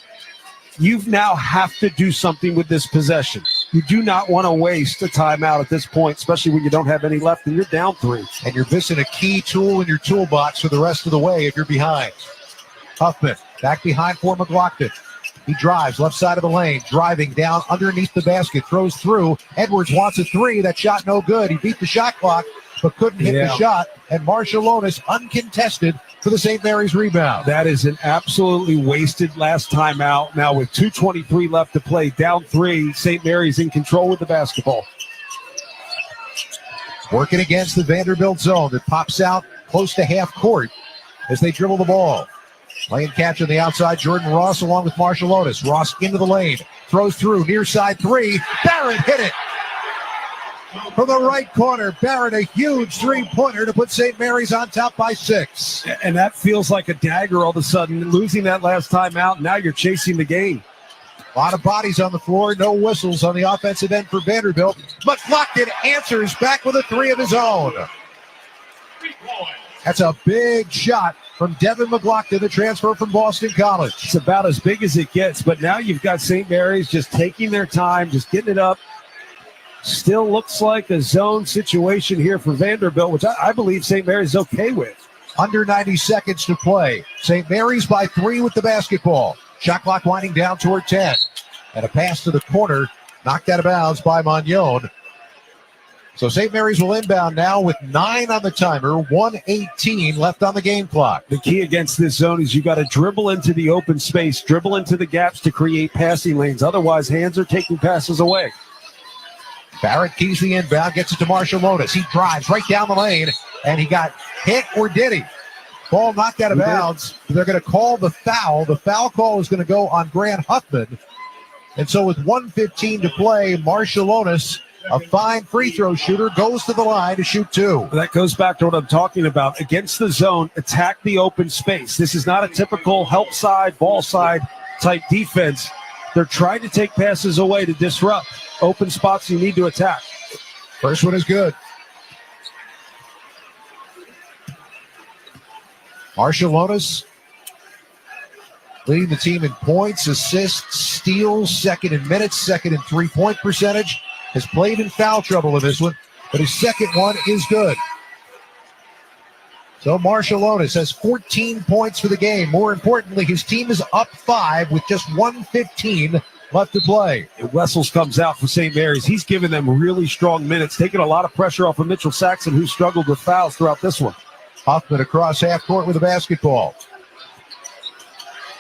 You now have to do something with this possession. You do not want to waste a timeout at this point, especially when you don't have any left and you're down 3. And you're missing a key tool in your toolbox for the rest of the way if you're behind. Huffman back behind for McLaughlin. He drives left side of the lane, driving down underneath the basket, throws through. Edwards wants a 3. That shot no good. He beat the shot clock, but couldn't hit the shot. And Marshallonis uncontested for the St. Mary's rebound. That is an absolutely wasted last timeout. Now with 2:23 left to play, down 3, St. Mary's in control with the basketball. Working against the Vanderbilt zone that pops out close to half court as they dribble the ball. Playing catch on the outside, Jordan Ross along with Marshallonis. Ross into the lane, throws through, near side 3. Barrett hit it from the right corner. Barrett, a huge 3-pointer to put St. Mary's on top by 6. And that feels like a dagger all of a sudden. Losing that last time out, now you're chasing the game. A lot of bodies on the floor, no whistles on the offensive end for Vanderbilt. McLaughlin answers back with a 3 of his own. That's a big shot from Devin McLaughlin, the transfer from Boston College. It's about as big as it gets, but now you've got St. Mary's just taking their time, just getting it up. Still looks like a zone situation here for Vanderbilt, which I believe St. Mary's is okay with. Under 90 seconds to play. St. Mary's by 3 with the basketball. Shot clock winding down toward 10. And a pass to the corner, knocked out of bounds by Magnon. So St. Mary's will inbound now with 9 on the timer, 1:18 left on the game clock. The key against this zone is you got to dribble into the open space, dribble into the gaps to create passing lanes. Otherwise, hands are taking passes away. Barrett keys the inbound, gets it to Marshallonis. He drives right down the lane, and he got hit, or did he? Ball knocked out of bounds. They're going to call the foul. The foul call is going to go on Grant Huffman. And so with 1:15 to play, Marshallonis, a fine free throw shooter, goes to the line to shoot 2. That goes back to what I'm talking about. Against the zone, attack the open space. This is not a typical help side, ball side type defense. They're trying to take passes away to disrupt. Open spots you need to attack. First one is good. Marshallonis leading the team in points, assists, steals, second in minutes, second in three-point percentage. Has played in foul trouble in this one, but his second one is good. So Marshallonis has 14 points for the game. More importantly, his team is up 5 with just 1:15 left to play. Wessels comes out for St. Mary's. He's given them really strong minutes, taking a lot of pressure off of Mitchell Saxon, who struggled with fouls throughout this one. Huffman across half court with the basketball.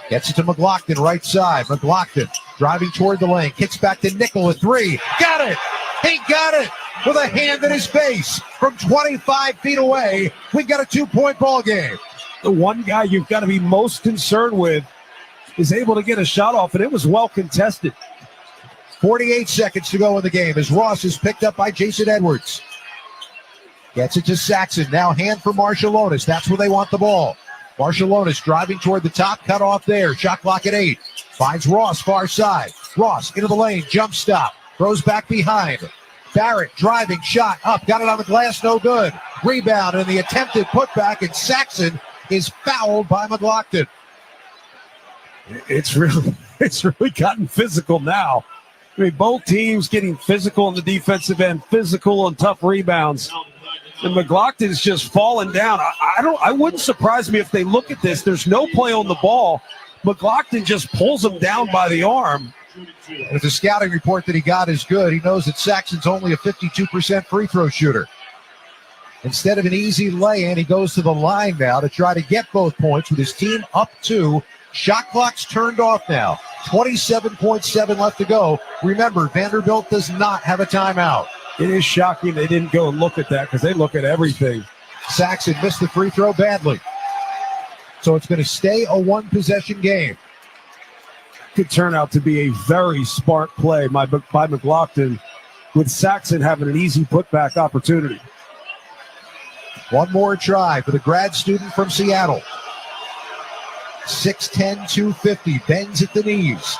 Gets it to McLaughlin, right side. McLaughlin driving toward the lane. Kicks back to Nickel, a 3. Got it! He got it! With a hand in his face from 25 feet away. We've got a 2-point ball game. The one guy you've got to be most concerned with is able to get a shot off, and it was well contested. 48 seconds to go in the game as Ross is picked up by Jason Edwards. Gets it to Saxon. Now hand for Marshallonis. That's where they want the ball. Marshallonis driving toward the top. Cut off there. Shot clock at 8. Finds Ross far side. Ross into the lane. Jump stop. Throws back behind. Barrett driving. Shot up. Got it on the glass. No good. Rebound and the attempted putback. And Saxon is fouled by McLaughlin. It's really gotten physical now. I mean, both teams getting physical on the defensive end, physical on tough rebounds. And McLaughlin is just falling down. I wouldn't surprise me if they look at this. There's no play on the ball. McLaughlin just pulls him down by the arm. If the scouting report that he got is good, he knows that Saxon's only a 52% free throw shooter. Instead of an easy lay-in, he goes to the line now to try to get both points with his team up 2. Shot clock's turned off now. 27.7 left to go. Remember, Vanderbilt does not have a timeout. It is shocking they didn't go and look at that because they look at everything. Saxon missed the free throw badly. So it's going to stay a one-possession game. Could turn out to be a very smart play by McLaughlin, with Saxon having an easy putback opportunity. One more try for the grad student from Seattle. 6'10", 250, bends at the knees,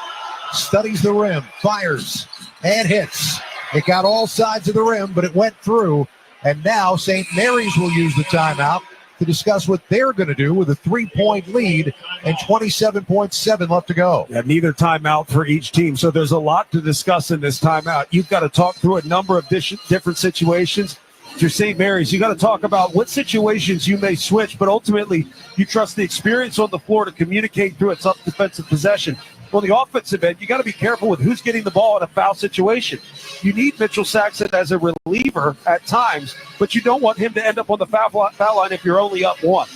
studies the rim, fires, and hits. It got all sides of the rim, but it went through, and now St. Mary's will use the timeout to discuss what they're going to do with a 3-point lead and 27.7 left to go. Yeah, neither timeout for each team, so there's a lot to discuss in this timeout. You've got to talk through a number of different situations. If you're St. Mary's, you got to talk about what situations you may switch, but ultimately you trust the experience on the floor to communicate through a tough defensive possession. On the offensive end, you got to be careful with who's getting the ball in a foul situation. You need Mitchell Saxon as a reliever at times, but you don't want him to end up on the foul line if you're only up 1.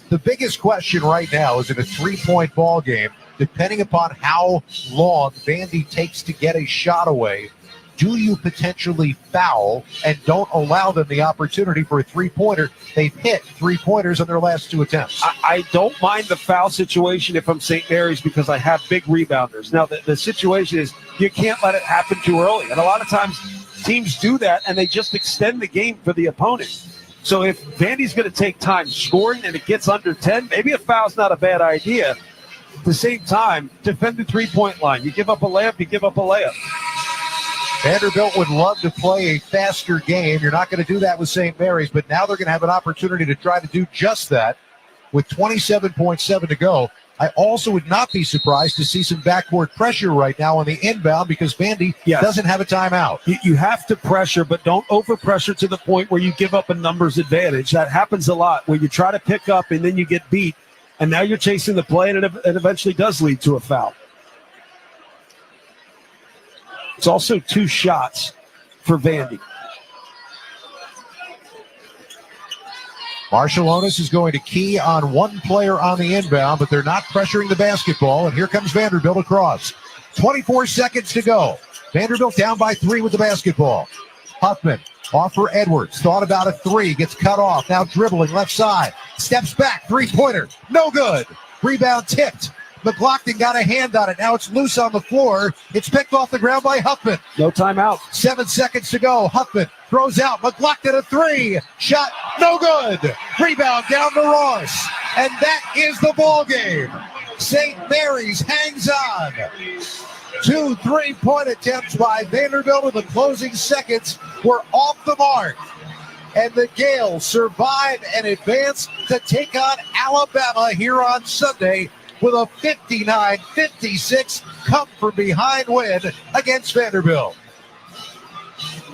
The biggest question right now is in a 3-point ball game, depending upon how long Vandy takes to get a shot away, do you potentially foul and don't allow them the opportunity for a 3-pointer? They've hit 3-pointers on their last 2 attempts. I don't mind the foul situation if I'm St. Mary's because I have big rebounders. Now, the situation is you can't let it happen too early. And a lot of times teams do that, and they just extend the game for the opponent. So if Vandy's going to take time scoring and it gets under 10, maybe a foul's not a bad idea. At the same time, defend the 3-point line. You give up a layup, you give up a layup. Vanderbilt would love to play a faster game. You're not going to do that with St. Mary's, but now they're going to have an opportunity to try to do just that with 27.7 to go. I also would not be surprised to see some backcourt pressure right now on the inbound because Vandy doesn't have a timeout. You have to pressure, but don't over-pressure to the point where you give up a numbers advantage. That happens a lot where you try to pick up and then you get beat, and now you're chasing the play, and it eventually does lead to a foul. It's also 2 shots for Vandy. Marshallonis is going to key on one player on the inbound, but they're not pressuring the basketball, and here comes Vanderbilt across. 24 seconds to go. Vanderbilt down by 3 with the basketball. Huffman off for Edwards. Thought about a 3. Gets cut off. Now dribbling left side. Steps back. 3-pointer. No good. Rebound tipped. McLaughlin got a hand on it. Now it's loose on the floor. It's picked off the ground by Huffman. No timeout. 7 seconds to go. Huffman throws out. McLaughlin a 3. Shot no good. Rebound down to Ross. And that is the ball game. St. Mary's hangs on. 2 3-point attempts by Vanderbilt in the closing seconds were off the mark. And the Gales survive and advance to take on Alabama here on Sunday with a 59-56 come-from-behind win against Vanderbilt.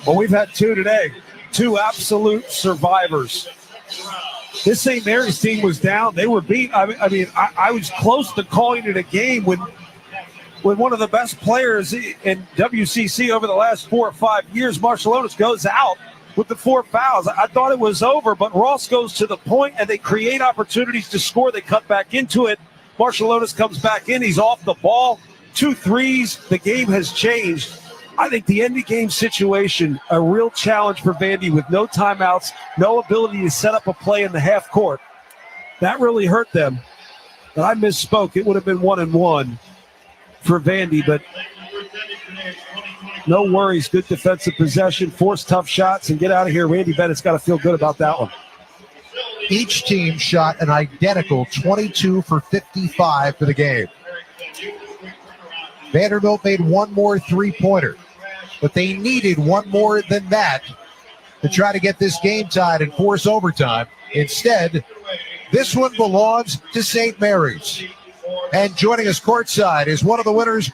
Well, we've had 2 today, 2 absolute survivors. This St. Mary's team was down. They were beat. I was close to calling it a game when one of the best players in WCC over the last 4 or 5 years, Marshallonis, goes out with the 4 fouls. I thought it was over, but Ross goes to the point, and they create opportunities to score. They cut back into it. Marshallonis comes back in. He's off the ball. 2 threes. The game has changed. I think the end of game situation, a real challenge for Vandy with no timeouts, no ability to set up a play in the half court. That really hurt them. But I misspoke. It would have been 1-1 for Vandy, but No worries. Good defensive possession, force tough shots, and get out of here. Randy Bennett's got to feel good about that one. Each team shot an identical 22 for 55 for the game. Vanderbilt made one more three-pointer, but they needed one more than that to try to get this game tied and force overtime. Instead, this one belongs to St. Mary's. And joining us courtside is one of the winners